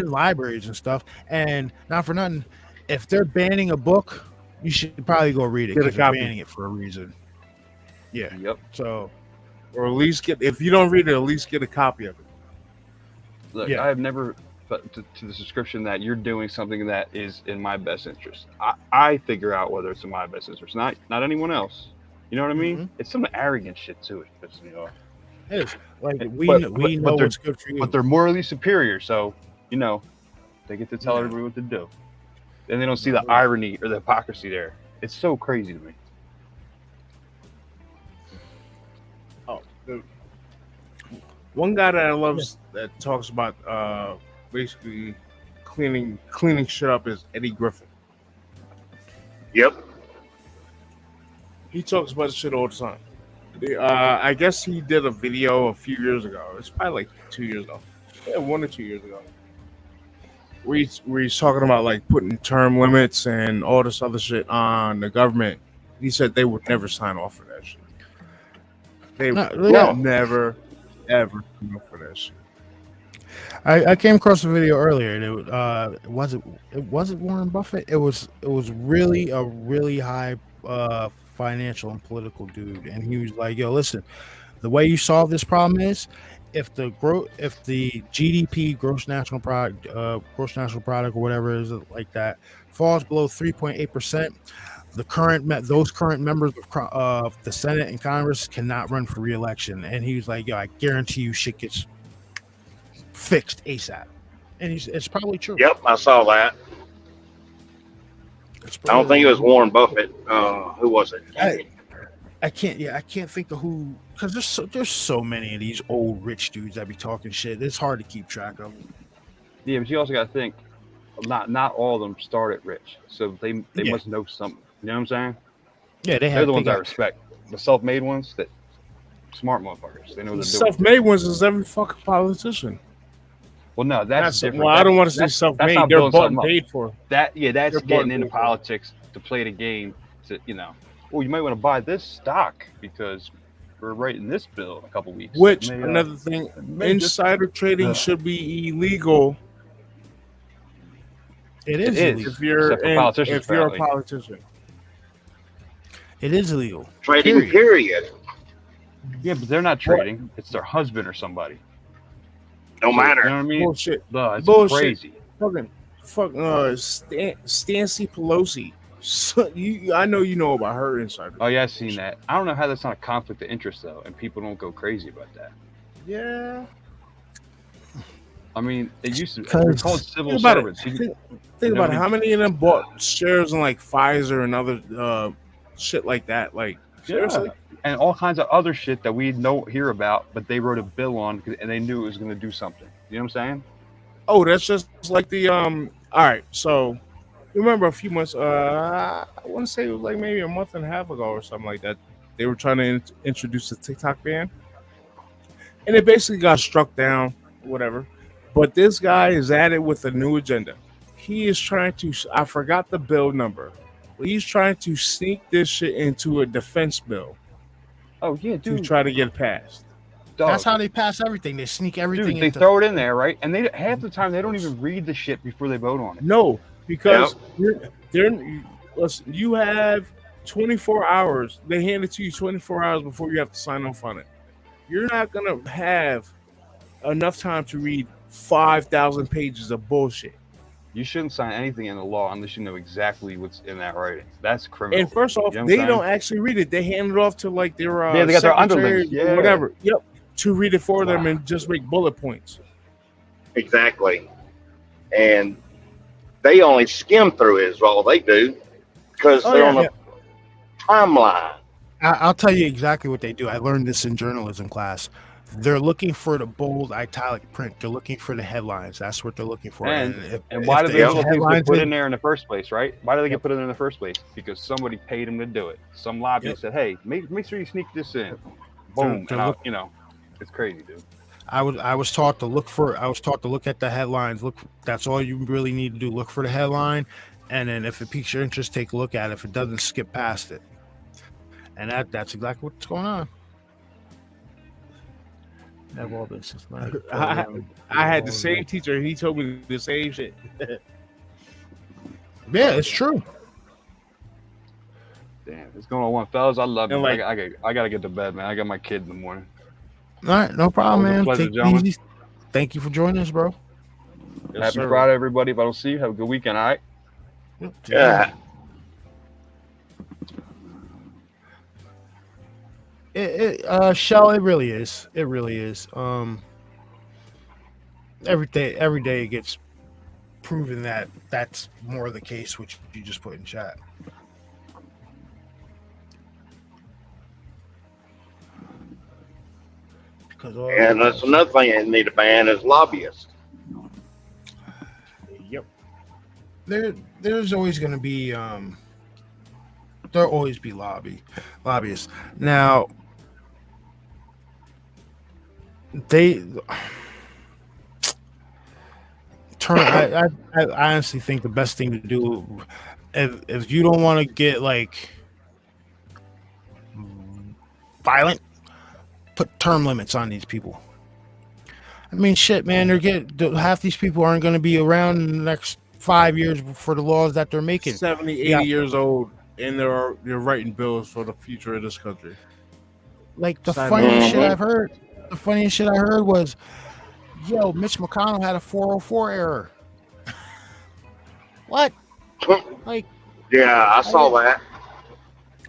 [SPEAKER 3] libraries and stuff. And not for nothing, if they're banning a book, you should probably go read it
[SPEAKER 4] Get a
[SPEAKER 3] because they're
[SPEAKER 4] copy.
[SPEAKER 3] banning it for a reason. Yeah.
[SPEAKER 9] Yep.
[SPEAKER 3] So
[SPEAKER 4] Or at least get, if you don't read it, at least get a copy of it.
[SPEAKER 9] Look,
[SPEAKER 3] Yeah.
[SPEAKER 9] I have never to the subscription that you're doing something that is in my best interest. I figure out whether it's in my best interest, not anyone else. You know what I mean?
[SPEAKER 3] Mhm.
[SPEAKER 9] It's some arrogant shit to it. Pisses me off.
[SPEAKER 3] it is like we
[SPEAKER 9] But-
[SPEAKER 3] we
[SPEAKER 9] but
[SPEAKER 3] know
[SPEAKER 9] they're-
[SPEAKER 3] what's good for you.
[SPEAKER 9] But they're morally superior, so they get to tell
[SPEAKER 3] Yeah.
[SPEAKER 9] everybody what to do, and they don't see the irony or the hypocrisy there. It's so crazy to me.
[SPEAKER 4] Oh, one guy that I love that talks about basically cleaning shit up is Eddie Griffin.
[SPEAKER 5] Yep.
[SPEAKER 4] He talks about this shit all the time. I guess he did a video a few years ago. It's probably like 2 years ago. Yeah, 1 or 2 years ago. Where he's talking about like putting term limits and all this other shit on the government. He said they would never sign off for that shit. They
[SPEAKER 3] No,
[SPEAKER 4] would
[SPEAKER 3] yeah.
[SPEAKER 4] never, ever sign off for that shit.
[SPEAKER 3] I came across a video earlier, and it wasn't Warren Buffett. It was really a really high financial and political dude, and he was like, "Yo, listen, the way you solve this problem is if the GDP, gross national product, or whatever it is like that, falls below 3.8%, those current members of the Senate and Congress cannot run for re-election." And he was like, "Yo, I guarantee you, shit gets fixed ASAP." And it's probably true.
[SPEAKER 5] Yep, I saw that. I don't think it was Warren Buffett. Who was it?
[SPEAKER 3] I can't think of who, because there's so many of these old rich dudes that be talking shit. It's hard to keep track of.
[SPEAKER 9] Yeah, but you also got to think, not all of them started rich, so they
[SPEAKER 3] Yeah.
[SPEAKER 9] must know something. You know what I'm saying?
[SPEAKER 3] Yeah,
[SPEAKER 9] They're the ones I respect. The self-made ones, that smart motherfuckers. They know
[SPEAKER 4] The
[SPEAKER 9] what they're doing.
[SPEAKER 4] self-made ones is every fucking politician.
[SPEAKER 9] Well, no, that's different.
[SPEAKER 4] Well, I don't want to say
[SPEAKER 9] That's
[SPEAKER 4] self-made.
[SPEAKER 9] not
[SPEAKER 4] They're
[SPEAKER 9] building
[SPEAKER 4] bought and
[SPEAKER 9] something up.
[SPEAKER 4] paid for.
[SPEAKER 9] That's
[SPEAKER 4] They're
[SPEAKER 9] getting
[SPEAKER 4] bought
[SPEAKER 9] into
[SPEAKER 4] and paid for.
[SPEAKER 9] politics to play the game. Oh, you might want to buy this stock because we're writing this bill in a couple weeks.
[SPEAKER 4] Which,
[SPEAKER 9] May,
[SPEAKER 4] another thing,
[SPEAKER 9] may just-
[SPEAKER 4] insider trading should be illegal
[SPEAKER 3] It is
[SPEAKER 9] is.
[SPEAKER 3] illegal.
[SPEAKER 4] if you're
[SPEAKER 9] Except for politicians,
[SPEAKER 4] if you're a
[SPEAKER 9] apparently.
[SPEAKER 4] politician.
[SPEAKER 3] It is illegal.
[SPEAKER 5] Trading period.
[SPEAKER 9] Yeah, but they're not trading. It's their husband or somebody.
[SPEAKER 5] No
[SPEAKER 9] You know
[SPEAKER 5] matter.
[SPEAKER 9] what I mean?
[SPEAKER 4] Bullshit.
[SPEAKER 9] Duh, it's
[SPEAKER 4] Bullshit.
[SPEAKER 9] crazy.
[SPEAKER 4] Fucking Stancy Pelosi. So, I know you know about her insider.
[SPEAKER 9] Oh yeah, I've seen that. I don't know how that's not a conflict of interest though, and people don't go crazy about that.
[SPEAKER 4] Yeah.
[SPEAKER 9] I mean, it used to.
[SPEAKER 3] Because-
[SPEAKER 9] They're called civil
[SPEAKER 4] Think about
[SPEAKER 9] servants.
[SPEAKER 4] it. Think about it. How many of them bought shares in like Pfizer and other shit like that? Like seriously.
[SPEAKER 9] And all kinds of other shit that we don't hear about, but they wrote a bill on and they knew it was going to do something. You know what I'm saying?
[SPEAKER 4] Oh, that's just like the All right, so you remember a few months? I want to say it was like maybe a month and a half ago or something like that. They were trying to introduce the TikTok ban, and it basically got struck down, whatever. But this guy is at it with a new agenda. He is trying to. I forgot the bill number, but he's trying to sneak this shit into a defense bill
[SPEAKER 9] Oh yeah,
[SPEAKER 4] to
[SPEAKER 9] dude.
[SPEAKER 4] try to get passed.
[SPEAKER 9] Dog.
[SPEAKER 3] That's how they pass everything. They sneak everything.
[SPEAKER 9] Dude, they
[SPEAKER 3] into
[SPEAKER 9] throw it in there, right? And they half the time they don't even read the shit before they vote on it.
[SPEAKER 4] No, because listen, you have 24 hours. They hand it to you 24 hours before you have to sign off on it. You're not going to have enough time to read 5,000 pages of bullshit.
[SPEAKER 9] You shouldn't sign anything in the law unless you know exactly what's in that writing. That's criminal.
[SPEAKER 4] And first off,
[SPEAKER 9] You know what
[SPEAKER 4] they
[SPEAKER 9] I'm
[SPEAKER 4] don't
[SPEAKER 9] saying?
[SPEAKER 4] actually read it. They hand it off to like their
[SPEAKER 9] Yeah, they got their
[SPEAKER 4] secretary
[SPEAKER 9] underlings.
[SPEAKER 4] or
[SPEAKER 9] Yeah.
[SPEAKER 4] whatever. Yep, to read it for them
[SPEAKER 9] Wow.
[SPEAKER 4] and just make bullet points.
[SPEAKER 5] Exactly. And they only skim through it is all they do because
[SPEAKER 4] Oh,
[SPEAKER 5] they're
[SPEAKER 4] yeah,
[SPEAKER 5] on a timeline.
[SPEAKER 3] I'll tell you exactly what they do. I learned this in journalism class. They're looking for the bold italic print. They're looking for the headlines. That's what they're looking for.
[SPEAKER 9] And
[SPEAKER 3] if
[SPEAKER 9] why do
[SPEAKER 3] the
[SPEAKER 9] those little things
[SPEAKER 3] headlines
[SPEAKER 9] get put
[SPEAKER 3] in-
[SPEAKER 9] in there in the first place, right? Why do they get put in there in the first place? Because somebody paid them to do it. Some lobbyist said, "Hey, make sure you sneak this in." Boom,
[SPEAKER 3] To
[SPEAKER 9] and
[SPEAKER 3] look-
[SPEAKER 9] it's crazy, dude.
[SPEAKER 3] I was taught to look at the headlines. That's all you really need to do. Look for the headline, and then if it piques your interest, take a look at it. If it doesn't, skip past it. And that's exactly what's going on. Have all this systematic
[SPEAKER 4] I,
[SPEAKER 3] program.
[SPEAKER 4] I had the same teacher. He told me the same shit.
[SPEAKER 3] Yeah, it's true.
[SPEAKER 9] Damn, it's going on, fellas. I love you.
[SPEAKER 4] And like,
[SPEAKER 9] I gotta get to bed, man. I got my kid in the morning.
[SPEAKER 3] All right, no problem,
[SPEAKER 9] Always a
[SPEAKER 3] man.
[SPEAKER 9] pleasure,
[SPEAKER 3] Take it
[SPEAKER 9] gentlemen.
[SPEAKER 3] easy. Thank you for joining us, bro.
[SPEAKER 4] yes,
[SPEAKER 9] Happy
[SPEAKER 4] sir.
[SPEAKER 9] Friday, everybody. If I don't see you, have a good weekend. All right.
[SPEAKER 3] Yep, take
[SPEAKER 5] Yeah.
[SPEAKER 3] care. Shell, it really is. It really is. Every day it gets proven that that's more the case, which you just put in chat. Because
[SPEAKER 5] And that's another thing they need to ban is lobbyists.
[SPEAKER 4] Yep.
[SPEAKER 3] there's always going to be there'll always be lobbyists. Now they turn. I honestly think the best thing to do, if you don't want to get like violent, put term limits on these people. I mean, shit, man. Half these people aren't going to be around in the next 5 years for the laws that they're making.
[SPEAKER 4] 70, 80
[SPEAKER 3] Yeah.
[SPEAKER 4] years old, and they're writing bills for the future of this country.
[SPEAKER 3] Like the
[SPEAKER 4] Side
[SPEAKER 3] funniest
[SPEAKER 5] note.
[SPEAKER 3] shit I've heard. The funniest shit I heard was, "Yo, Mitch McConnell had a 404 error." What? Like,
[SPEAKER 5] Yeah, I saw that.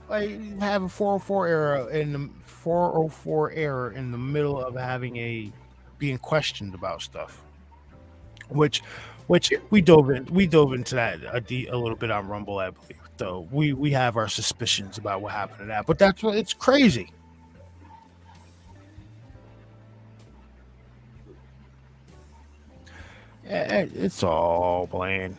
[SPEAKER 3] like you have a 404 error in the middle of being questioned about stuff. Which we dove into that a little bit on Rumble, I believe. Though we have our suspicions about what happened to that, but it's crazy. Yeah, it's all bland.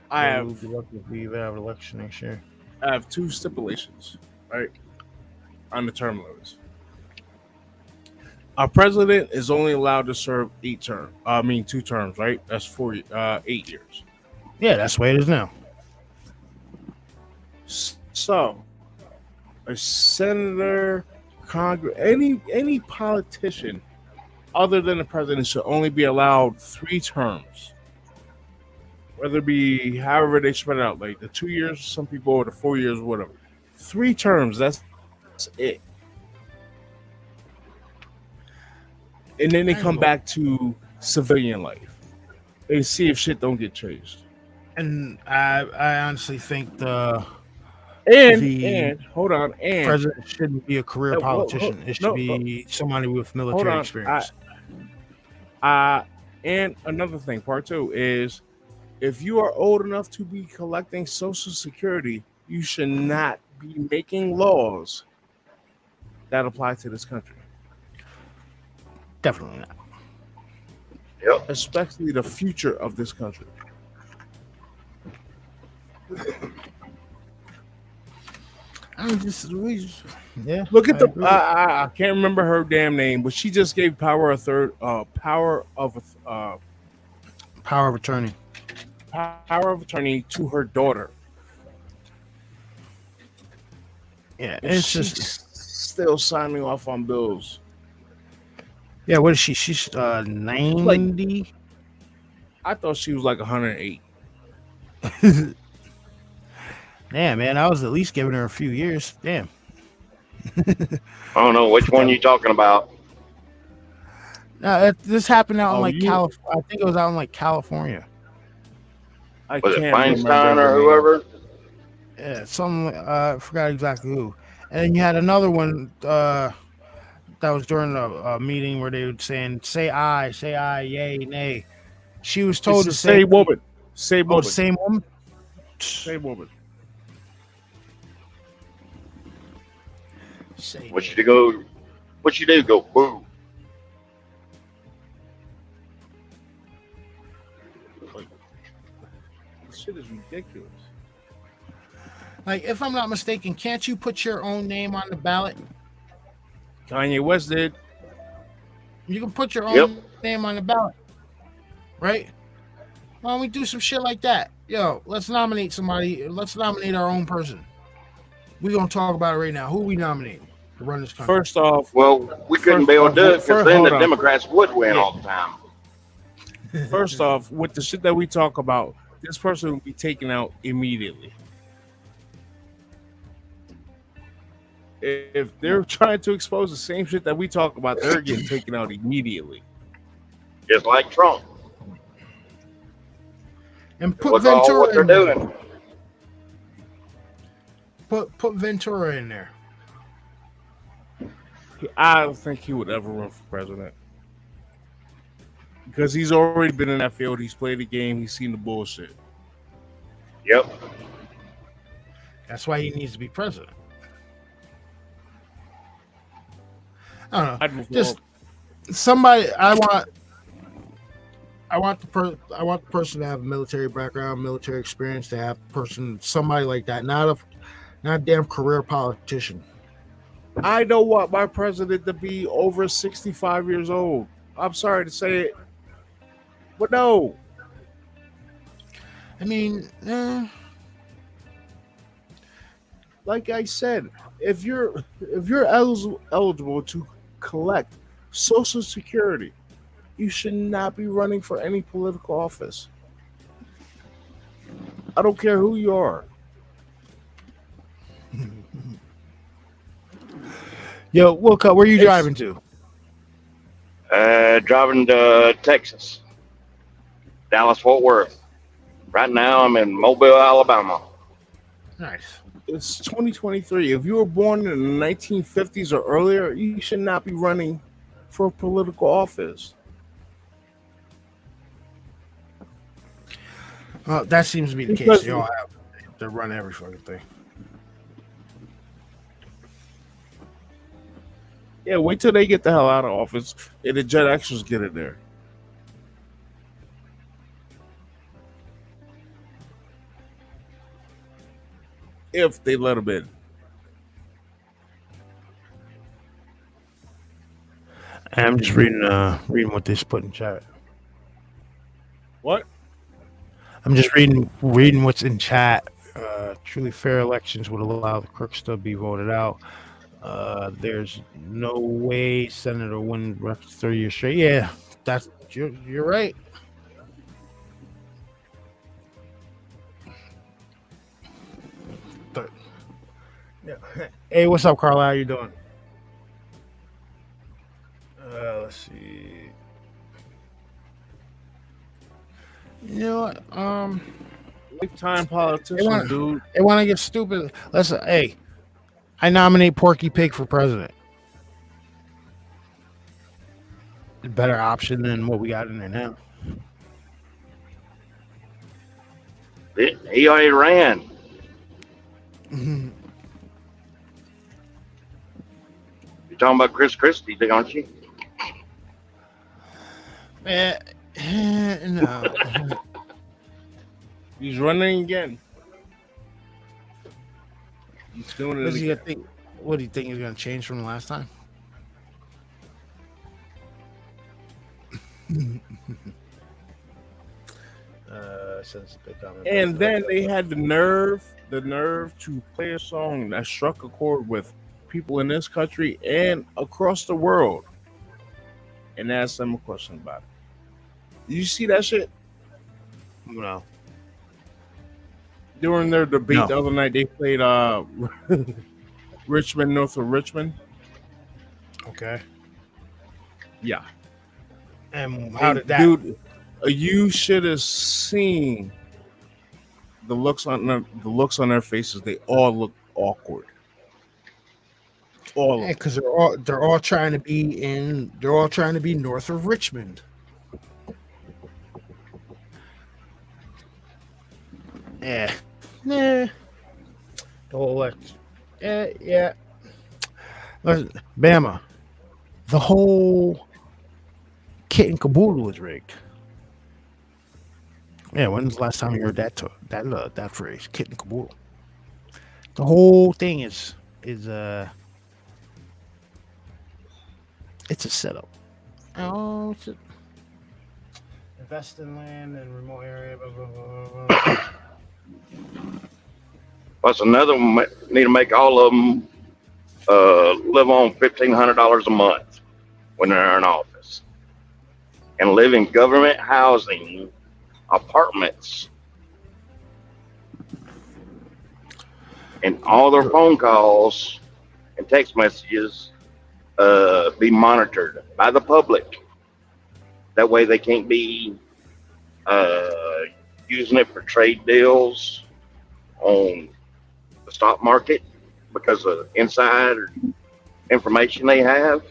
[SPEAKER 4] I have
[SPEAKER 3] We'll be lucky if we even have an election next year.
[SPEAKER 4] I have two stipulations, right, on the term limits. Our president is only allowed to serve 2 terms, right? That's 8 years.
[SPEAKER 3] Yeah, that's the way it is now.
[SPEAKER 4] So, a senator, Congress, any politician other than the president should only be allowed 3 terms. Whether it be however they spread it out, like the 2 years, some people, or the 4 years, whatever. 3 terms, that's it. And then they come back to civilian life. They see if shit don't get changed.
[SPEAKER 3] And I honestly think the
[SPEAKER 4] Hold on,
[SPEAKER 3] president shouldn't be a career politician. It should be somebody with military experience.
[SPEAKER 4] And another thing, part 2 is, if you are old enough to be collecting Social Security, you should not be making laws that apply to this country.
[SPEAKER 3] Definitely not.
[SPEAKER 5] Yep.
[SPEAKER 4] Especially the future of this country.
[SPEAKER 3] Yeah.
[SPEAKER 4] Look at
[SPEAKER 3] agree.
[SPEAKER 4] I can't remember her damn name, but she just gave power of
[SPEAKER 3] attorney.
[SPEAKER 4] Power of attorney to her daughter.
[SPEAKER 3] Yeah,
[SPEAKER 4] And
[SPEAKER 3] it's
[SPEAKER 4] she's
[SPEAKER 3] just
[SPEAKER 4] still signing off on bills.
[SPEAKER 3] yeah. What is she? She's 90.
[SPEAKER 4] I thought she was like 108.
[SPEAKER 3] Damn, man, I was at least giving her a few years. Damn.
[SPEAKER 5] I don't know which one you talking about.
[SPEAKER 3] This happened out in
[SPEAKER 4] you-
[SPEAKER 3] California. I think it was out in like California.
[SPEAKER 5] Was it
[SPEAKER 4] can't
[SPEAKER 5] Feinstein
[SPEAKER 4] remember
[SPEAKER 5] or
[SPEAKER 4] her name.
[SPEAKER 5] whoever?
[SPEAKER 3] Yeah, I forgot exactly who. And then you had another one that was during a meeting where they were saying, say aye, yay, nay. She was told to
[SPEAKER 4] It's the
[SPEAKER 3] say
[SPEAKER 4] same woman. Same
[SPEAKER 3] Oh,
[SPEAKER 4] woman.
[SPEAKER 3] same woman?
[SPEAKER 4] Same woman.
[SPEAKER 5] What you do? Go boo.
[SPEAKER 4] This shit is ridiculous.
[SPEAKER 3] Like, if I'm not mistaken, can't you put your own name on the ballot?
[SPEAKER 4] Kanye West did.
[SPEAKER 3] You can put your own name on the ballot, right? Why don't we do some shit like that? Yo, let's nominate somebody. Let's nominate our own person. We're gonna talk about it right now. Who we nominating to run this country?
[SPEAKER 4] First off,
[SPEAKER 5] Well, we couldn't
[SPEAKER 4] first
[SPEAKER 5] be able
[SPEAKER 4] off,
[SPEAKER 5] to do it because then
[SPEAKER 4] hold
[SPEAKER 5] the
[SPEAKER 4] on.
[SPEAKER 5] Democrats would win
[SPEAKER 4] Yeah.
[SPEAKER 5] all the time.
[SPEAKER 4] First off, with the shit that we talk about, this person will be taken out immediately. If they're trying to expose the same shit that we talk about, they're getting taken out immediately.
[SPEAKER 5] Just like Trump.
[SPEAKER 3] And put
[SPEAKER 5] Look all what
[SPEAKER 3] Ventura
[SPEAKER 5] they're
[SPEAKER 3] in there.
[SPEAKER 5] doing.
[SPEAKER 3] Put Ventura in there.
[SPEAKER 4] I don't think he would ever run for president because he's already been in that field. He's played the game. He's seen the bullshit.
[SPEAKER 5] Yep.
[SPEAKER 3] That's why he needs to be president. I don't know.
[SPEAKER 4] I'd
[SPEAKER 3] Just somebody. I want the person to have a military background, military experience, to have somebody like that, not a damn career politician.
[SPEAKER 4] I don't want my president to be over 65 years old. I'm sorry to say it, but no.
[SPEAKER 3] I mean,
[SPEAKER 4] Like I said, if you're eligible to collect Social Security, you should not be running for any political office. I don't care who you are.
[SPEAKER 3] yo, Wilco, where you driving to?
[SPEAKER 5] Driving to Texas, Dallas, Fort Worth. Right now, I'm in Mobile, Alabama.
[SPEAKER 3] Nice.
[SPEAKER 4] It's 2023. If you were born in the 1950s or earlier, you should not be running for a political office.
[SPEAKER 3] That seems to be the case.
[SPEAKER 4] Because-
[SPEAKER 3] They all have to run every fucking thing.
[SPEAKER 4] Yeah, wait till they get the hell out of office and the Gen Xers get in there. If they let them in.
[SPEAKER 3] I'm just reading what they put in chat.
[SPEAKER 4] What?
[SPEAKER 3] I'm just reading what's in chat. Truly fair elections would allow the crooks to be voted out. There's no way Senator win rep 30 years straight. Yeah, you're right. Yeah. Hey, what's up, Carla? How you doing? Let's see. You know what?
[SPEAKER 4] Lifetime politician, dude.
[SPEAKER 3] They want to get stupid. Listen, hey, I nominate Porky Pig for president. A better option than what we got in there now.
[SPEAKER 5] He already ran. You're talking about Chris Christie, aren't you?
[SPEAKER 3] No.
[SPEAKER 4] He's running again. He's doing it again.
[SPEAKER 3] What do you think is going to change from the last time?
[SPEAKER 4] And then they had the nerve to play a song that struck a chord with people in this country and across the world, and ask them a question about it. Did you see that shit?
[SPEAKER 3] No.
[SPEAKER 4] During their debate
[SPEAKER 3] No.
[SPEAKER 4] the other night, they played Richmond, North of Richmond.
[SPEAKER 3] Okay.
[SPEAKER 4] Yeah.
[SPEAKER 3] And how did that?
[SPEAKER 4] Dude, you should have seen the looks on their faces. They all look awkward. All of them.
[SPEAKER 3] Because they're all trying to be north of Richmond. Yeah. Nah. The whole election. Yeah. Listen, Bama. The whole kit and caboodle is rigged. Yeah, when's the last time you heard that phrase, kit and caboodle? The whole thing is it's a setup. Oh, invest in land and remote area. Blah, blah, blah, blah.
[SPEAKER 5] Plus another one need to make all of them live on $1,500 a month when they're in office and live in government housing apartments, and all their phone calls and text messages be monitored by the public. That way they can't be uh, using it for trade deals on the stock market because of insider information they have.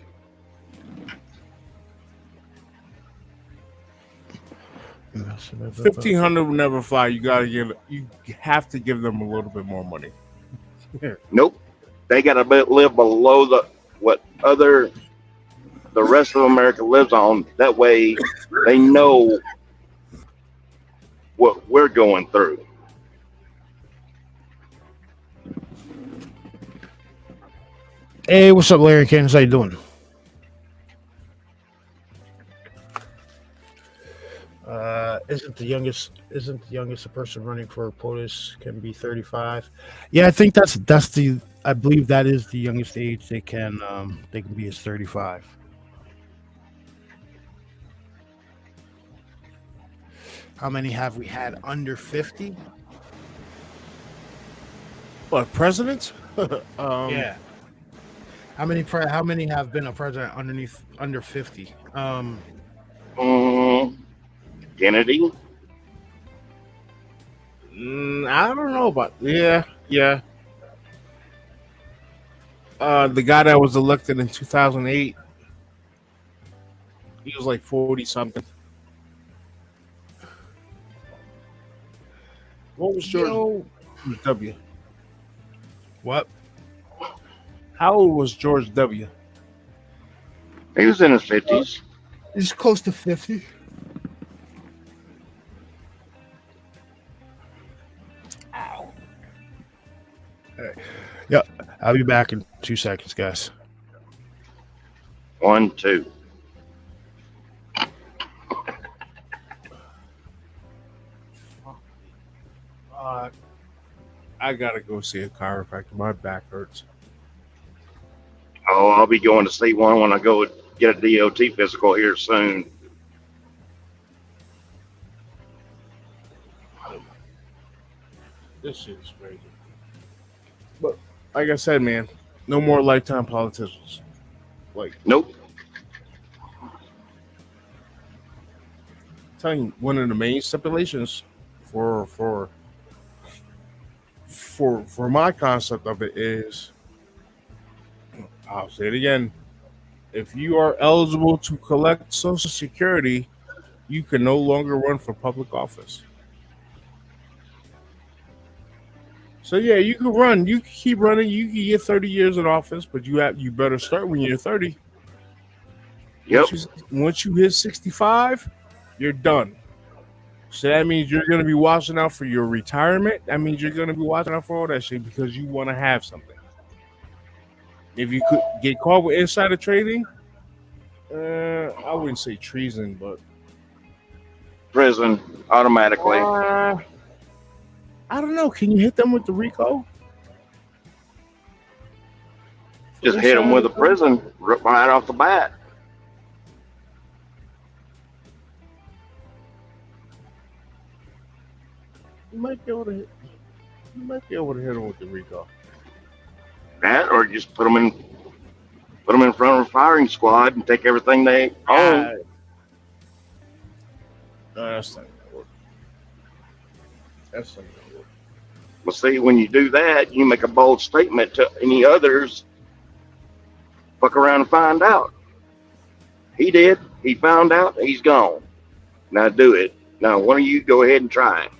[SPEAKER 4] $1,500 will never fly. You have to give them a little bit more money.
[SPEAKER 5] Nope, they got to live below what the rest of America lives on. That way, they know what we're going through.
[SPEAKER 3] Hey, what's up, Larry Canes? How you doing? Isn't the youngest a person running for POTUS can be 35? Yeah, I think that's the I believe that is the youngest age they can be is 35. How many have we had under 50?
[SPEAKER 4] What, presidents?
[SPEAKER 3] Yeah. How many have been a president under 50?
[SPEAKER 5] Kennedy.
[SPEAKER 4] I don't know about. Yeah. The guy that was elected in 2008, he was like 40 something. What was George W?
[SPEAKER 3] What?
[SPEAKER 4] How old was George W?
[SPEAKER 5] He was in his 50s.
[SPEAKER 3] He's close to 50. Ow. Hey. Yep. I'll be back in 2 seconds, guys.
[SPEAKER 5] 1, 2.
[SPEAKER 4] I gotta go see a chiropractor. My back hurts.
[SPEAKER 5] Oh, I'll be going to see one when I go get a DOT physical here soon.
[SPEAKER 4] This shit is crazy. But like I said, man, no more lifetime politicians. Like,
[SPEAKER 5] nope.
[SPEAKER 4] I'm telling you, one of the main stipulations for my concept of it is, I'll say it again, if you are eligible to collect Social Security, you can no longer run for public office. So yeah, you can run, you can keep running, you can get 30 years in office, but you better start when you're 30.
[SPEAKER 5] Yep.
[SPEAKER 4] Once you hit 65, you're done. So that means you're going to be watching out for your retirement. That means you're going to be watching out for all that shit because you want to have something. If you could get caught with insider trading, I wouldn't say treason, but
[SPEAKER 5] prison automatically.
[SPEAKER 4] I don't know. Can you hit them with the RICO?
[SPEAKER 5] Just hit them with a prison right off the bat.
[SPEAKER 4] You might be able to hit them with the RICO.
[SPEAKER 5] That, or just put them in front of a firing squad and take everything they own.
[SPEAKER 4] No, that's not gonna work. That's not gonna work.
[SPEAKER 5] Well, see, when you do that, you make a bold statement to any others. Fuck around and find out. He did. He found out. He's gone. Now do it. Now, why don't you go ahead and try it?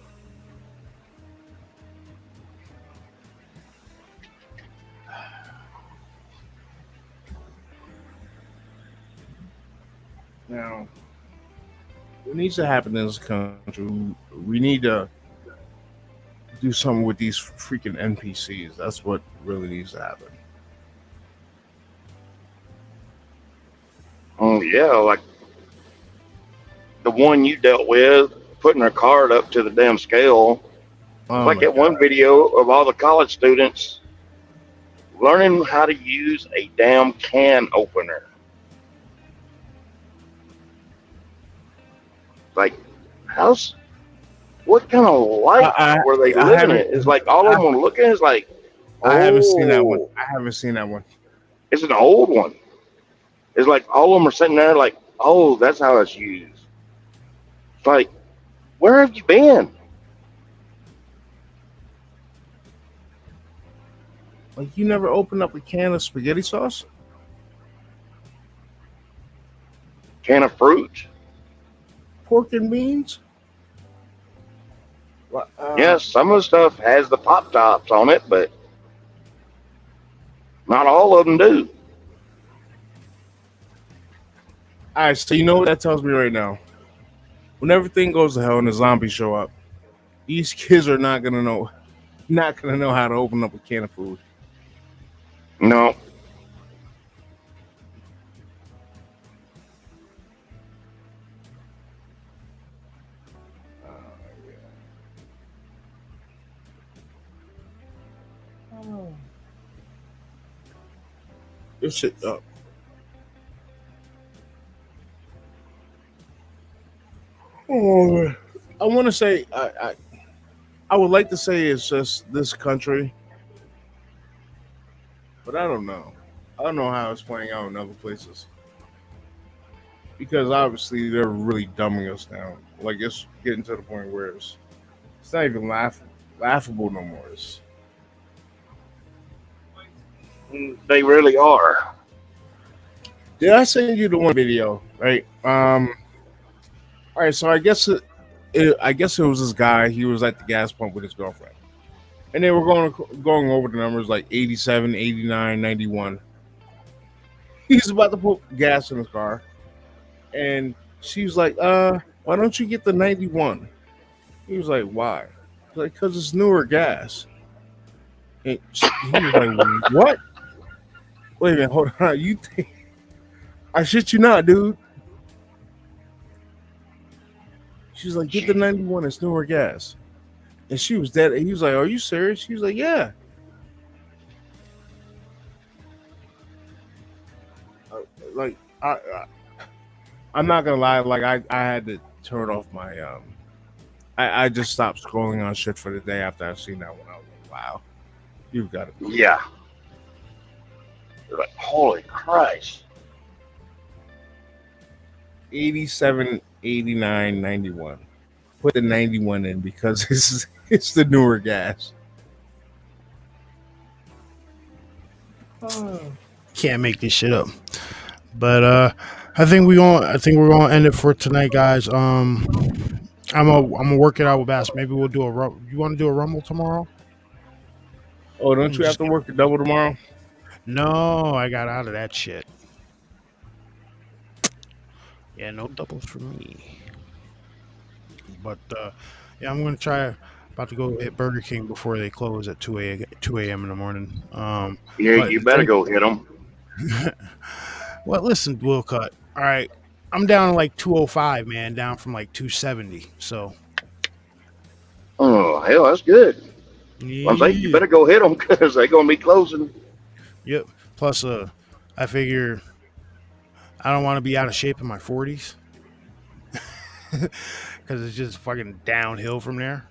[SPEAKER 4] Now, what needs to happen in this country, we need to do something with these freaking NPCs. That's what really needs to happen.
[SPEAKER 5] Oh, yeah, like the one you dealt with, putting her card up to the damn scale It's
[SPEAKER 4] Oh
[SPEAKER 5] like
[SPEAKER 4] my
[SPEAKER 5] that one
[SPEAKER 4] god.
[SPEAKER 5] video of all the college students learning how to use a damn can opener. Like, how's what kind of life were they
[SPEAKER 4] I
[SPEAKER 5] living in?
[SPEAKER 4] haven't
[SPEAKER 5] It's like all of
[SPEAKER 4] I,
[SPEAKER 5] them were looking. It's like,
[SPEAKER 4] I haven't seen that one.
[SPEAKER 5] oh,
[SPEAKER 4] I haven't seen that one.
[SPEAKER 5] it's an old one. It's like all of them are sitting there like, oh, that's how it's used. It's like, where have you been?
[SPEAKER 4] Like you never opened up a can of spaghetti sauce?
[SPEAKER 5] Can of fruit?
[SPEAKER 4] Pork and beans? What,
[SPEAKER 5] Yes, some of the stuff has the pop tops on it, but not all of them do.
[SPEAKER 4] all right, so you know what that tells me right now? When everything goes to hell and the zombies show up, these kids are not gonna know how to open up a can of food.
[SPEAKER 5] No,
[SPEAKER 4] This shit Oh, I want to say I would like to say it's just this country, but I don't know. I don't know how it's playing out in other places because obviously they're really dumbing us down. Like it's getting to the point where it's not even laughable no more.
[SPEAKER 5] they really are.
[SPEAKER 4] Did I send you the one video? Right. All right. So I guess it was this guy. He was at the gas pump with his girlfriend, and they were going over the numbers like 87, 89, 91. He's about to put gas in his car, and she's like, why don't you get the 91?" He was like, "Why?" He's like, "Cause it's newer gas." And he was like, "What? Wait a minute, hold on. You think I shit you not, dude?" She's like, "Get the 91. It's newer gas." And she was dead. And he was like, "Are you serious?" She was like, "Yeah." Like I'm not gonna lie. Like I had to turn off my I just stopped scrolling on shit for the day after I seen that one. I was like, wow, you've got to be kidding.
[SPEAKER 5] Yeah. They're like, holy Christ.
[SPEAKER 4] 87, 89, 91. Put the 91 in because it's the newer gas.
[SPEAKER 3] Can't make this shit up. But I think we're gonna end it for tonight, guys. I'm gonna work it out with Bass. Maybe we'll do you want to do a rumble tomorrow?
[SPEAKER 4] Oh, don't you have
[SPEAKER 3] Just
[SPEAKER 4] to work a double tomorrow?
[SPEAKER 3] no, I got out of that shit. Yeah, no doubles for me. But yeah, I'm gonna try. About to go hit Burger King before they close at 2 a.m. in the morning.
[SPEAKER 5] Yeah,
[SPEAKER 3] But
[SPEAKER 5] you better go hit them.
[SPEAKER 3] well, listen, Will Cut. All right, I'm down to like 205, man. Down from like 270. So
[SPEAKER 5] Oh, hell, that's good. I'm saying you
[SPEAKER 3] yeah,
[SPEAKER 5] better go hit them because they're going to be closing.
[SPEAKER 3] yep. Plus, I figure I don't want to be out of shape in my 40s because it's just fucking downhill from there.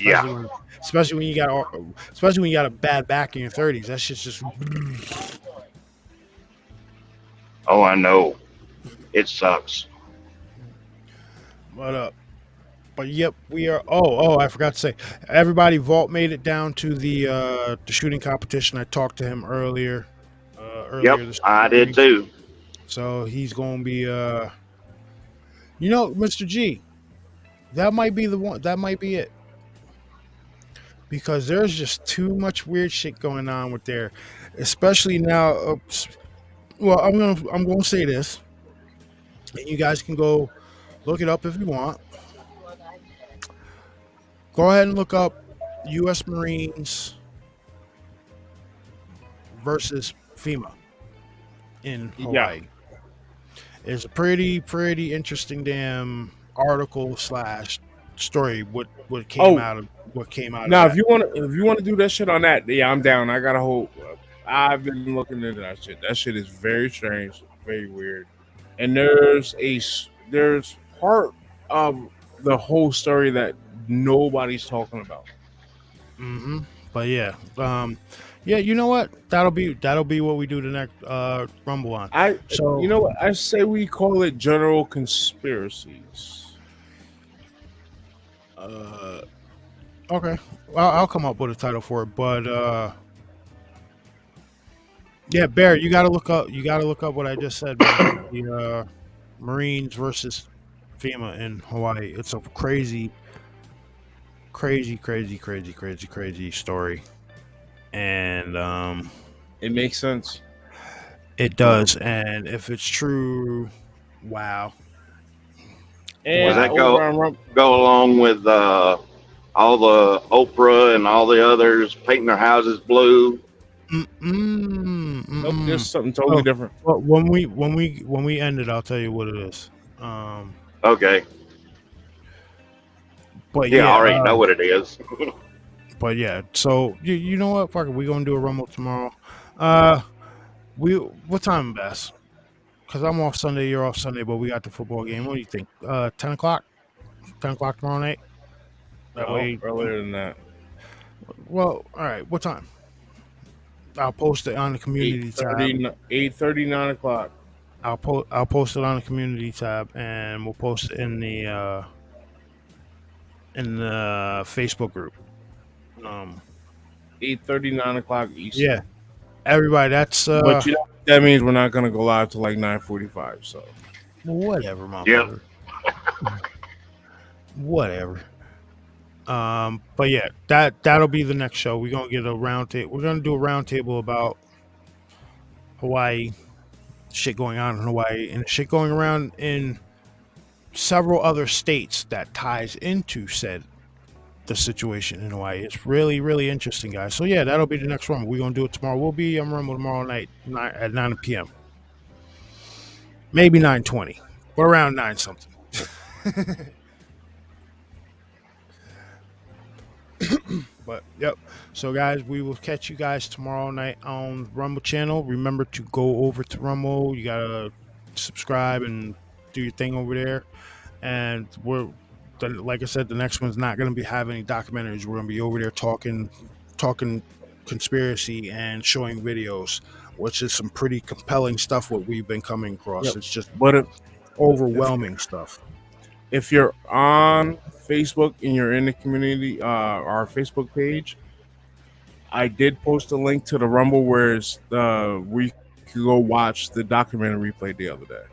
[SPEAKER 5] Yeah.
[SPEAKER 3] Especially when, especially when you got, especially when you got a bad back in your 30s. That shit's just.
[SPEAKER 5] Oh, I know. It sucks.
[SPEAKER 3] But but yep, we are. Oh, I forgot to say, everybody, Vault made it down to the shooting competition. I talked to him earlier.
[SPEAKER 5] Yep,
[SPEAKER 3] This
[SPEAKER 5] I did
[SPEAKER 3] morning.
[SPEAKER 5] too.
[SPEAKER 3] So he's going to be. Mr. G, that might be the one. That might be it. Because there's just too much weird shit going on with there, especially now. Well, I'm gonna say this, and you guys can go look it up if you want. Go ahead and look up U.S. Marines versus FEMA in
[SPEAKER 4] Yeah.
[SPEAKER 3] Hawaii. It's a pretty interesting damn article slash story. What came
[SPEAKER 4] Oh,
[SPEAKER 3] out of
[SPEAKER 4] now
[SPEAKER 3] that?
[SPEAKER 4] if you want to do that shit on that, yeah, I'm down. I got a whole. I've been looking into that shit. That shit is very strange, very weird. And there's part of the whole story that nobody's talking about.
[SPEAKER 3] Hmm. But yeah, yeah. You know what? That'll be what we do the next Rumble on.
[SPEAKER 4] You
[SPEAKER 3] So
[SPEAKER 4] know what? I say we call it general conspiracies.
[SPEAKER 3] uh, okay, I'll come up with a title for it. But yeah, Bear, you gotta look up. You gotta look up what I just said, man. The Marines versus FEMA in Hawaii. It's a crazy story, and
[SPEAKER 4] It makes sense.
[SPEAKER 3] it does. And if it's true, wow,
[SPEAKER 5] Does
[SPEAKER 4] And
[SPEAKER 5] that
[SPEAKER 3] wow.
[SPEAKER 4] over on Rump,
[SPEAKER 5] go along with all the Oprah and all the others painting their houses blue?
[SPEAKER 4] nope, this
[SPEAKER 3] Mm-mm.
[SPEAKER 4] is something totally
[SPEAKER 3] Oh,
[SPEAKER 4] different.
[SPEAKER 3] well, when we end it, I'll tell you what it is.
[SPEAKER 5] Okay.
[SPEAKER 3] But
[SPEAKER 5] Yeah, I
[SPEAKER 3] yeah,
[SPEAKER 5] already know what it is.
[SPEAKER 3] So you know what? Fuck it, we gonna do a rumble tomorrow. Uh, we what time best? Because I'm off Sunday, you're off Sunday, but we got the football game. What do you think? 10 o'clock. 10 o'clock tomorrow night. That
[SPEAKER 4] No,
[SPEAKER 3] way.
[SPEAKER 4] earlier than that.
[SPEAKER 3] Well, all right. What time? I'll post it on the community tab.
[SPEAKER 4] 8:30, 9 o'clock.
[SPEAKER 3] I'll post it on the community tab, and we'll post it in the Facebook group. Um,
[SPEAKER 4] 8:30, 9 o'clock
[SPEAKER 3] yeah,
[SPEAKER 4] Eastern.
[SPEAKER 3] everybody. That's
[SPEAKER 4] But you know that means we're not gonna go live till like 9:45. So
[SPEAKER 3] whatever,
[SPEAKER 5] Yep.
[SPEAKER 3] motherfucker. Whatever. But yeah, that'll be the next show. We're gonna get a round table. We're gonna do a round table about Hawaii, shit going on in Hawaii, and shit going around in several other states that ties into said the situation in Hawaii. It's really, really interesting, guys. So yeah, that'll be the next one. We're gonna do it tomorrow. We'll be on Rumble tomorrow night at 9 p.m. Maybe 9:20, but around 9 something. But yep. So guys, we will catch you guys tomorrow night on the Rumble channel. Remember to go over to Rumble. You gotta subscribe and do your thing over there. And like I said, the next one's not gonna be having any documentaries. We're gonna be over there talking conspiracy and showing videos, which is some pretty compelling stuff. What we've been coming across.
[SPEAKER 4] yep.
[SPEAKER 3] It's just
[SPEAKER 4] But if
[SPEAKER 3] overwhelming stuff.
[SPEAKER 4] if you're on Facebook and you're in the community, our Facebook page, I did post a link to the Rumble where you could go watch the documentary replay the other day.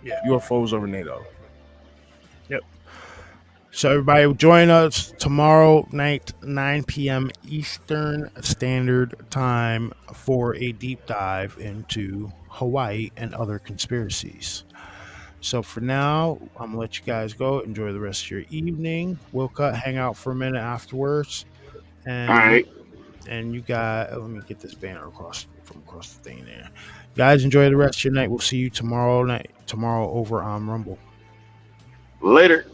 [SPEAKER 3] Yeah.
[SPEAKER 4] UFOs over NATO.
[SPEAKER 3] Yep. So everybody join us tomorrow night, 9 p.m. Eastern Standard Time for a deep dive into Hawaii and other conspiracies. So for now, I'm gonna let you guys go. Enjoy the rest of your evening. We'll hang out for a minute afterwards,
[SPEAKER 5] All
[SPEAKER 3] and
[SPEAKER 5] right.
[SPEAKER 3] you got. Let me get this banner across the thing there. Guys, enjoy the rest of your night. We'll see you tomorrow over on Rumble.
[SPEAKER 5] Later.